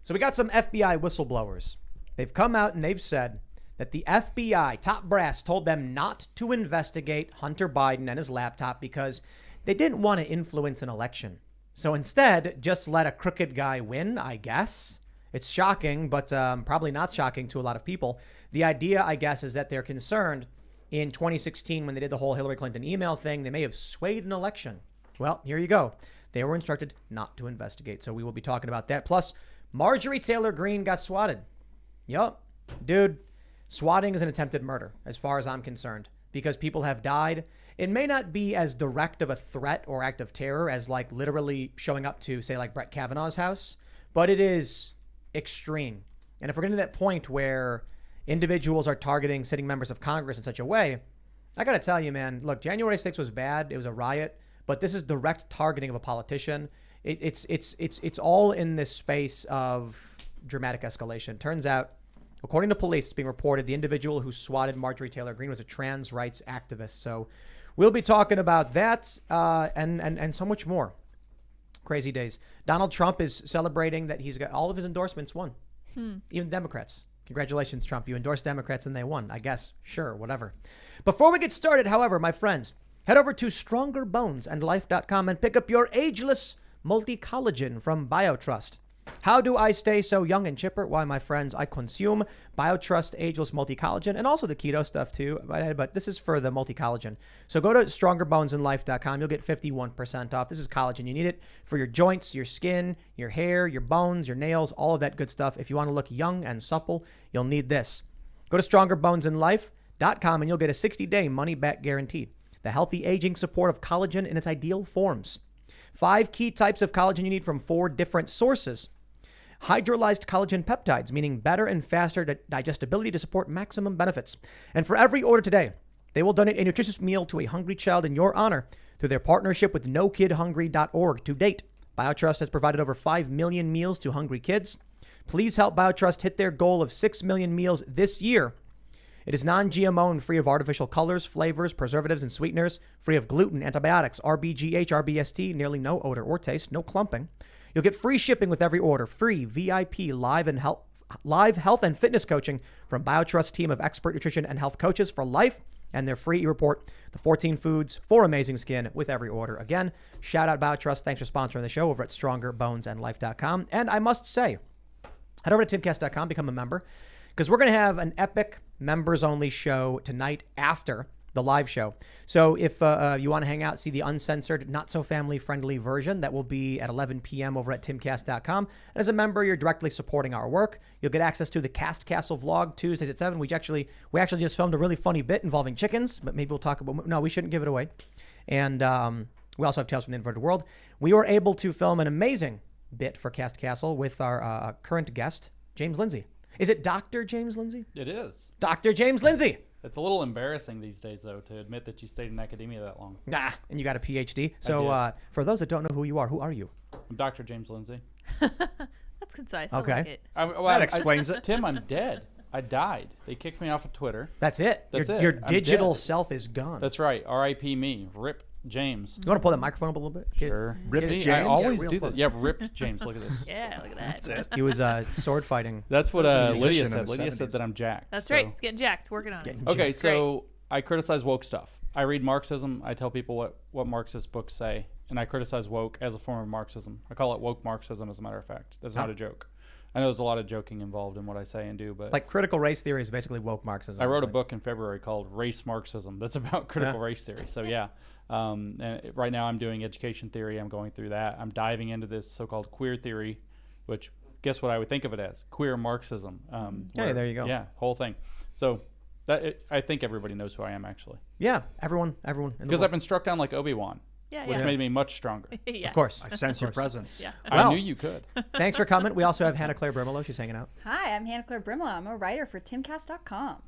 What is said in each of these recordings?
So we got some FBI whistleblowers. They've come out and they've said that the FBI top brass told them not to investigate Hunter Biden and his laptop because they didn't want to influence an election. So instead, just let a crooked guy win, I guess. It's shocking, but probably not shocking to a lot of people. The idea, I guess, is that they're concerned in 2016 when they did the whole Hillary Clinton email thing, they may have swayed an election. Well, here you go. They were instructed not to investigate. So we will be talking about that. Plus, Marjorie Taylor Greene got swatted. Yup. Dude, swatting is an attempted murder, as far as I'm concerned, because people have died. It may not be as direct of a threat or act of terror as like literally showing up to, say, like Brett Kavanaugh's house, but it is extreme. And if we're getting to that point where individuals are targeting sitting members of Congress in such a way, I got to tell you, man, look, January 6th was bad. It was a riot, but this is direct targeting of a politician. It's all in this space of dramatic escalation. Turns out, according to police, it's being reported the individual who swatted Marjorie Taylor Greene was a trans rights activist. So we'll be talking about that and so much more. Crazy days. Donald Trump is celebrating that he's got all of his endorsements won. Even Democrats. Congratulations, Trump. You endorsed Democrats and they won, I guess. Sure, whatever. Before we get started, however, my friends, head over to strongerbonesandlife.com and pick up your ageless multi-collagen from BioTrust. How do I stay so young and chipper? Why, my friends, I consume BioTrust Ageless Multi-Collagen and also the keto stuff too, but this is for the multi-collagen. So go to strongerbonesandlife.com. You'll get 51% off. This is collagen. You need it for your joints, your skin, your hair, your bones, your nails, all of that good stuff. If you want to look young and supple, you'll need this. Go to strongerbonesandlife.com and you'll get a 60-day money-back guarantee. The healthy aging support of collagen in its ideal forms. 5 key types of collagen you need from 4 different sources. Hydrolyzed collagen peptides, meaning better and faster digestibility to support maximum benefits. And for every order today, they will donate a nutritious meal to a hungry child in your honor through their partnership with NoKidHungry.org. To date, BioTrust has provided over 5 million meals to hungry kids. Please help BioTrust hit their goal of 6 million meals this year. It is non-GMO and free of artificial colors, flavors, preservatives, and sweeteners, free of gluten, antibiotics, RBGH, RBST, nearly no odor or taste, no clumping. You'll get free shipping with every order, free VIP live health and fitness coaching from BioTrust team of expert nutrition and health coaches for life, and their free e-report, the 14 foods for amazing skin with every order. Again, shout out BioTrust. Thanks for sponsoring the show over at strongerbonesandlife.com. And I must say, head over to timcast.com, become a member, because we're going to have an epic members-only show tonight after the live show. So if you want to hang out, see the uncensored, not-so-family-friendly version, that will be at 11 p.m. over at timcast.com. And as a member, you're directly supporting our work. You'll get access to the Cast Castle vlog Tuesdays at 7. We actually just filmed a really funny bit involving chickens, but maybe we'll talk about... No, we shouldn't give it away. And we also have Tales from the Inverted World. We were able to film an amazing bit for Cast Castle with our current guest, James Lindsay. Is it Dr. James Lindsay? It is. Dr. James Lindsay. It's a little embarrassing these days, though, to admit that you stayed in academia that long. Nah, and you got a PhD. So for those that don't know who you are you? I'm Dr. James Lindsay. That's concise. Okay. I like it. That explains it. Tim, I'm dead. I died. They kicked me off of Twitter. That's it. Your digital self is gone. That's right. R.I.P. me. Rip James. You want to pull that microphone up a little bit? Sure. Ripped James? I always Yeah, do this. Yeah, ripped James. Look at this. Yeah, look at that. That's it. He was sword fighting. That's what Lydia said. Lydia 70s. said that I'm jacked. That's right. It's getting jacked. Working on it. Okay, so I criticize woke stuff. I read Marxism. I tell people what Marxist books say, and I criticize woke as a form of Marxism. I call it woke Marxism, as a matter of fact. That's not a joke. I know there's a lot of joking involved in what I say and do, but... Like critical race theory is basically woke Marxism. I wrote a book in February called Race Marxism that's about critical race theory. So, yeah. And right now I'm doing education theory. I'm going through that. I'm diving into this so-called queer theory, which guess what I would think of it as? Queer Marxism. Hey, there you go. Yeah, whole thing. So I think everybody knows who I am, actually. Yeah, everyone. Because I've been struck down like Obi-Wan. Which made me much stronger. Yes. Of course. I sense your presence. Yeah. I knew you could. Thanks for coming. We also have Hannah Claire Brimlow. She's hanging out. Hi, I'm Hannah Claire Brimlow. I'm a writer for Timcast.com.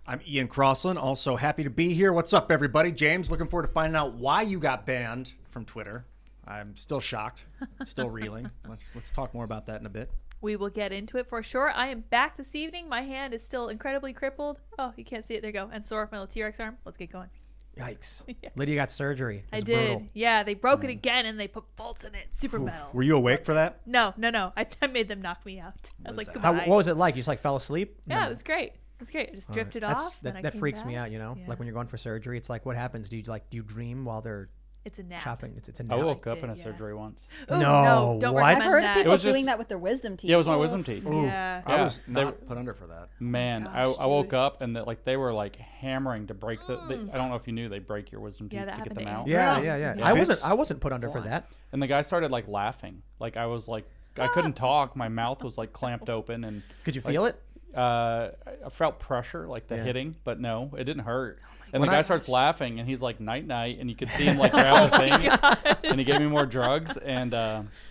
I'm Ian Crossland. Also happy to be here. What's up, everybody? James, looking forward to finding out why you got banned from Twitter. I'm still shocked. Still reeling. Let's talk more about that in a bit. We will get into it for sure. I am back this evening. My hand is still incredibly crippled. Oh, you can't see it. There you go. And sore with my little T-Rex arm. Let's get going. Yikes. Lydia got surgery. It I was did. brutal. Yeah, they broke it again and they put bolts in it. Super metal. Were you awake for that? No. I made them knock me out. I was like, How, goodbye. what was it like? You just like fell asleep? Yeah, it was great. It was great. I just drifted off. then I That came freaks me back. out, you know? Yeah. Like when you're going for surgery, it's like, what happens? Do you dream while they're It's a nap. chopping? It's a I nap. woke up did, in a yeah. surgery once. Ooh, No, don't what? I've recommend heard that. of people was doing just- that with their wisdom teeth. Yeah, it was my wisdom teeth. Yeah. I was they- not put under for that. Man, Gosh, I woke dude. up and they were like hammering to break I don't know if you knew they break your wisdom teeth Yeah, that to get happened them to out. Andy. Yeah. Yeah. I wasn't put under for that. And the guy started like laughing. Like I was like I couldn't talk. My mouth was like clamped open and Could you feel it? I felt pressure, like the hitting, but no, it didn't hurt. And When the guy I- starts laughing, and he's like, "Night, night," and you could see him like grab the thing, and he gave me more drugs. And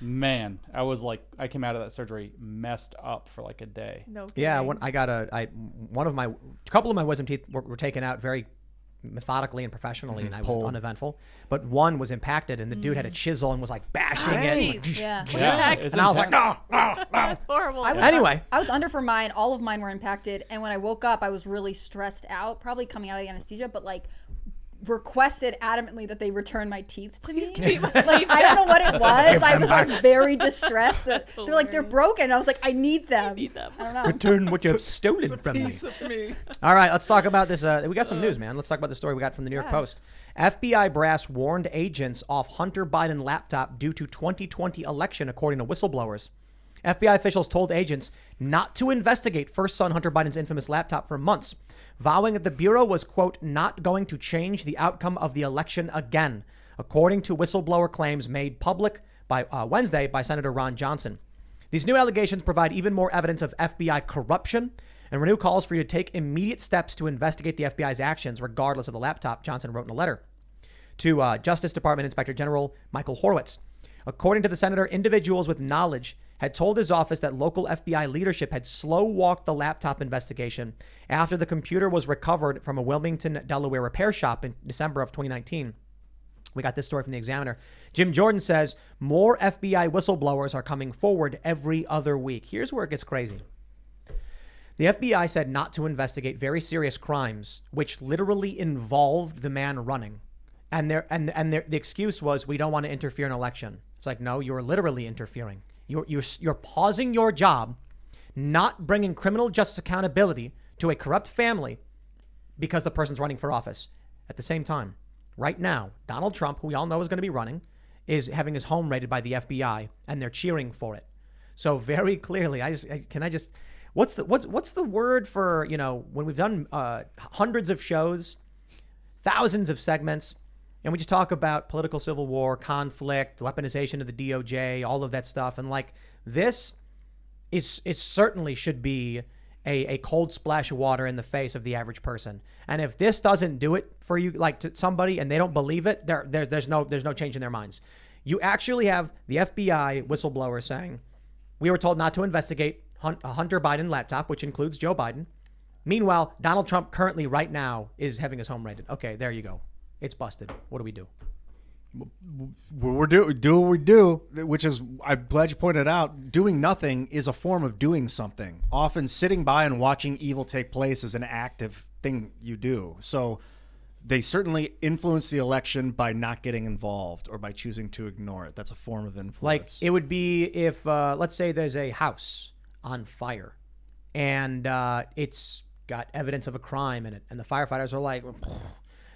man, I came out of that surgery messed up for like a day. No Yeah, kidding. when I got a couple of my wisdom teeth were taken out very methodically and professionally, and I was Pulled. uneventful. But one was impacted, and the dude had a chisel and was like bashing it. Jeez. Yeah. Yeah, it's And I was like, intense. no. That's horrible. I was Anyway. I was under for mine. All of mine were impacted, and when I woke up, I was really stressed out, probably coming out of the anesthesia, but like requested adamantly that they return my teeth to me. Like I don't know what it was. I was like very distressed that they're like they're broken. I was like I need them. need them. I don't know. Return what you have stolen from me. of me. All right, let's talk about this. We got some news, man. Let's talk about the story we got from the New York Post. FBI brass warned agents off Hunter Biden laptop due to 2020 election, according to whistleblowers. FBI officials told agents not to investigate first son Hunter Biden's infamous laptop for months, vowing that the Bureau was, quote, not going to change the outcome of the election again, according to whistleblower claims made public by Wednesday by Senator Ron Johnson. These new allegations provide even more evidence of FBI corruption and renew calls for you to take immediate steps to investigate the FBI's actions, regardless of the laptop, Johnson wrote in a letter to Justice Department Inspector General Michael Horowitz. According to the senator, individuals with knowledge had told his office that local FBI leadership had slow-walked the laptop investigation after the computer was recovered from a Wilmington, Delaware repair shop in December of 2019. We got this story from the Examiner. Jim Jordan says more FBI whistleblowers are coming forward every other week. Here's where it gets crazy. The FBI said not to investigate very serious crimes, which literally involved the man running. And the excuse was, we don't want to interfere in an election. It's like, no, you're literally interfering. You're pausing your job, not bringing criminal justice accountability to a corrupt family because the person's running for office. At the same time, right now, Donald Trump, who we all know is going to be running, is having his home raided by the FBI, and they're cheering for it. So very clearly, what's the word for, when we've done hundreds of shows, thousands of segments, and we just talk about political civil war, conflict, weaponization of the DOJ, all of that stuff. And like this is certainly should be a cold splash of water in the face of the average person. And if this doesn't do it for you, like to somebody, and they don't believe it, there's no change in their minds. You actually have the FBI whistleblower saying, we were told not to investigate a Hunter Biden laptop, which includes Joe Biden. Meanwhile, Donald Trump currently right now is having his home raided. Okay, there you go. It's busted. What do we do? We do what we do, which is, I'm glad you pointed out, doing nothing is a form of doing something. Often sitting by and watching evil take place is an active thing you do. So they certainly influence the election by not getting involved or by choosing to ignore it. That's a form of influence. Like it would be if, let's say there's a house on fire and it's got evidence of a crime in it. And the firefighters are like,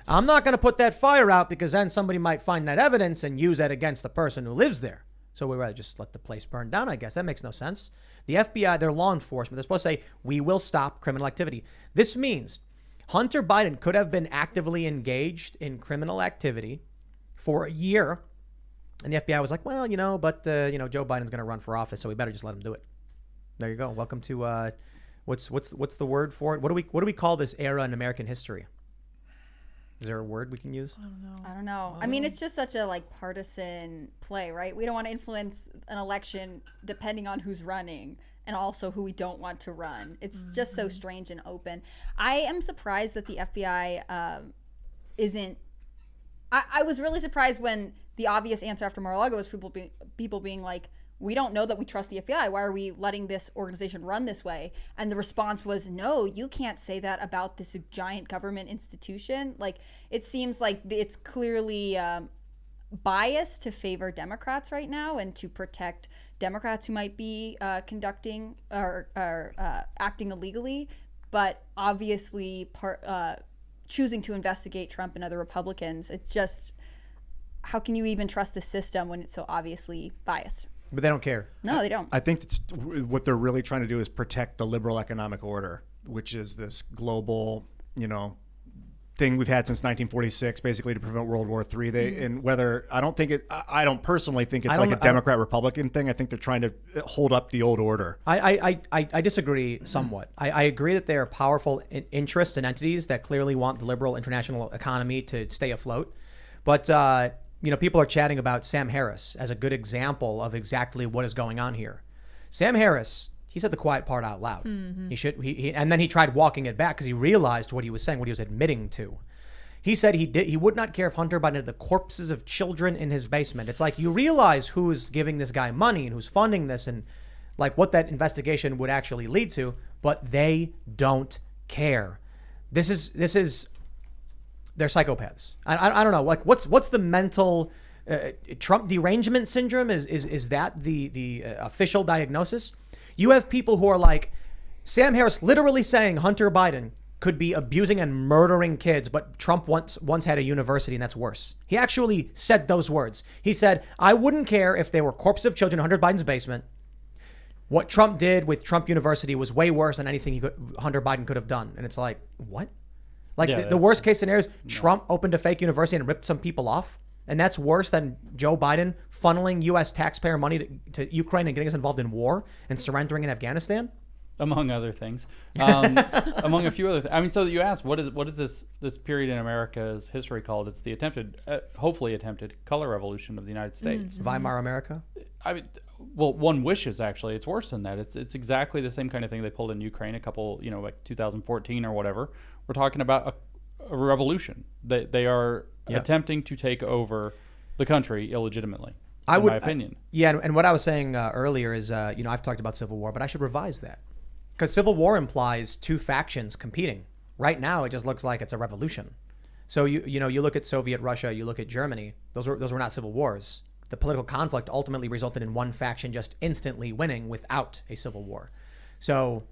I'm not going to put that fire out because then somebody might find that evidence and use that against the person who lives there. So we'd rather just let the place burn down, I guess. That makes no sense. The FBI, they're law enforcement. They're supposed to say, we will stop criminal activity. This means Hunter Biden could have been actively engaged in criminal activity for a year. And the FBI was like, well, Joe Biden's going to run for office, so we better just let him do it. There you go. Welcome to, what's the word for it? What do we call this era in American history? Is there a word we can use? I don't know. I mean, it's just such a partisan play, right? We don't want to influence an election depending on who's running and also who we don't want to run. It's just so strange and open. I am surprised that the FBI isn't. I was really surprised when the obvious answer after Mar-a-Lago was people being like, we don't know that we trust the FBI. Why are we letting this organization run this way? And the response was, no, you can't say that about this giant government institution. Like, it seems like it's clearly biased to favor Democrats right now and to protect Democrats who might be conducting or acting illegally, but obviously choosing to investigate Trump and other Republicans. It's just, how can you even trust the system when it's so obviously biased? But they don't care. No, they don't. I think what they're really trying to do is protect the liberal economic order, which is this global, thing we've had since 1946, basically to prevent World War III. And whether I don't personally think it's like a Democrat-Republican thing. I think they're trying to hold up the old order. I disagree somewhat. I agree that they are powerful interests and entities that clearly want the liberal international economy to stay afloat. But people are chatting about Sam Harris as a good example of exactly what is going on here. Sam Harris, he said the quiet part out loud. Mm-hmm. And then he tried walking it back because he realized what he was saying, what he was admitting to. He said he would not care if Hunter Biden had the corpses of children in his basement. It's like, you realize who's giving this guy money and who's funding this and like what that investigation would actually lead to, but they don't care. This is they're psychopaths. I don't know. Like, what's the mental Trump derangement syndrome? Is that the official diagnosis? You have people who are like Sam Harris literally saying Hunter Biden could be abusing and murdering kids, but Trump once had a university and that's worse. He actually said those words. He said, I wouldn't care if there were corpses of children in Hunter Biden's basement. What Trump did with Trump University was way worse than anything Hunter Biden could have done. And it's like, what? Like, the worst case scenario is Trump opened a fake university and ripped some people off. And that's worse than Joe Biden funneling U.S. taxpayer money to Ukraine and getting us involved in war and surrendering in Afghanistan. Among other things. Among a few other things. I mean, so you asked, what is this period in America's history called? It's the hopefully attempted color revolution of the United States. Weimar America? I mean, well, one wishes, actually. It's worse than that. It's exactly the same kind of thing they pulled in Ukraine like 2014 or whatever. We're talking about a revolution. They are attempting to take over the country illegitimately, in my opinion. And what I was saying earlier is, I've talked about civil war, but I should revise that. Because civil war implies two factions competing. Right now, it just looks like it's a revolution. So you look at Soviet Russia, you look at Germany. Those were not civil wars. The political conflict ultimately resulted in one faction just instantly winning without a civil war. So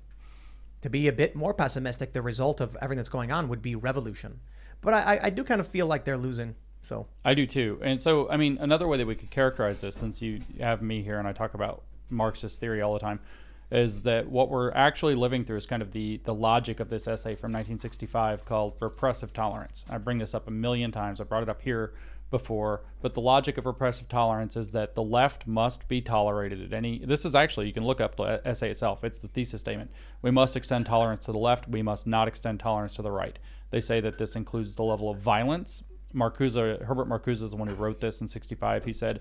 to be a bit more pessimistic, the result of everything that's going on would be revolution. But I do kind of feel like they're losing. So I do too. And so, I mean, another way that we could characterize this, since you have me here and I talk about Marxist theory all the time, is that what we're actually living through is kind of the logic of this essay from 1965 called Repressive Tolerance. I bring this up a million times. I brought it up here before, but the logic of repressive tolerance is that the left must be tolerated at any. This is actually, you can look up the essay itself. It's the thesis statement. We must extend tolerance to the left. We must not extend tolerance to the right. They say that this includes the level of violence. Herbert Marcuse is the one who wrote this in 65. He said,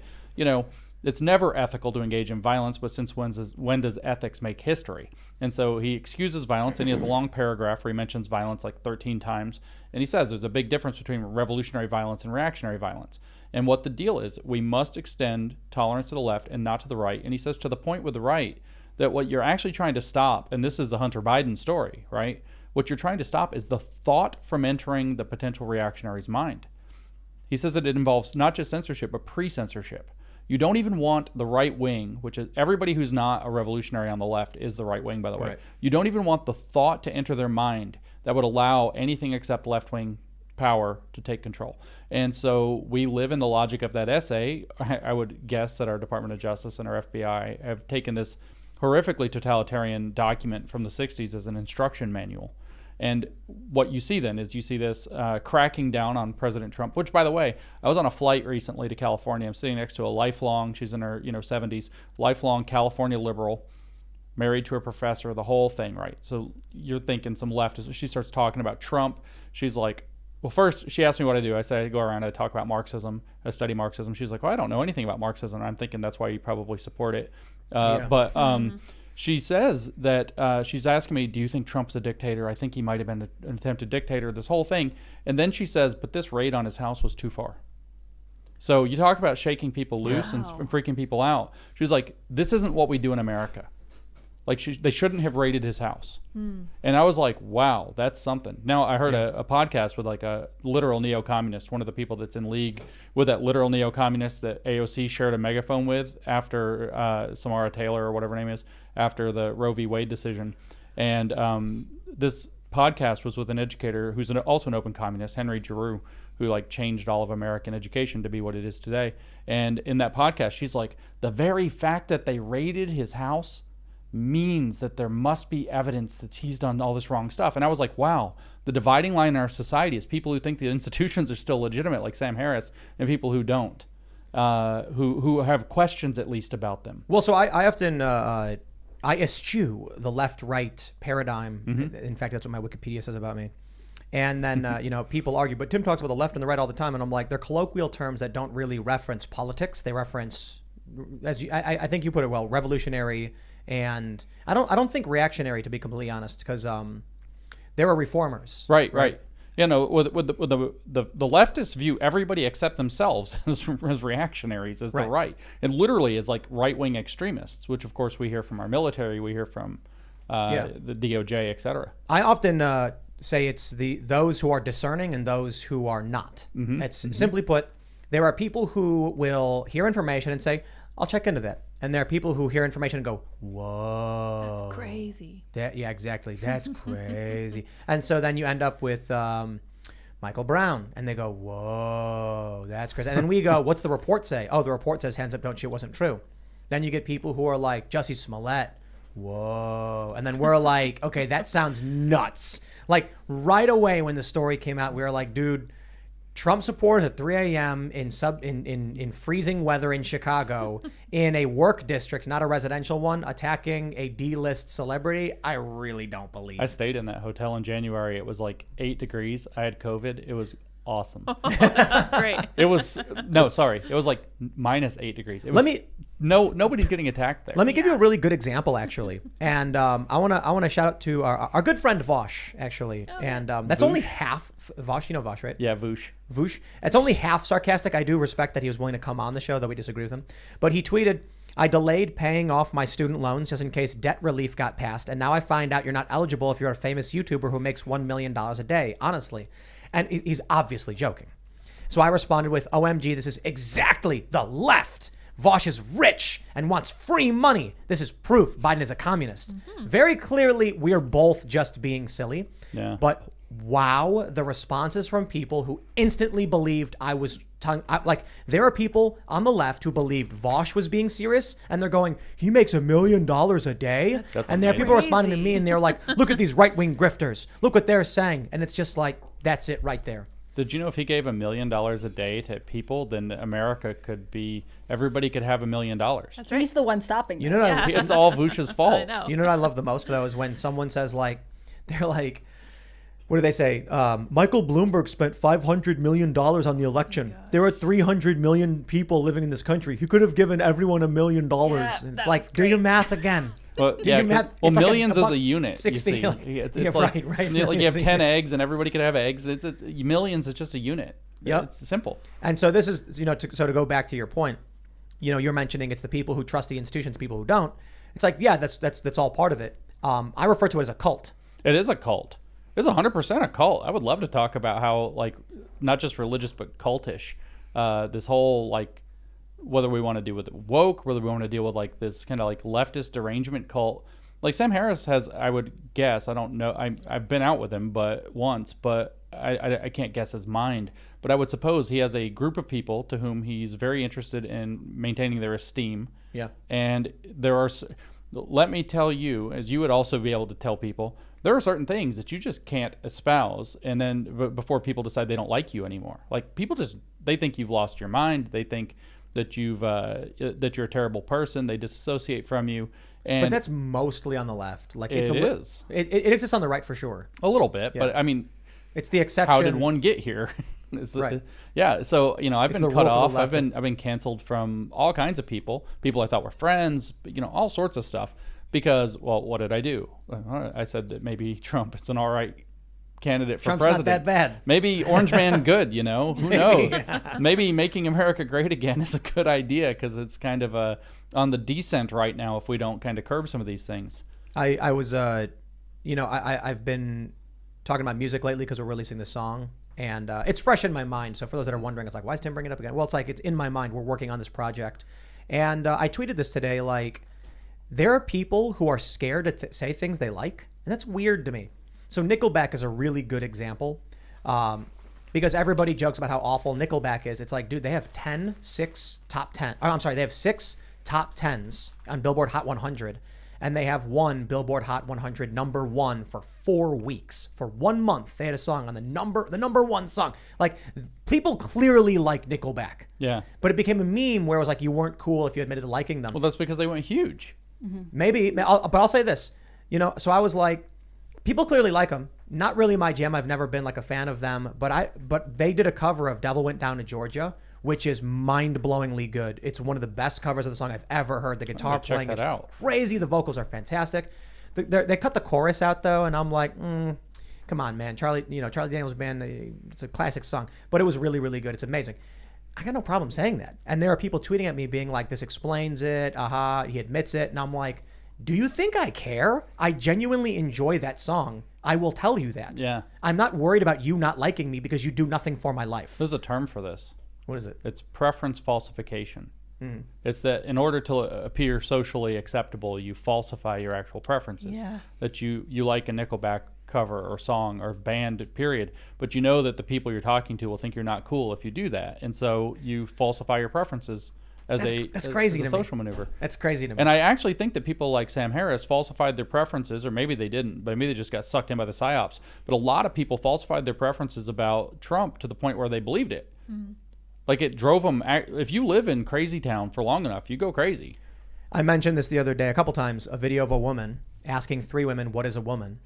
it's never ethical to engage in violence, but since when does ethics make history? And so he excuses violence, and he has a long paragraph where he mentions violence like 13 times. And he says there's a big difference between revolutionary violence and reactionary violence. And what the deal is, we must extend tolerance to the left and not to the right. And he says to the point with the right that what you're actually trying to stop, and this is the Hunter Biden story, right? What you're trying to stop is the thought from entering the potential reactionary's mind. He says that it involves not just censorship, but pre-censorship. You don't even want the right wing, which is everybody who's not a revolutionary on the left is the right wing, by the way. Right. You don't even want the thought to enter their mind that would allow anything except left-wing power to take control. And so we live in the logic of that essay. I would guess that our Department of Justice and our FBI have taken this horrifically totalitarian document from the 60s as an instruction manual. And what you see then is you see this cracking down on President Trump, which, by the way, I was on a flight recently to California. I'm sitting next to a lifelong, she's in her 70s, lifelong California liberal, married to a professor, the whole thing, right? So you're thinking some leftist. She starts talking about Trump. She's like, well, first she asked me what I do. I said I go around, I talk about Marxism, I study Marxism. She's like, well, I don't know anything about Marxism. And I'm thinking that's why you probably support it. She says that she's asking me, do you think Trump's a dictator? I think he might have been an attempted dictator, this whole thing. And then she says, but this raid on his house was too far. So you talk about shaking people loose and Wow. freaking people out. She was like, this isn't what we do in America. Like, they shouldn't have raided his house. And I was like, wow, that's something. Now, I heard a podcast with like a literal neo-communist, one of the people that's in league with that literal neo-communist that AOC shared a megaphone with after Samara Taylor or whatever her name is, after the Roe v. Wade decision. And this podcast was with an educator who's also an open communist, Henry Giroux, who like changed all of American education to be what it is today. And in that podcast, she's like, the very fact that they raided his house means that there must be evidence that he's done all this wrong stuff. And I was like, wow, the dividing line in our society is people who think the institutions are still legitimate, like Sam Harris, and people who don't, who have questions at least about them. Well, so I often I eschew the left-right paradigm. In fact, that's what my Wikipedia says about me. And then people argue, but Tim talks about the left and the right all the time, and I'm like, they're colloquial terms that don't really reference politics. They reference, I think you put it well, revolutionary. And I don't think reactionary, to be completely honest, because there are reformers. Right. You know, with the leftists view everybody except themselves as reactionaries, as the right, and literally as like right-wing extremists, which of course we hear from our military, we hear from the DOJ, etc. I often say it's those who are discerning and those who are not. It's simply put, there are people who will hear information and say, I'll check into that. And there are people who hear information and go, whoa. That's crazy. Yeah, exactly. That's crazy. And so then you end up with Michael Brown. And they go, whoa, that's crazy. And then we go, what's the report say? Oh, the report says hands up, don't shoot, wasn't true. Then you get people who are like, Jussie Smollett. Whoa. And then we're like, okay, that sounds nuts. Like right away when the story came out, we were like, dude, Trump supporters at 3 a.m. in freezing weather in Chicago in a work district, not a residential one, attacking a D-list celebrity. I really don't believe. I stayed in that hotel in January. It was like 8 degrees. I had COVID. It was awesome. That's great. It was it was like minus 8 degrees. It was, nobody's getting attacked there. Let me give you a really good example, actually, and I want to shout out to our good friend Vosh, actually, and that's only half Vosh. You know Vosh, right? Yeah, Voosh. It's only half sarcastic. I do respect that he was willing to come on the show, though we disagree with him. But he tweeted, "I delayed paying off my student loans just in case debt relief got passed, and now I find out you're not eligible if you're a famous YouTuber who makes $1 million a day. Honestly." And he's obviously joking. So I responded with, OMG, this is exactly the left. Vosh is rich and wants free money. This is proof Biden is a communist. Very clearly, we're both just being silly. Yeah. But wow, the responses from people who instantly believed I was like, there are people on the left who believed Vosh was being serious, and they're going, he makes $1 million a day. That's and there are amazing. people responding to me, and they're like, look at these right-wing grifters. Look what they're saying. And it's just like, that's it right there. Did you know if he gave $1 million a day to people, then America everybody could have $1 million. That's right. He's the one stopping. You know what It's all Vush's fault. I know. You know what I love the most, though, is when someone says, like, they're like, what do they say? Michael Bloomberg spent $500 million on the election. There are 300 million people living in this country. He could have given everyone $1 million. Yeah, And that it's like, was do your great. math again. Well, Do your math. well, It's like millions is buck- a unit. 60, You see. like- It's yeah, like, right. you know, like you have Millions a 10 unit. eggs and everybody could have eggs. It's millions. It's just a unit. Yep. It's simple. And so this is, to go back to your point, you're mentioning it's the people who trust the institutions, people who don't. It's like, yeah, that's all part of it. I refer to it as a cult. It is a cult. It's 100% a cult. I would love to talk about how, like, not just religious but cultish. This whole, like, whether we want to deal with it woke, whether we want to deal with like this kind of like leftist derangement cult. Like Sam Harris has, I would guess, I don't know, I've been out with him once, but I can't guess his mind. But I would suppose he has a group of people to whom he's very interested in maintaining their esteem. Yeah. And let me tell you, as you would also be able to tell people, there are certain things that you just can't espouse, and then before people decide they don't like you anymore. Like people they think you've lost your mind. They think that that you're a terrible person. They disassociate from you. And But that's mostly on the left. Like it is It exists on the right for sure. a little bit, but I mean, It's the exception. how did one get here? Right. Yeah. So I've It's been the cut role off. for the left. I've been canceled from all kinds of people I thought were friends. All sorts of stuff. Because, well, what did I do? I said that maybe Trump is an all right candidate for Trump's president. not that bad. Maybe Orange Man good, you know? Who knows? Maybe making America great again is a good idea because it's kind of on the descent right now if we don't kind of curb some of these things. I was, I've been talking about music lately because we're releasing this song. And it's fresh in my mind. So for those that are wondering, it's like, why is Tim bringing it up again? Well, it's like it's in my mind. We're working on this project. And I tweeted this today, like, there are people who are scared to say things they like. And that's weird to me. So Nickelback is a really good example because everybody jokes about how awful Nickelback is. It's like, dude, they have six top 10s on Billboard Hot 100. And they have one Billboard Hot 100 number one for 4 weeks. For 1 month, they had a song on the number one song. Like, people clearly like Nickelback. Yeah. But it became a meme where it was like you weren't cool if you admitted to liking them. Well, that's because they went huge. Maybe, but I'll say this. So I was like, people clearly like them. Not really my jam. I've never been like a fan of them. But they did a cover of Devil Went Down to Georgia, which is mind-blowingly good. It's one of the best covers of the song I've ever heard. The guitar playing is crazy. The vocals are fantastic. They cut the chorus out though, and I'm like, come on, man. Charlie Daniels Band. It's a classic song, but it was really, really good. It's amazing. I got no problem saying that. And there are people tweeting at me being like, this explains it. He admits it. And I'm like, do you think I care? I genuinely enjoy that song. I will tell you that. Yeah. I'm not worried about you not liking me because you do nothing for my life. There's a term for this. What is it? It's preference falsification. It's that in order to appear socially acceptable, you falsify your actual preferences. Yeah. That you like a Nickelback cover or song or band, period. But you know that the people you're talking to will think you're not cool if you do that. And so you falsify your preferences as a social maneuver. That's crazy to me. And I actually think that people like Sam Harris falsified their preferences, or maybe they didn't, but maybe they just got sucked in by the psyops. But a lot of people falsified their preferences about Trump to the point where they believed it. Like it drove them. If you live in crazy town for long enough, you go crazy. I mentioned this the other day a couple times, a video of a woman asking 3 women, what is a woman?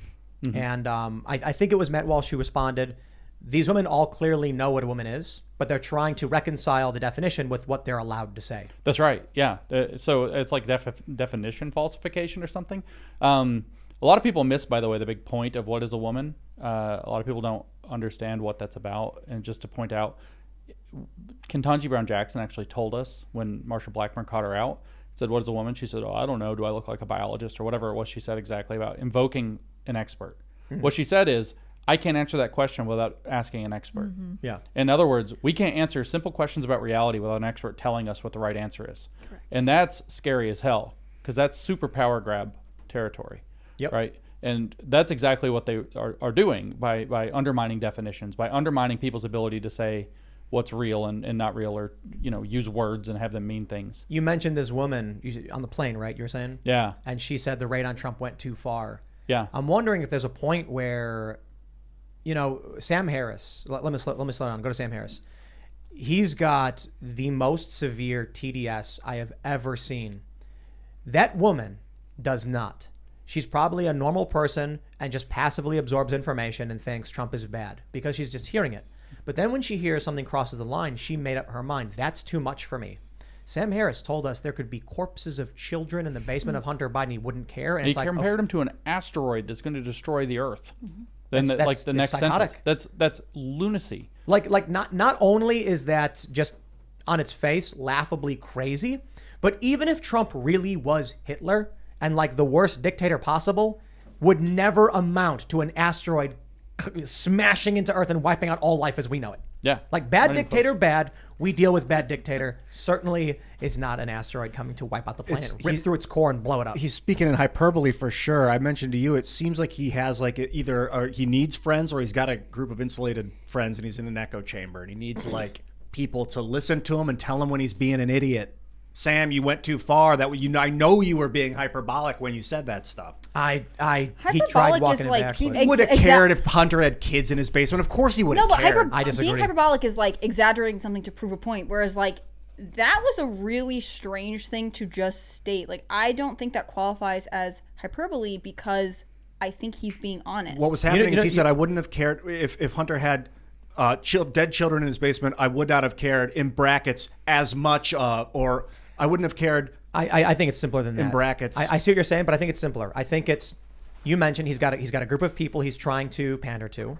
And I think it was Matt Walsh who responded, these women all clearly know what a woman is, but they're trying to reconcile the definition with what they're allowed to say. That's right. Yeah. So it's like definition falsification or something. A lot of people miss, by the way, the big point of what is a woman. A lot of people don't understand what that's about. And just to point out, Ketanji Brown Jackson actually told us when Marsha Blackburn caught her out, said, what is a woman? She said, oh, I don't know. Do I look like a biologist or whatever it was she said exactly about invoking an expert. What she said is, I can't answer that question without asking an expert. Yeah. In other words, we can't answer simple questions about reality without an expert telling us what the right answer is. Correct. And that's scary as hell because that's superpower grab territory. Yep. Right. And that's exactly what they are doing by undermining definitions, by undermining people's ability to say what's real and not real, or use words and have them mean things. You mentioned this woman on the plane, right? You were saying? Yeah. And she said the raid on Trump went too far. Yeah. I'm wondering if there's a point where, Sam Harris. Let me slow down. Go to Sam Harris. He's got the most severe TDS I have ever seen. That woman does not. She's probably a normal person and just passively absorbs information and thinks Trump is bad because she's just hearing it. But then when she hears something crosses the line, she made up her mind. That's too much for me. Sam Harris told us there could be corpses of children in the basement of Hunter Biden. He wouldn't care. And he compared him to an asteroid that's going to destroy the Earth. Then that's the next psychotic. Sentence. That's lunacy. Like not only is that just on its face laughably crazy, but even if Trump really was Hitler and like the worst dictator possible, would never amount to an asteroid smashing into Earth and wiping out all life as we know it. Yeah. Like bad dictator, bad. We deal with bad dictator. Certainly is not an asteroid coming to wipe out the planet, rip through its core and blow it up. He's speaking in hyperbole for sure. I mentioned to you, it seems like he has like either he needs friends or he's got a group of insulated friends and he's in an echo chamber and he needs like people to listen to him and tell him when he's being an idiot. Sam, you went too far. I know you were being hyperbolic when you said that stuff. He tried walking it back. He would have cared if Hunter had kids in his basement. Of course he would have cared. I disagree. Being hyperbolic is like exaggerating something to prove a point, whereas like that was a really strange thing to just state. Like I don't think that qualifies as hyperbole because I think he's being honest. What was happening is he said, I wouldn't have cared if Hunter had dead children in his basement. I would not have cared, in brackets, as much or I wouldn't have cared. I think it's simpler than that. In brackets. I see what you're saying, but I think it's simpler. I think it's You mentioned he's got a group of people he's trying to pander to.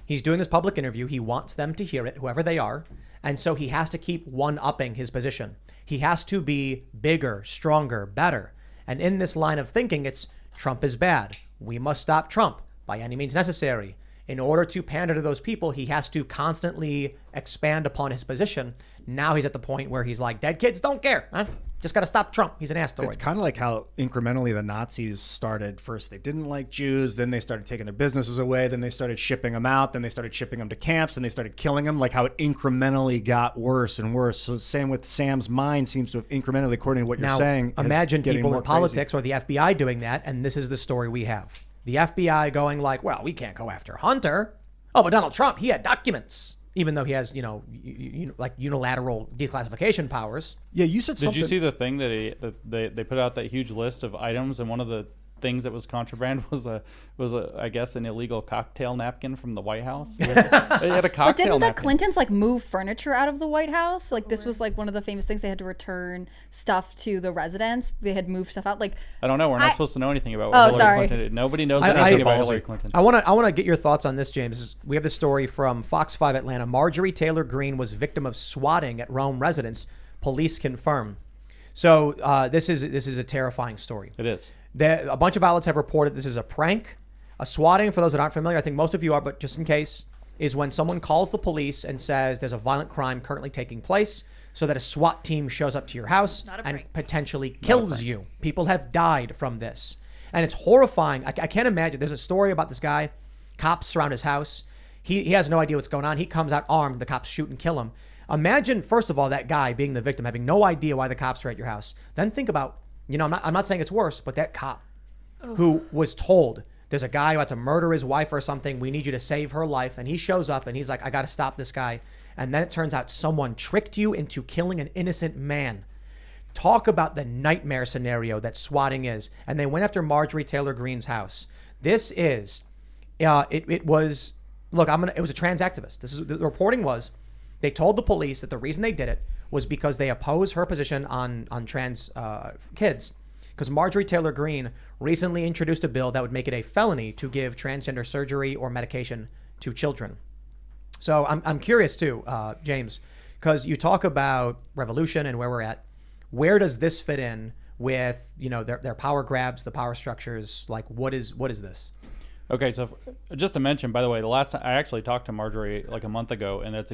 He's doing this public interview. He wants them to hear it, whoever they are. And so he has to keep one-upping his position. He has to be bigger, stronger, better. And in this line of thinking, it's Trump is bad. We must stop Trump by any means necessary. In order to pander to those people, he has to constantly expand upon his position. Now he's at the point where he's like, dead kids don't care. Huh? Just got to stop Trump. He's an asteroid. It's kind of like how incrementally the Nazis started. First, they didn't like Jews. Then they started taking their businesses away. Then they started shipping them out. Then they started shipping them to camps. And they started killing them. Like how it incrementally got worse and worse. So same with Sam's mind seems to have incrementally, according to what you're saying. Imagine getting people more in politics or the FBI doing that. And this is the story we have. The FBI going like, well, we can't go after Hunter. Oh, but Donald Trump, he had documents. Even though he has, like unilateral declassification powers. Yeah, you said something. Did you see the thing that they put out that huge list of items, and one of the things that was contraband was I guess an illegal cocktail napkin from the White House. They had a cocktail But didn't the napkin. Clintons like move furniture out of the White House? Like this was like one of the famous things. They had to return stuff to the residence. They had moved stuff out. Like I don't know. We're not supposed to know anything about what Oh, Hillary sorry. Clinton did. Nobody knows anything about Hillary Clinton. I want to get your thoughts on this, James. We have this story from Fox 5 Atlanta. Marjorie Taylor Greene was victim of swatting at Rome residence. Police confirm. So this is a terrifying story. It is. A bunch of outlets have reported this is a prank. A swatting, for those that aren't familiar, I think most of you are, but just in case, is when someone calls the police and says there's a violent crime currently taking place, so that a SWAT team shows up to your house and potentially kills you. People have died from this. And it's horrifying. I can't imagine. There's a story about this guy. Cops surround his house. He has no idea what's going on. He comes out armed. The cops shoot and kill him. Imagine, first of all, that guy being the victim, having no idea why the cops are at your house. Then think about, I'm not saying it's worse, but that cop who was told there's a guy about to murder his wife or something. We need you to save her life. And he shows up and he's like, I got to stop this guy. And then it turns out someone tricked you into killing an innocent man. Talk about the nightmare scenario that swatting is. And they went after Marjorie Taylor Greene's house. This is, it was a trans activist. The reporting was, they told the police that the reason they did it was because they oppose her position on trans kids. Because Marjorie Taylor Greene recently introduced a bill that would make it a felony to give transgender surgery or medication to children. So I'm curious too, James, because you talk about revolution and where we're at. Where does this fit in with their power grabs, the power structures? Like what is this? Okay, so just to mention, by the way, the last time I actually talked to Marjorie like a month ago, and this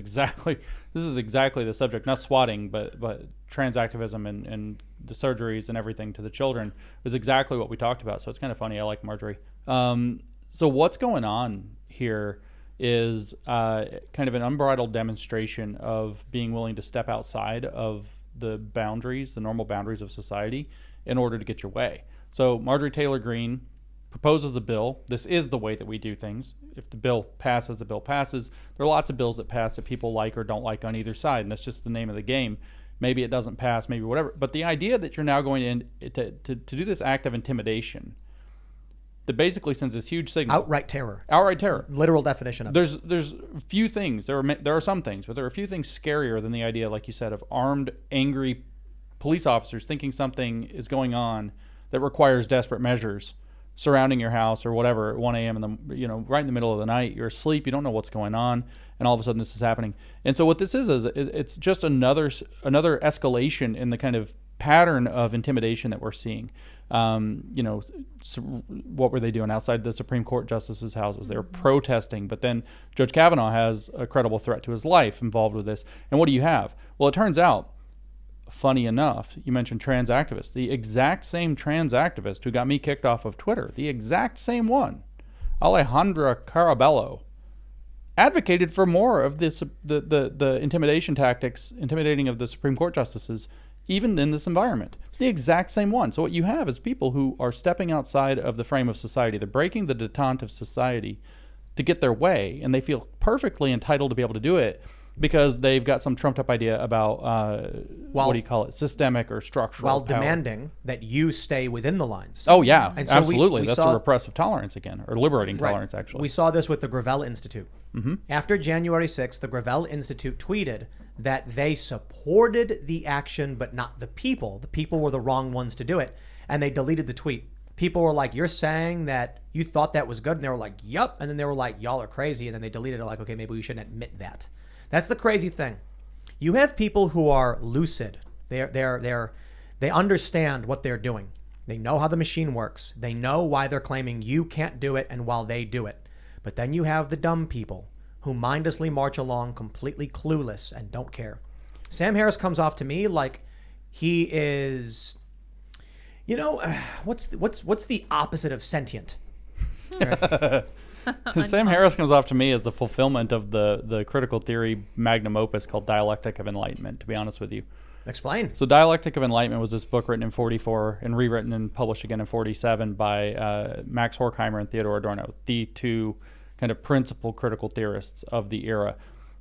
is exactly the subject, not swatting, but trans activism and the surgeries and everything to the children was exactly what we talked about. So it's kind of funny. I like Marjorie. So what's going on here is kind of an unbridled demonstration of being willing to step outside of the boundaries, the normal boundaries of society, in order to get your way. So Marjorie Taylor Greene proposes a bill. This is the way that we do things. If the bill passes, the bill passes. There are lots of bills that pass that people like or don't like on either side, and that's just the name of the game. Maybe it doesn't pass, maybe whatever. But the idea that you're now going in to do this act of intimidation that basically sends this huge signal. Outright terror. Outright terror. Literal definition of it. There's few things. There are some things, but there are a few things scarier than the idea, like you said, of armed, angry police officers thinking something is going on that requires desperate measures surrounding your house or whatever at 1 a.m. right in the middle of the night. You're asleep. You don't know what's going on, and all of a sudden this is happening. And so what this is it's just another escalation in the kind of pattern of intimidation that we're seeing. So what were they doing outside the Supreme Court justices' houses? They were protesting, but then Judge Kavanaugh has a credible threat to his life involved with this. And what do you have? Well, it turns out, funny enough, you mentioned trans activists. The exact same trans activist who got me kicked off of Twitter, the exact same one, Alejandra Carabello, advocated for more of this, the intimidation tactics, intimidating of the Supreme Court justices, even in this environment. The exact same one. So what you have is people who are stepping outside of the frame of society. They're breaking the detente of society to get their way, and they feel perfectly entitled to be able to do it because they've got some trumped up idea about, what do you call it, systemic or structural while power. demanding that you stay within the lines. Oh, yeah, And so absolutely. we That's saw- a repressive tolerance again, or liberating Right. tolerance, actually. We saw this with the Gravel Institute. After January 6th, the Gravel Institute tweeted that they supported the action, but not the people. The people were the wrong ones to do it, and they deleted the tweet. people were like, you're saying that you thought that was good? And they were like, yup. And then they were like, y'all are crazy. And then they deleted it like, okay, maybe we shouldn't admit that. That's the crazy thing. You have people who are lucid. They understand what they're doing. They know how the machine works. They know why they're claiming you can't do it and while they do it. But then you have the dumb people who mindlessly march along completely clueless and don't care. Sam Harris comes off to me like he is, what's the opposite of sentient? Sam Harris comes off to me as the fulfillment of the critical theory magnum opus called Dialectic of Enlightenment, to be honest with you. Explain. So Dialectic of Enlightenment was this book written in 44 and rewritten and published again in 47 by Max Horkheimer and Theodor Adorno, the two kind of principal critical theorists of the era.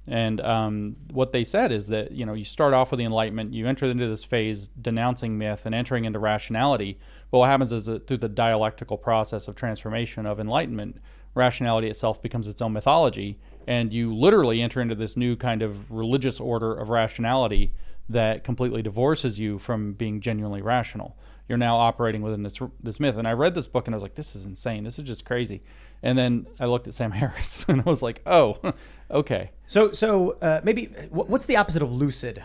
And what they said is that, you start off with the Enlightenment, you enter into this phase denouncing myth and entering into rationality. But what happens is that through the dialectical process of transformation of Enlightenment, rationality itself becomes its own mythology. And you literally enter into this new kind of religious order of rationality that completely divorces you from being genuinely rational. You're now operating within this myth. And I read this book and I was like, this is insane. This is just crazy. And then I looked at Sam Harris and I was like, oh, okay. So maybe what's the opposite of lucid?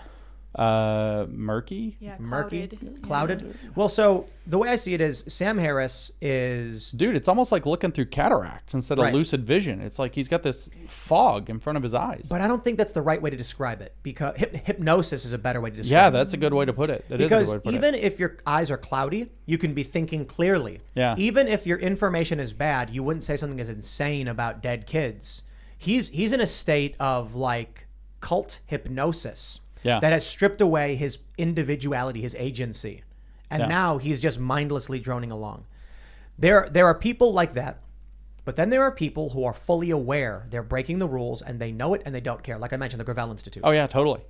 Murky? Yeah, Murky? clouded. Clouded? Yeah. Well, so the way I see it is Sam Harris is... Dude, it's almost like looking through cataracts instead of Right. lucid vision. It's like he's got this fog in front of his eyes. But I don't think that's the right way to describe it, because hypnosis is a better way to describe Yeah, it. that's a good way to put it. That is a Because good way to put even it. if your eyes are cloudy, you can be thinking clearly. Yeah. Even if your information is bad, you wouldn't say something as insane about dead kids. He's in a state of like cult hypnosis Yeah. that has stripped away his individuality, his agency. And Yeah. now he's just mindlessly droning along. There are people like that, but then there are people who are fully aware they're breaking the rules and they know it and they don't care. Like I mentioned, the Gravel Institute. Oh, yeah, totally.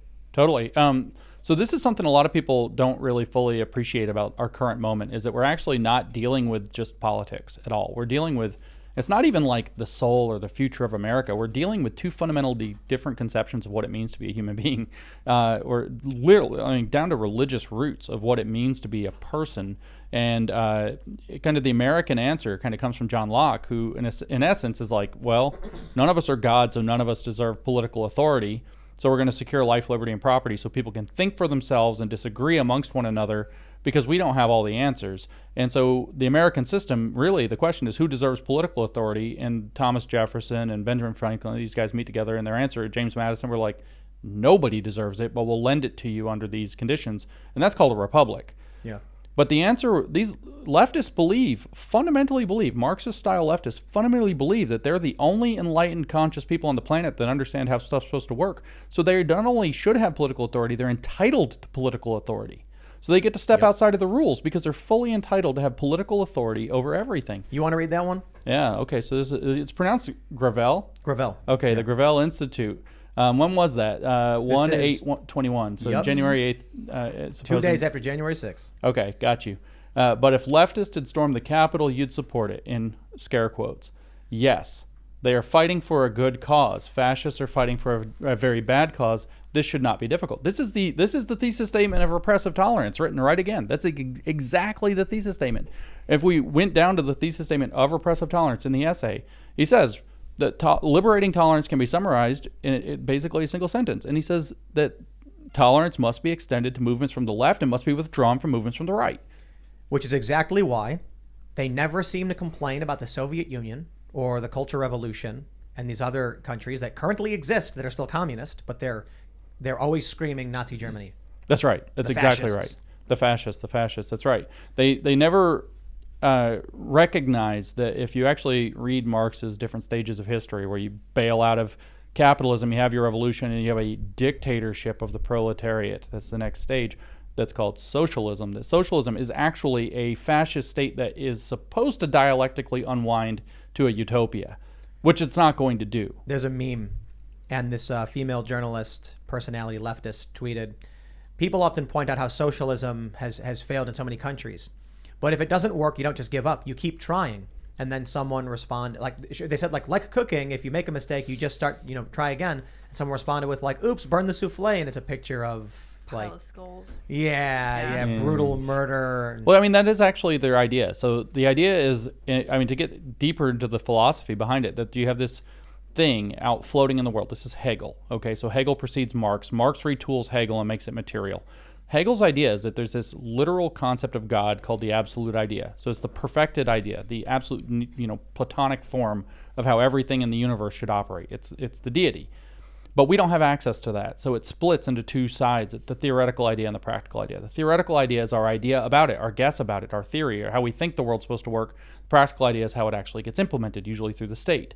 So this is something a lot of people don't really fully appreciate about our current moment, is that we're actually not dealing with just politics at all. We're dealing with, it's not even like the soul or the future of America. We're dealing with two fundamentally different conceptions of what it means to be a human being, or literally, down to religious roots of what it means to be a person. And kind of the American answer kind of comes from John Locke, who in essence is like, well, none of us are God, so none of us deserve political authority. So we're going to secure life, liberty, and property so people can think for themselves and disagree amongst one another, because we don't have all the answers. And so the American system, really, the question is who deserves political authority? And Thomas Jefferson and Benjamin Franklin, these guys meet together, and their answer, James Madison, were like, nobody deserves it, but we'll lend it to you under these conditions. And that's called a republic. Yeah. But the answer, these leftists fundamentally believe, Marxist-style leftists fundamentally believe that they're the only enlightened, conscious people on the planet that understand how stuff's supposed to work. So they not only should have political authority, they're entitled to political authority. So they get to step outside of the rules because they're fully entitled to have political authority over everything. You want to read that one? Yeah, okay, so it's pronounced Gravel. Gravel. Okay, the Gravel Institute. When was that? 1/8/21. So Yep. January 8th. 2 days after January 6th. Okay, got you. But if leftists had stormed the Capitol, you'd support it, in scare quotes. Yes, they are fighting for a good cause. Fascists are fighting for a very bad cause. This should not be difficult. This is the thesis statement of repressive tolerance, written right again. That's exactly the thesis statement. If we went down to the thesis statement of repressive tolerance in the essay, he says that liberating tolerance can be summarized in basically a single sentence. And he says that tolerance must be extended to movements from the left and must be withdrawn from movements from the right. Which is exactly why they never seem to complain about the Soviet Union or the Cultural Revolution and these other countries that currently exist that are still communist, but they're always screaming Nazi Germany. That's right. That's The exactly fascists. right. The fascists. That's right. They never recognize that if you actually read Marx's different stages of history, where you bail out of capitalism, you have your revolution, and you have a dictatorship of the proletariat. That's the next stage. That's called socialism. That socialism is actually a fascist state that is supposed to dialectically unwind to a utopia, which it's not going to do. There's a meme, and this female journalist, personality leftist, tweeted, people often point out how socialism has failed in so many countries. But if it doesn't work, you don't just give up. You keep trying. And then someone responded, like they said, like cooking, if you make a mistake, you just start, try again. And someone responded with like, oops, burn the souffle. And it's a picture of Pile of skulls. Yeah, brutal murder. Well, I mean, that is actually their idea. So the idea is, I mean, to get deeper into the philosophy behind it, that you have this thing out floating in the world. This is Hegel. Okay, so Hegel precedes Marx. Marx retools Hegel and makes it material. Hegel's idea is that there's this literal concept of God called the absolute idea. So it's the perfected idea, the absolute, Platonic form of how everything in the universe should operate. It's the deity. But we don't have access to that. So it splits into two sides, the theoretical idea and the practical idea. The theoretical idea is our idea about it, our guess about it, our theory, or how we think the world's supposed to work. The practical idea is how it actually gets implemented, usually through the state.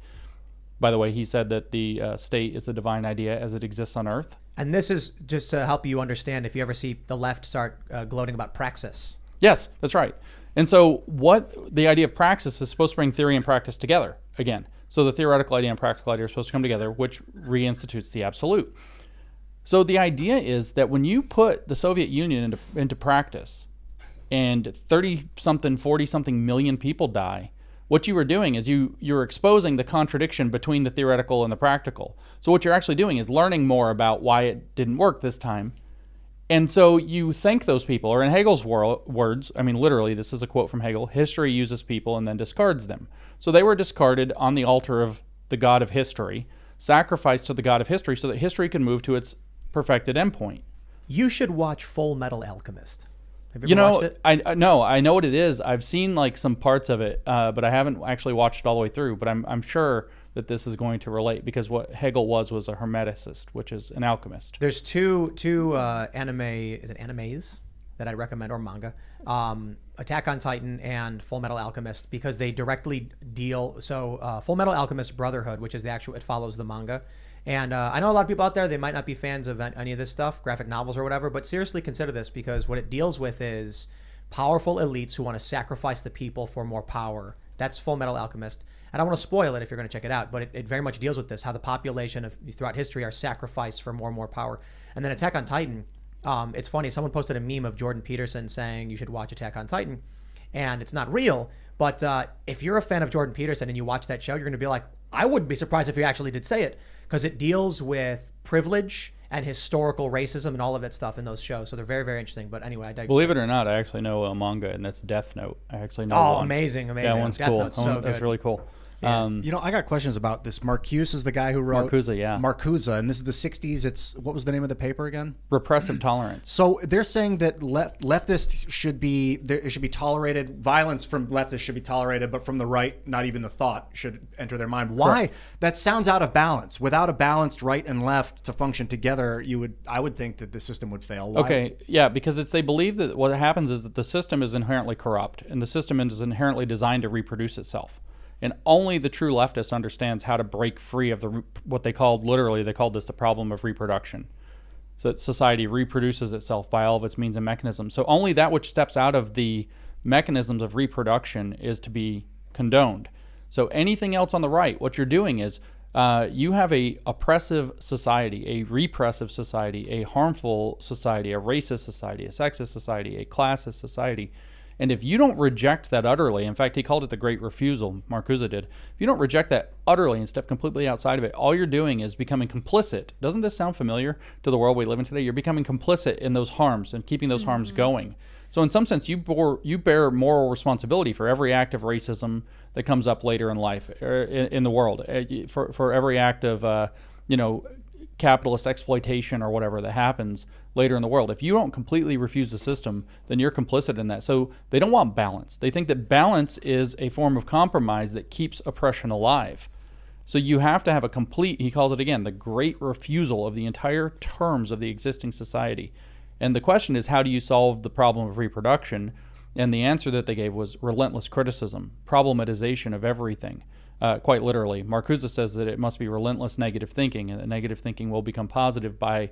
By the way, he said that the state is the divine idea as it exists on earth. And this is just to help you understand if you ever see the left start gloating about praxis. Yes, that's right. And so what the idea of praxis is supposed to bring theory and practice together again. So the theoretical idea and practical idea are supposed to come together, which reinstitutes the absolute. So the idea is that when you put the Soviet Union into practice and 30-something, 40-something million people die, what you were doing is you're exposing the contradiction between the theoretical and the practical. So what you're actually doing is learning more about why it didn't work this time. And so you thank those people, or in Hegel's words, I mean, literally, this is a quote from Hegel, history uses people and then discards them. So they were discarded on the altar of the god of history, sacrificed to the god of history so that history could move to its perfected endpoint. You should watch Full Metal Alchemist. Have you ever watched it? I know what it is. I've seen like some parts of it, but I haven't actually watched it all the way through. But I'm sure that this is going to relate because what Hegel was a hermeticist, which is an alchemist. There's two animes that I recommend, or manga, Attack on Titan and Full Metal Alchemist, because they directly deal. So Full Metal Alchemist Brotherhood, which is it follows the manga. And I know a lot of people out there, they might not be fans of any of this stuff, graphic novels or whatever, but seriously consider this, because what it deals with is powerful elites who want to sacrifice the people for more power. That's Full Metal Alchemist. I don't want to spoil it if you're going to check it out, but it very much deals with this, how the population throughout history are sacrificed for more and more power. And then Attack on Titan, it's funny, someone posted a meme of Jordan Peterson saying you should watch Attack on Titan, and it's not real, but if you're a fan of Jordan Peterson and you watch that show, you're going to be like, I wouldn't be surprised if he actually did say it, because it deals with privilege and historical racism and all of that stuff in those shows. So they're very, very interesting. But anyway, I digress. Believe it or not, I actually know a manga, and that's Death Note. I actually know one. Amazing. That one's Death cool. Note's so That's good. really cool. Yeah. I got questions about this. Marcuse is the guy who wrote Marcuse, yeah. Marcuse, and this is the 60s. What was the name of the paper again? Repressive tolerance. So they're saying that leftists should be tolerated. Violence from leftists should be tolerated, but from the right, not even the thought should enter their mind. Why? Correct. That sounds out of balance. Without a balanced right and left to function together, I would think that the system would fail. Why? Okay, yeah, because they believe that what happens is that the system is inherently corrupt, and the system is inherently designed to reproduce itself. And only the true leftist understands how to break free of what they called this the problem of reproduction. So that society reproduces itself by all of its means and mechanisms. So only that which steps out of the mechanisms of reproduction is to be condoned. So anything else on the right, what you're doing is you have a oppressive society, a repressive society, a harmful society, a racist society, a sexist society, a classist society. And if you don't reject that utterly, in fact, he called it the great refusal, Marcuse did. If you don't reject that utterly and step completely outside of it, all you're doing is becoming complicit. Doesn't this sound familiar to the world we live in today? You're becoming complicit in those harms and keeping those harms going. So in some sense, you bear moral responsibility for every act of racism that comes up later in life, in the world, for every act of, capitalist exploitation or whatever that happens later in the world. If you don't completely refuse the system, then you're complicit in that. So they don't want balance. They think that balance is a form of compromise that keeps oppression alive. So you have to have a complete, he calls it again, the great refusal of the entire terms of the existing society. And the question is, how do you solve the problem of reproduction? And the answer that they gave was relentless criticism, problematization of everything. Quite literally, Marcuse says that it must be relentless negative thinking, and that negative thinking will become positive by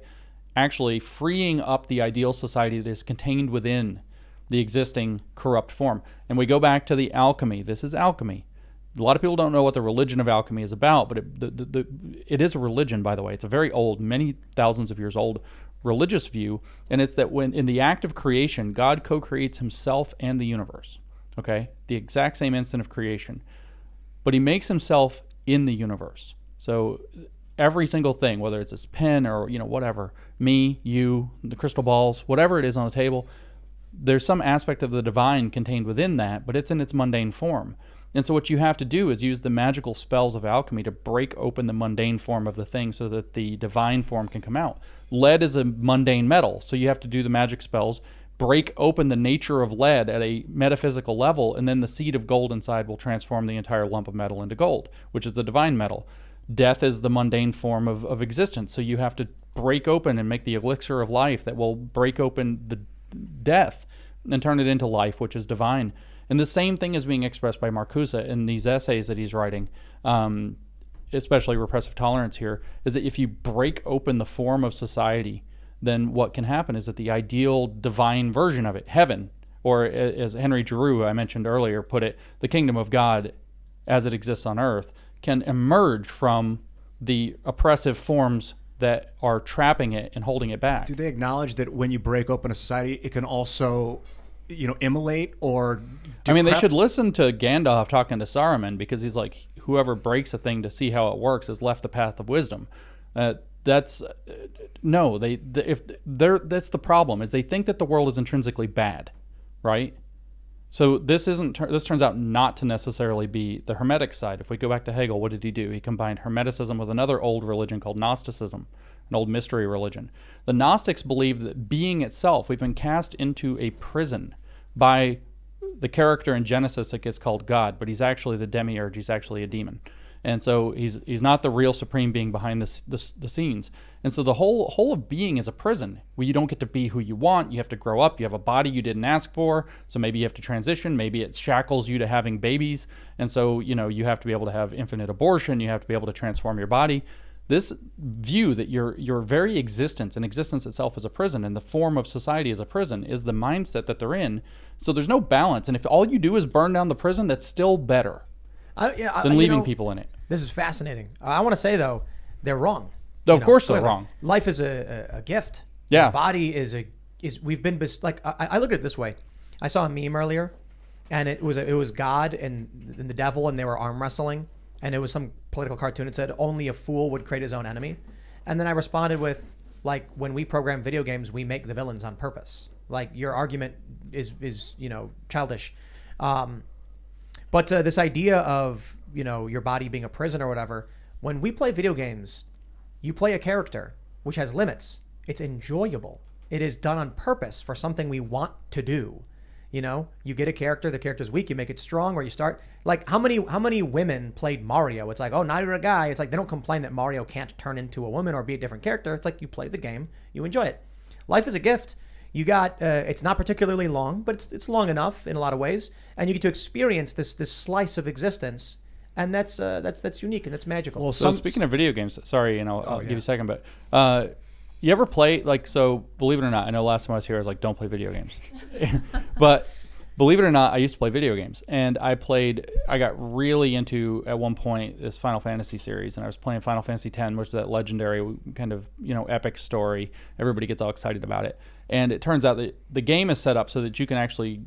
actually freeing up the ideal society that is contained within the existing corrupt form. And we go back to the alchemy. This is alchemy. A lot of people don't know what the religion of alchemy is about, but it is a religion, by the way. It's a very old, many thousands of years old religious view, and it's that when in the act of creation, God co-creates himself and the universe, okay? The exact same instant of creation. But he makes himself in the universe. So every single thing, whether it's this pen or, whatever, me, you, the crystal balls, whatever it is on the table, there's some aspect of the divine contained within that, but it's in its mundane form. And so what you have to do is use the magical spells of alchemy to break open the mundane form of the thing so that the divine form can come out. Lead is a mundane metal, so you have to do the magic spells, break open the nature of lead at a metaphysical level, and then the seed of gold inside will transform the entire lump of metal into gold, which is the divine metal. Death is the mundane form of existence, so you have to break open and make the elixir of life that will break open the death and turn it into life, which is divine. And the same thing is being expressed by Marcuse in these essays that he's writing, especially Repressive Tolerance here, is that if you break open the form of society, then what can happen is that the ideal divine version of it, heaven, or as Henry Giroux, I mentioned earlier, put it, the kingdom of God as it exists on earth, can emerge from the oppressive forms that are trapping it and holding it back. Do they acknowledge that when you break open a society, it can also, immolate or they should listen to Gandalf talking to Saruman, because he's like, whoever breaks a thing to see how it works has left the path of wisdom. That's the problem, is they think that the world is intrinsically bad, right? So this turns out not to necessarily be the Hermetic side. If we go back to Hegel, what did he do? He combined Hermeticism with another old religion called Gnosticism, an old mystery religion. The Gnostics believe that being itself, we've been cast into a prison by the character in Genesis that gets called God, but he's actually the demiurge, he's actually a demon. And so he's not the real supreme being behind the scenes. And so the whole of being is a prison where you don't get to be who you want. You have to grow up. You have a body you didn't ask for. So maybe you have to transition. Maybe it shackles you to having babies. And so, you have to be able to have infinite abortion. You have to be able to transform your body. This view that your very existence and existence itself is a prison and the form of society is a prison is the mindset that they're in. So there's no balance. And if all you do is burn down the prison, that's still better than leaving people in it. This is fascinating. I want to say, though, they're wrong. Of course they're wrong. Life is a gift. Yeah. The body is we've been, I look at it this way. I saw a meme earlier, and it was God and the devil, and they were arm wrestling. And it was some political cartoon. It said, only a fool would create his own enemy. And then I responded with, when we program video games, we make the villains on purpose. Your argument is childish. But this idea of, your body being a prison or whatever, when we play video games, you play a character which has limits. It's enjoyable. It is done on purpose for something we want to do. You get a character, the character's weak, you make it strong, or you start, how many women played Mario? It's like, oh, now you're a guy. It's like, they don't complain that Mario can't turn into a woman or be a different character. It's like, you play the game, you enjoy it. Life is a gift. You got, it's not particularly long, but it's long enough in a lot of ways. And you get to experience this slice of existence. And that's unique and that's magical. Well, so speaking of video games, sorry, I'll give you a second, but you ever play, believe it or not, I know last time I was here, I was like, don't play video games. But believe it or not, I used to play video games. And I got really into, at one point, this Final Fantasy series. And I was playing Final Fantasy X, which is that legendary kind of, epic story. Everybody gets all excited about it. And it turns out that the game is set up so that you can actually,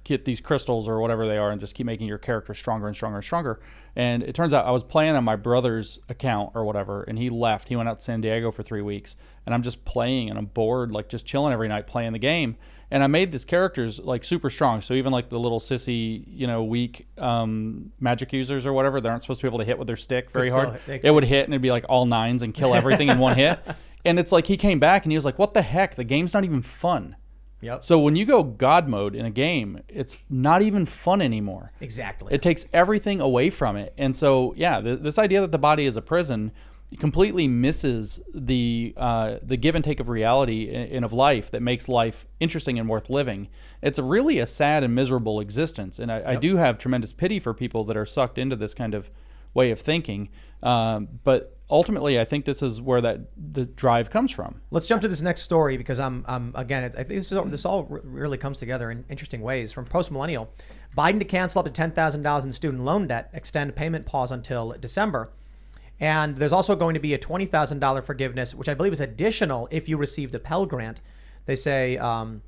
get these crystals or whatever they are and just keep making your character stronger and stronger and stronger. And it turns out I was playing on my brother's account or whatever, and he left. He went out to San Diego for 3 weeks, and I'm just playing, and I'm bored, just chilling every night playing the game. And I made these characters super strong. So even the little sissy, weak magic users or whatever, they aren't supposed to be able to hit with their stick very hard. It would hit and it'd be all nines and kill everything in one hit. And it's he came back and he was like, what the heck? The game's not even fun. Yep. So when you go God mode in a game, it's not even fun anymore. Exactly. It takes everything away from it. And so, this idea that the body is a prison completely misses the give and take of reality and of life that makes life interesting and worth living. It's really a sad and miserable existence. And I do have tremendous pity for people that are sucked into this kind of way of thinking. But ultimately, I think this is where the drive comes from. Let's jump to this next story because I think this all really comes together in interesting ways. From Post-Millennial, Biden to cancel up to $10,000 in student loan debt, extend payment pause until December. And there's also going to be a $20,000 forgiveness, which I believe is additional if you received a Pell Grant. They say, in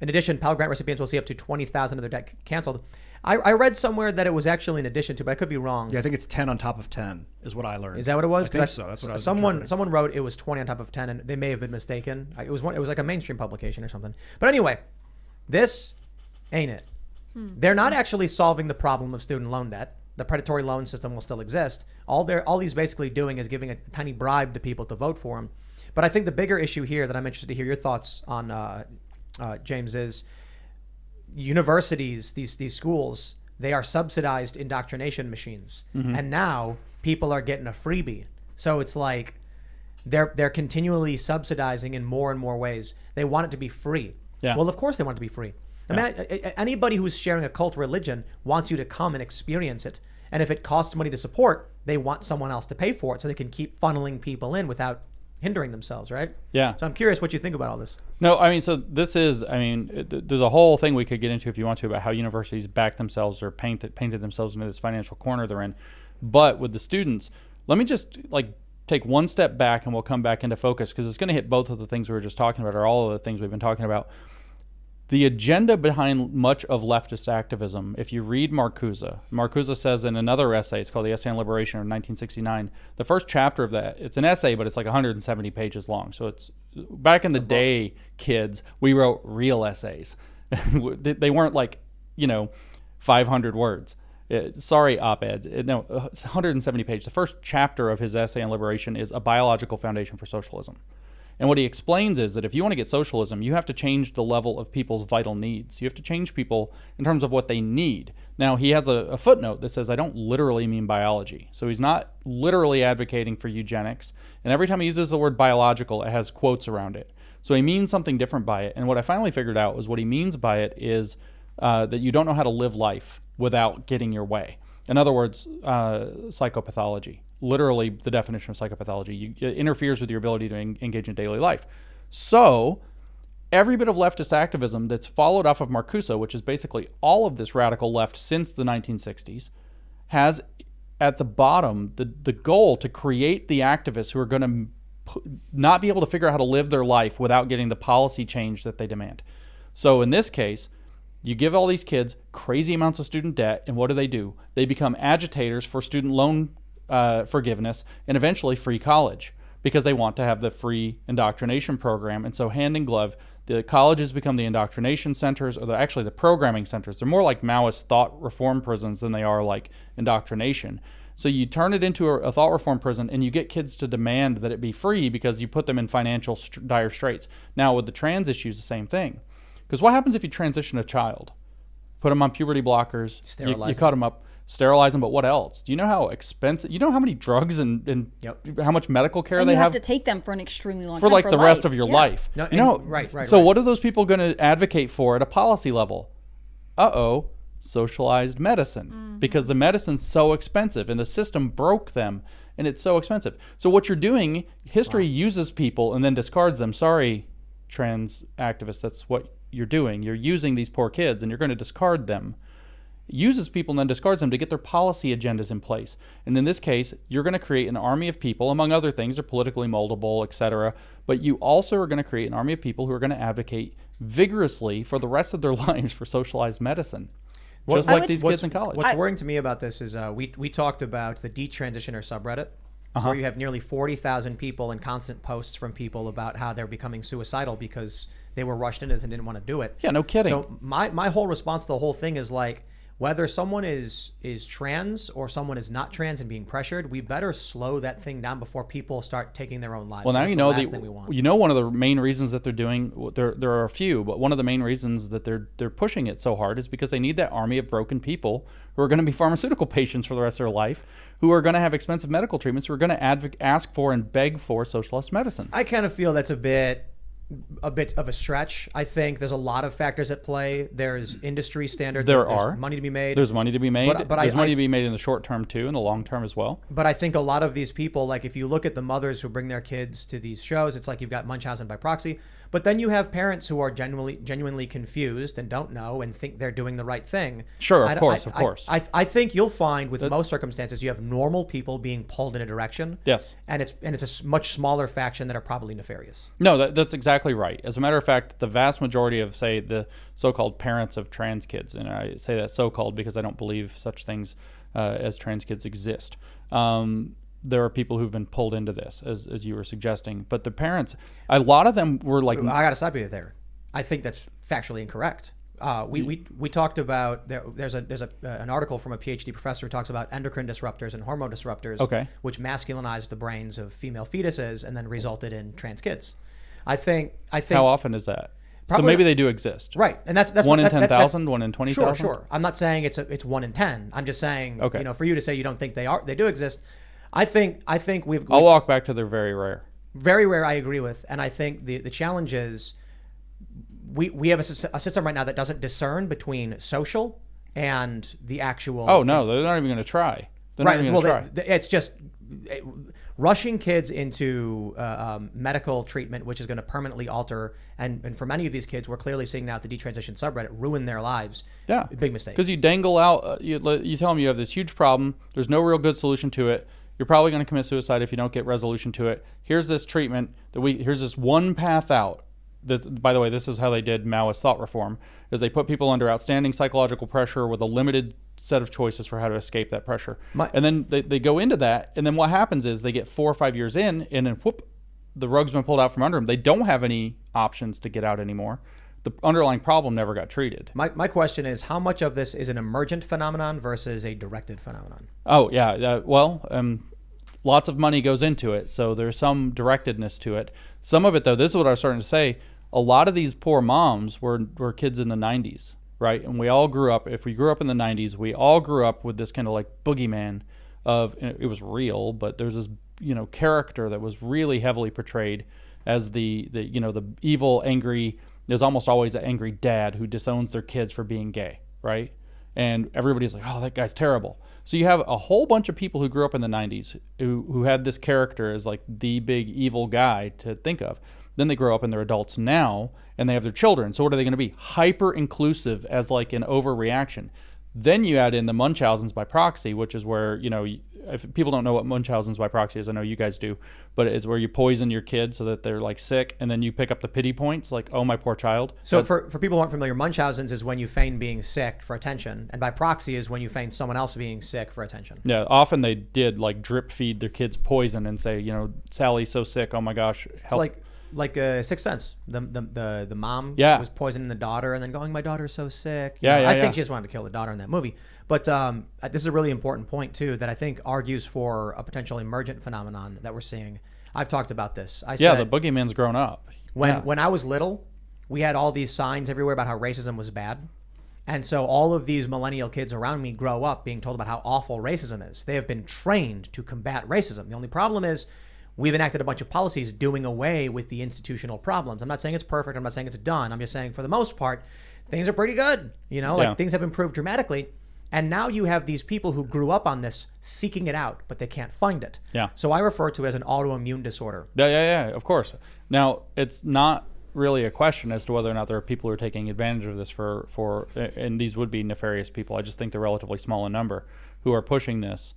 addition, Pell Grant recipients will see up to $20,000 of their debt canceled. I read somewhere that it was actually in addition to, but I could be wrong. Yeah, I think it's 10 on top of 10 is what I learned. Is that what it was? I think so. That's what I was someone wrote it was 20 on top of 10, and they may have been mistaken. It was like a mainstream publication or something. But anyway, this ain't it. They're not actually solving the problem of student loan debt. The predatory loan system will still exist. All he's basically doing is giving a tiny bribe to people to vote for him. But I think the bigger issue here that I'm interested to hear your thoughts on, James, is universities, these schools, they are subsidized indoctrination machines. And now people are getting a freebie. So it's like they're continually subsidizing in more and more ways. They want it to be free. Yeah. Well, of course they want it to be free. I mean, anybody who's sharing a cult religion wants you to come and experience it. And if it costs money to support, they want someone else to pay for it so they can keep funneling people in without hindering themselves, right? Yeah. So I'm curious what you think about all this. No, I mean, so this is, I mean, there's a whole thing we could get into if you want to about how universities back themselves or painted themselves into this financial corner they're in. But with the students, let me just take one step back and we'll come back into focus because it's going to hit both of the things we were just talking about or all of the things we've been talking about. The agenda behind much of leftist activism, if you read Marcuse says in another essay, it's called The Essay on Liberation of 1969, the first chapter of that, it's an essay, but it's like 170 pages long. So it's, back in the day, kids, we wrote real essays. They weren't 500 words. Sorry, op-eds. No, it's 170 pages. The first chapter of his essay on liberation is A Biological Foundation for Socialism. And what he explains is that if you want to get socialism, you have to change the level of people's vital needs. You have to change people in terms of what they need. Now, he has a footnote that says, I don't literally mean biology. So he's not literally advocating for eugenics. And every time he uses the word biological, it has quotes around it. So he means something different by it. And what I finally figured out was what he means by it is that you don't know how to live life without getting your way. In other words, psychopathology. Literally, the definition of psychopathology. It interferes with your ability to engage in daily life. So, every bit of leftist activism that's followed off of Marcuse, which is basically all of this radical left since the 1960s, has at the bottom the goal to create the activists who are going to not be able to figure out how to live their life without getting the policy change that they demand. So, in this case, you give all these kids crazy amounts of student debt, and what do? They become agitators for student loan forgiveness and eventually free college because they want to have the free indoctrination program. And so hand in glove, the colleges become the indoctrination centers, or actually the programming centers. They're more like Maoist thought reform prisons than they are like indoctrination. So you turn it into a thought reform prison and you get kids to demand that it be free because you put them in financial dire straits. Now with the trans issues, the same thing. Because what happens if you transition a child? Put them on puberty blockers, you cut them up, sterilize them, but what else? Do you know how expensive, you know how many drugs and how much medical care and they you have to take them for an extremely long for time. For the rest of your life. No, right. So what are those people going to advocate for at a policy level? Socialized medicine. Because the medicine's so expensive and the system broke them and it's so expensive. So what you're doing, history uses people and then discards them. Sorry, trans activists, that's what you're doing. You're using these poor kids and you're going to discard them. Uses people and then discards them to get their policy agendas in place. And in this case, you're going to create an army of people, among other things, they're politically moldable, etc. But you also are going to create an army of people who are going to advocate vigorously for the rest of their lives for socialized medicine. Just like these kids in college. What's worrying to me about this is we talked about the detransitioner subreddit, where you have nearly 40,000 people and constant posts from people about how they're becoming suicidal because they were rushed into this and didn't want to do it. Yeah, no kidding. So my whole response to the whole thing is whether someone is trans or someone is not trans and being pressured, we better slow that thing down before people start taking their own lives. Well, now That's you the know last thing we want. one of the main reasons that they're doing there are a few, but one of the main reasons that they're pushing it so hard is because they need that army of broken people who are going to be pharmaceutical patients for the rest of their life, who are going to have expensive medical treatments, who are going to ask for and beg for socialist medicine. I kind of feel that's a bit of a stretch. I think there's a lot of factors at play. There's industry standards. There's money to be made. There's money to be made. But there's money to be made in the short term too, and the long term as well. But I think a lot of these people, if you look at the mothers who bring their kids to these shows, it's like you've got Munchausen by proxy. But then you have parents who are genuinely confused and don't know and think they're doing the right thing. Sure, of course. I think you'll find with most circumstances you have normal people being pulled in a direction. Yes. And it's a much smaller faction that are probably nefarious. No, that's exactly exactly right. As a matter of fact, the vast majority of, say, the so-called parents of trans kids, and I say that so-called because I don't believe such things as trans kids exist. There are people who've been pulled into this, as you were suggesting. But the parents, a lot of them were like... I got to stop you there. I think that's factually incorrect. We talked about there's an article from a PhD professor who talks about endocrine disruptors and hormone disruptors, which masculinized the brains of female fetuses and then resulted in trans kids. I think. How often is that? Probably, so maybe they do exist, right? And that's 1 in 10,000, 1 in 20,000. Sure. I'm not saying it's 1 in 10. I'm just saying, for you to say you don't think they do exist, I think we've. I'll walk back to they're very rare. Very rare. I agree with, and I think the challenge is. We have a system right now that doesn't discern between social and the actual. Oh no, they're not even going to try. They're not even going to try. It's just rushing kids into medical treatment, which is going to permanently alter. And for many of these kids, we're clearly seeing now at the detransition subreddit ruin their lives. Yeah, big mistake. Because you dangle out, you tell them you have this huge problem. There's no real good solution to it. You're probably going to commit suicide if you don't get resolution to it. Here's this treatment here's this one path out. By the way, this is how they did Maoist thought reform, is they put people under outstanding psychological pressure with a limited set of choices for how to escape that pressure. And then they go into that, and then what happens is they get 4 or 5 years in, and then whoop, the rug's been pulled out from under them. They don't have any options to get out anymore. The underlying problem never got treated. My question is, how much of this is an emergent phenomenon versus a directed phenomenon? Oh, yeah. Lots of money goes into it, so there's some directedness to it. Some of it, though, this is what I was starting to say, a lot of these poor moms were kids in the 90s, right? And we all grew up, if we grew up in the 90s, we all grew up with this kind of like boogeyman of, it was real, but there's this, character that was really heavily portrayed as the evil, angry, there's almost always an angry dad who disowns their kids for being gay, right? And everybody's like, oh, that guy's terrible. So you have a whole bunch of people who grew up in the 90s who had this character as like the big evil guy to think of. Then they grow up and they're adults now, and they have their children. So what are they going to be? Hyper-inclusive as like an overreaction. Then you add in the Munchausen's by proxy, which is where, if people don't know what Munchausen's by proxy is, I know you guys do, but it's where you poison your kid so that they're like sick, and then you pick up the pity points, like, oh, my poor child. So for people who aren't familiar, Munchausen's is when you feign being sick for attention, and by proxy is when you feign someone else being sick for attention. Yeah, often they did like drip feed their kids poison and say, Sally's so sick, oh my gosh, help. It's like Sixth Sense. The mom was poisoning the daughter and then going, my daughter's so sick. I think she just wanted to kill the daughter in that movie. But this is a really important point, too, that I think argues for a potential emergent phenomenon that we're seeing. I've talked about this. I said, the boogeyman's grown up. When I was little, we had all these signs everywhere about how racism was bad. And so all of these millennial kids around me grow up being told about how awful racism is. They have been trained to combat racism. The only problem is we've enacted a bunch of policies doing away with the institutional problems. I'm not saying it's perfect. I'm not saying it's done. I'm just saying for the most part, things are pretty good. Things have improved dramatically. And now you have these people who grew up on this seeking it out, but they can't find it. Yeah. So I refer to it as an autoimmune disorder. Yeah, of course. Now, it's not really a question as to whether or not there are people who are taking advantage of this and these would be nefarious people. I just think they're relatively small in number who are pushing this.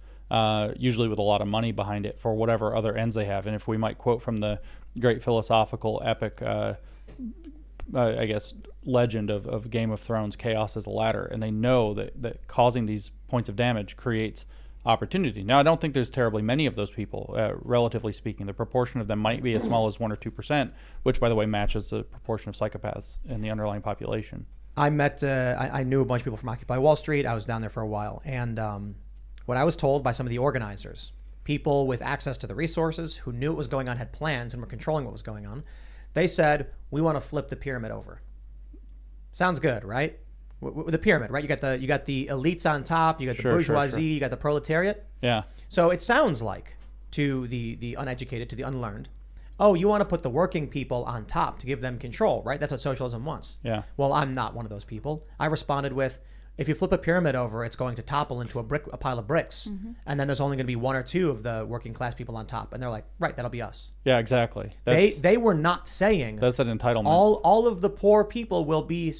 Usually with a lot of money behind it for whatever other ends they have. And if we might quote from the great philosophical epic, legend of Game of Thrones, chaos is a ladder. And they know that causing these points of damage creates opportunity. Now, I don't think there's terribly many of those people, relatively speaking. The proportion of them might be as small as 1 or 2%, which, by the way, matches the proportion of psychopaths in the underlying population. I knew a bunch of people from Occupy Wall Street. I was down there for a while. And what I was told by some of the organizers, people with access to the resources who knew what was going on, had plans, and were controlling what was going on, they said, we want to flip the pyramid over. Sounds good, right? The pyramid, right? You got the elites on top, you got the bourgeoisie, you got the proletariat. Yeah. So it sounds like to the uneducated, to the unlearned, oh, you want to put the working people on top to give them control, right? That's what socialism wants. Yeah. Well, I'm not one of those people. I responded with, if you flip a pyramid over, it's going to topple into a pile of bricks. Mm-hmm. And then there's only going to be 1 or 2 of the working class people on top. And they're like, right, that'll be us. Yeah, exactly. They were not saying that's an entitlement. All of the poor people will be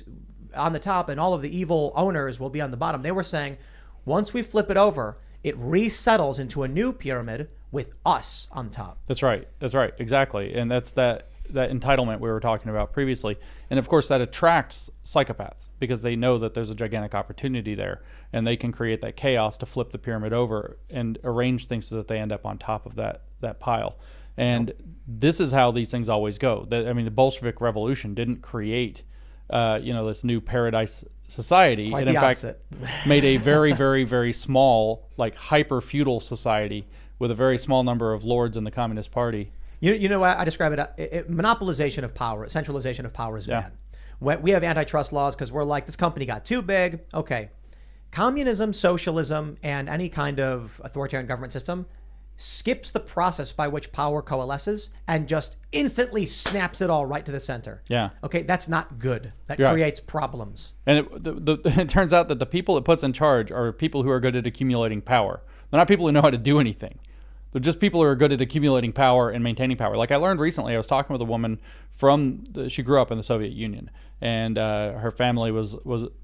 on the top and all of the evil owners will be on the bottom. They were saying, once we flip it over, it resettles into a new pyramid with us on top. That's right. Exactly. And that's that. that entitlement we were talking about previously. And of course that attracts psychopaths because they know that there's a gigantic opportunity there, and they can create that chaos to flip the pyramid over and arrange things so that they end up on top of that pile. And this is how these things always go. The Bolshevik Revolution didn't create this new paradise society. Quite it the in opposite. fact made a very, very, very small, like hyper feudal society with a very small number of lords in the Communist Party. You know, I describe it, monopolization of power, centralization of power is bad. We have antitrust laws because we're like, this company got too big. Okay. Communism, socialism, and any kind of authoritarian government system skips the process by which power coalesces and just instantly snaps it all right to the center. Yeah. Okay, that's not good. That Yeah. creates problems. And it turns out that the people it puts in charge are people who are good at accumulating power. They're not people who know how to do anything. They're just people who are good at accumulating power and maintaining power. Like I learned recently, I was talking with a woman she grew up in the Soviet Union, and her family was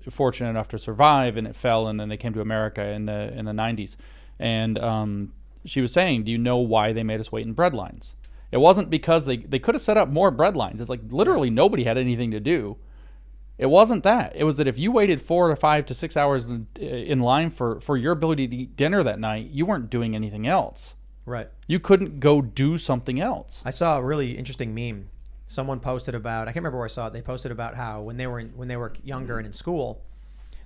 fortunate enough to survive, and it fell, and then they came to America in the 90s. And she was saying, do you know why they made us wait in bread lines? It wasn't because they could have set up more bread lines. It's like literally nobody had anything to do. It wasn't that. It was that if you waited 4 to 5 to 6 hours in line for your ability to eat dinner that night, you weren't doing anything else. Right. You couldn't go do something else. I saw a really interesting meme. Someone posted about, I can't remember where I saw it. They posted about how when they were younger and in school,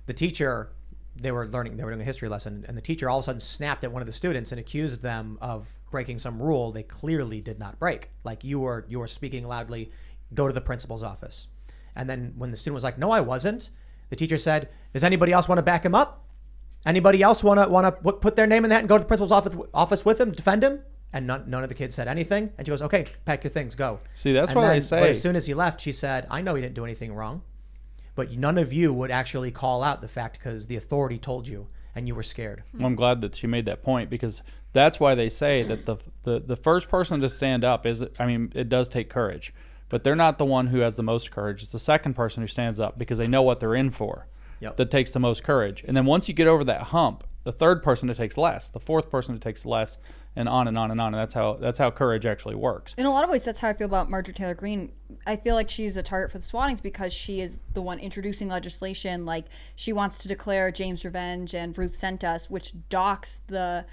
the teacher, they were doing a history lesson, and the teacher all of a sudden snapped at one of the students and accused them of breaking some rule they clearly did not break. Like, you were speaking loudly, go to the principal's office. And then when the student was like, no, I wasn't, the teacher said, does anybody else want to back him up? Anybody else want to put their name in that and go to the principal's office with him, defend him? And none of the kids said anything. And she goes, okay, pack your things, go. See, that's and why then, they say. But as soon as he left, she said, I know he didn't do anything wrong, but none of you would actually call out the fact because the authority told you and you were scared. Well, I'm glad that she made that point, because that's why they say that the first person to stand up it does take courage, but they're not the one who has the most courage. It's the second person who stands up because they know what they're in for. Yep. That takes the most courage. And then once you get over that hump, the third person who takes less, the fourth person who takes less, and on and on and on. And that's how courage actually works. In a lot of ways, that's how I feel about Marjorie Taylor Greene. I feel like she's a target for the Swattings because she is the one introducing legislation. Like, she wants to declare James Revenge and Ruth Sent Us, which docks the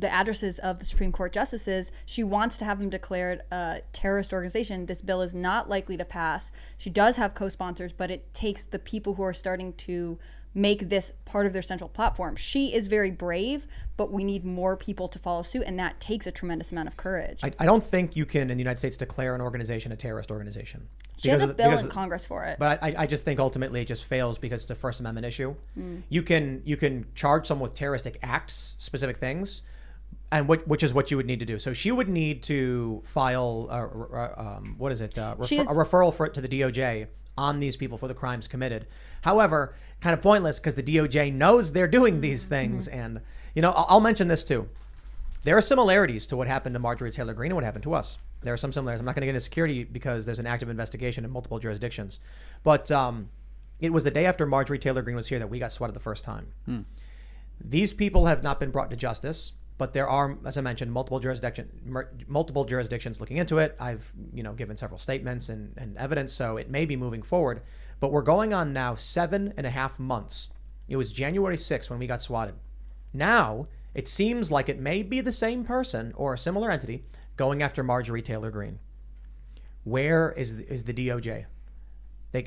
addresses of the Supreme Court justices. She wants to have them declared a terrorist organization. This bill is not likely to pass. She does have co-sponsors, but it takes the people who are starting to make this part of their central platform. She is very brave, but we need more people to follow suit, and that takes a tremendous amount of courage. I don't think you can, in the United States, declare an organization a terrorist organization. She has a bill in Congress for it. But I just think ultimately it just fails because it's a First Amendment issue. You can charge someone with terroristic acts, specific things, and which is what you would need to do. So she would need to file a referral for it to the DOJ on these people for the crimes committed. However, kind of pointless because the DOJ knows they're doing these things. And, I'll mention this too. There are similarities to what happened to Marjorie Taylor Greene and what happened to us. There are some similarities. I'm not going to get into security because there's an active investigation in multiple jurisdictions. But it was the day after Marjorie Taylor Greene was here that we got swatted the first time. These people have not been brought to justice, but there are, as I mentioned, multiple jurisdictions looking into it. I've given several statements and evidence, so it may be moving forward. But we're going on now 7.5 months. It was January 6th when we got swatted. Now it seems like it may be the same person or a similar entity going after Marjorie Taylor Greene. Where is the DOJ?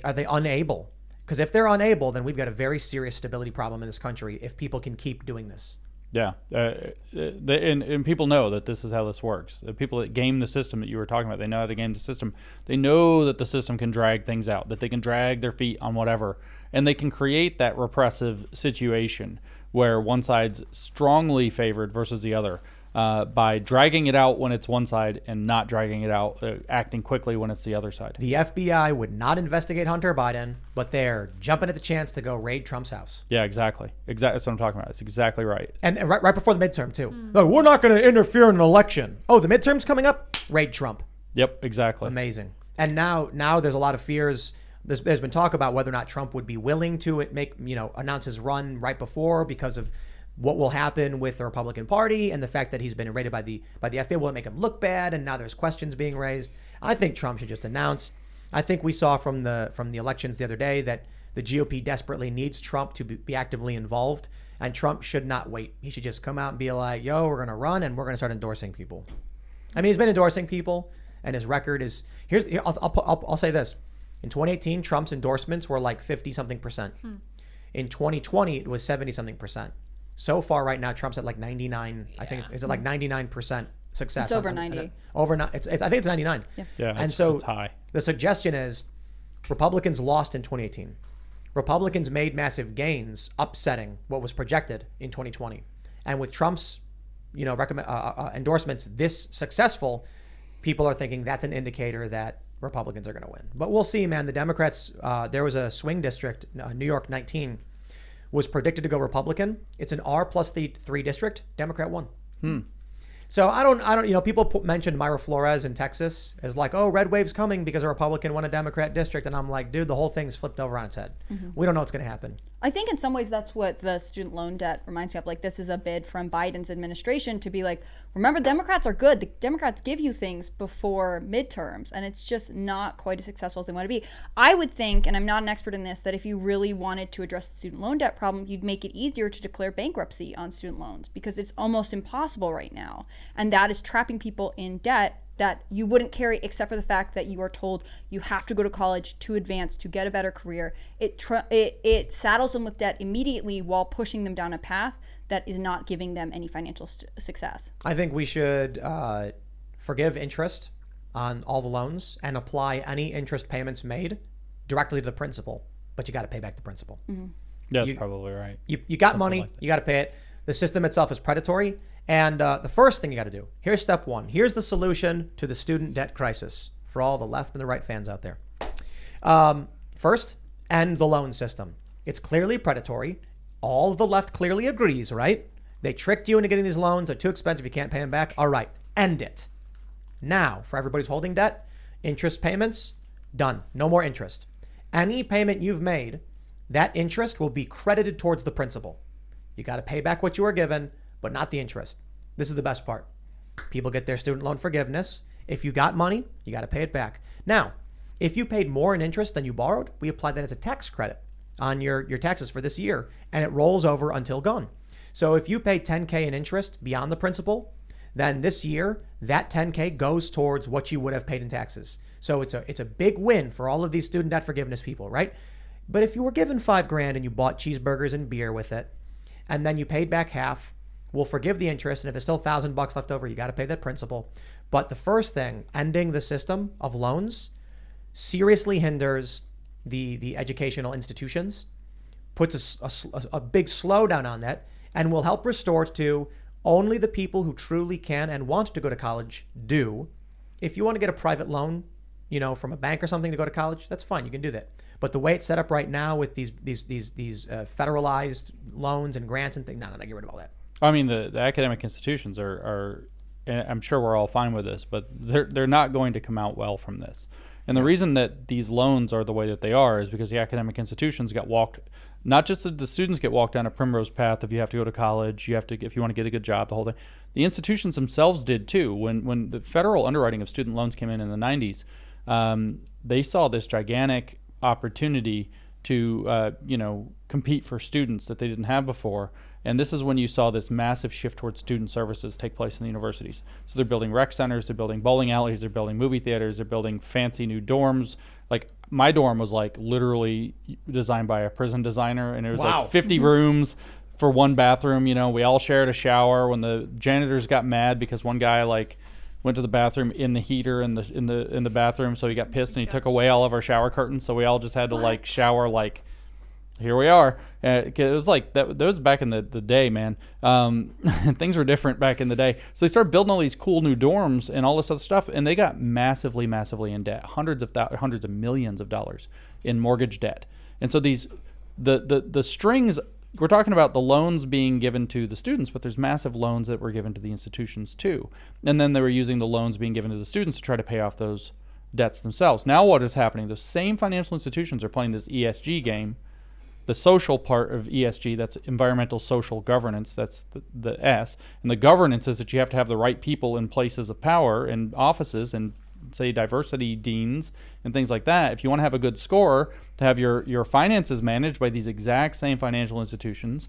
Are they unable? Because if they're unable, then we've got a very serious stability problem in this country if people can keep doing this. Yeah, and people know that this is how this works. The people that game the system that you were talking about, they know how to game the system. They know that the system can drag things out, that they can drag their feet on whatever, and they can create that repressive situation where one side's strongly favored versus the other by dragging it out when it's one side and not dragging it out, acting quickly when it's the other side. The FBI would not investigate Hunter Biden, but they're jumping at the chance to go raid Trump's house. Yeah, exactly. That's what I'm talking about. It's exactly right. And right before the midterm, too. No, we're not going to interfere in an election. Oh, the midterm's coming up? Raid Trump. Yep, exactly. Amazing. And now there's a lot of fears. There's been talk about whether or not Trump would be willing to announce his run right before because of what will happen with the Republican Party and the fact that he's been raided by the FBI. Will it make him look bad? And now there's questions being raised. I think Trump should just announce. I think we saw from the elections the other day that the GOP desperately needs Trump to be actively involved, and Trump should not wait. He should just come out and be like, yo, we're going to run and we're going to start endorsing people. I mean, he's been endorsing people, and his record is I'll say this. In 2018, Trump's endorsements were like 50-something%. In 2020, it was 70-something%. So far right now, Trump's at like 99. I think is it like 99% success? It's over 90. I think it's 99. Yeah, and so it's high. The suggestion is Republicans lost in 2018. Republicans made massive gains, upsetting what was projected in 2020. And with Trump's, endorsements this successful, people are thinking that's an indicator that Republicans are going to win. But we'll see, man. The Democrats, there was a swing district, New York 19, was predicted to go Republican. It's an R+3 district. Democrat won. So I don't. People mentioned Myra Flores in Texas as like, oh, red wave's coming because a Republican won a Democrat district, and I'm like, dude, the whole thing's flipped over on its head. We don't know what's going to happen. I think in some ways that's what the student loan debt reminds me of. Like, this is a bid from Biden's administration to be like, remember, Democrats are good. The Democrats give you things before midterms, and it's just not quite as successful as they want to be. I would think, and I'm not an expert in this, that if you really wanted to address the student loan debt problem, you'd make it easier to declare bankruptcy on student loans, because it's almost impossible right now. And that is trapping people in debt that you wouldn't carry, except for the fact that you are told you have to go to college to advance, to get a better career. It saddles them with debt immediately while pushing them down a path that is not giving them any financial success. I think we should forgive interest on all the loans and apply any interest payments made directly to the principal, but you got to pay back the principal. That's probably right. You got money, like you got to pay it. The system itself is predatory. And the first thing you got to do, here's step one. Here's the solution to the student debt crisis for all the left and the right fans out there. First, end the loan system. It's clearly predatory. All of the left clearly agrees, right? They tricked you into getting these loans. They're too expensive. You can't pay them back. All right, end it. Now, for everybody who's holding debt, interest payments, done. No more interest. Any payment you've made, that interest will be credited towards the principal. You got to pay back what you were given, but not the interest. This is the best part. People get their student loan forgiveness. If you got money, you got to pay it back. Now, if you paid more in interest than you borrowed, we apply that as a tax credit on your taxes for this year, and it rolls over until gone. So if you pay $10K in interest beyond the principal, then this year, that $10K goes towards what you would have paid in taxes. So it's a big win for all of these student debt forgiveness people, right? But if you were given $5,000 and you bought cheeseburgers and beer with it, and then you paid back half, we'll forgive the interest, and if there's still $1,000 left over, you got to pay that principal. But the first thing, ending the system of loans, seriously hinders the educational institutions, puts a big slowdown on that, and will help restore to only the people who truly can and want to go to college do. If you want to get a private loan, from a bank or something to go to college, that's fine. You can do that. But the way it's set up right now with these federalized loans and grants and things, no, get rid of all that. I mean, the academic institutions are, and I'm sure we're all fine with this, but they're not going to come out well from this. And the reason that these loans are the way that they are is because the academic institutions got walked, not just that the students get walked down a primrose path if you have to go to college, if you want to get a good job, the whole thing. The institutions themselves did too. When the federal underwriting of student loans came in the 90s, they saw this gigantic opportunity to compete for students that they didn't have before. And this is when you saw this massive shift towards student services take place in the universities. So they're building rec centers, they're building bowling alleys, they're building movie theaters, they're building fancy new dorms. Like my dorm was like literally designed by a prison designer, and it was like 50 rooms for one bathroom. We all shared a shower. When the janitors got mad because one guy went to the bathroom in the heater in the bathroom, so he got pissed and he took away all of our shower curtains, so we all just had to shower here we are. It was like that was back in the day, man. Things were different back in the day. So they started building all these cool new dorms and all this other stuff, and they got massively in debt, hundreds of millions of dollars in mortgage debt. And so the strings, we're talking about the loans being given to the students, but there's massive loans that were given to the institutions too. And then they were using the loans being given to the students to try to pay off those debts themselves. Now what is happening? Those same financial institutions are playing this ESG game the social part of ESG, that's environmental social governance, that's the S. And the governance is that you have to have the right people in places of power and offices and, say, diversity deans and things like that. If you want to have a good score, to have your finances managed by these exact same financial institutions,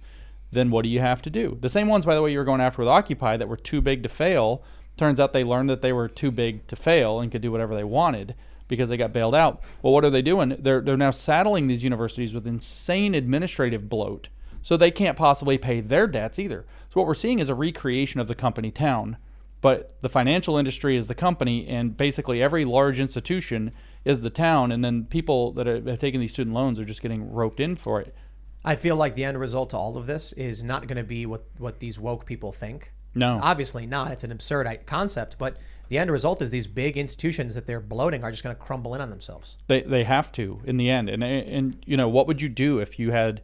then what do you have to do? The same ones, by the way, you were going after with Occupy that were too big to fail. Turns out they learned that they were too big to fail and could do whatever they wanted because they got bailed out. Well, what are they doing? They're now saddling these universities with insane administrative bloat, so they can't possibly pay their debts either. So what we're seeing is a recreation of the company town, but the financial industry is the company, and basically every large institution is the town, and then people that have taken these student loans are just getting roped in for it. I feel like the end result to all of this is not going to be what these woke people think. No. Obviously not. It's an absurd concept, but the end result is these big institutions that they're bloating are just going to crumble in on themselves. They have to in the end. And you know, what would you do if you had,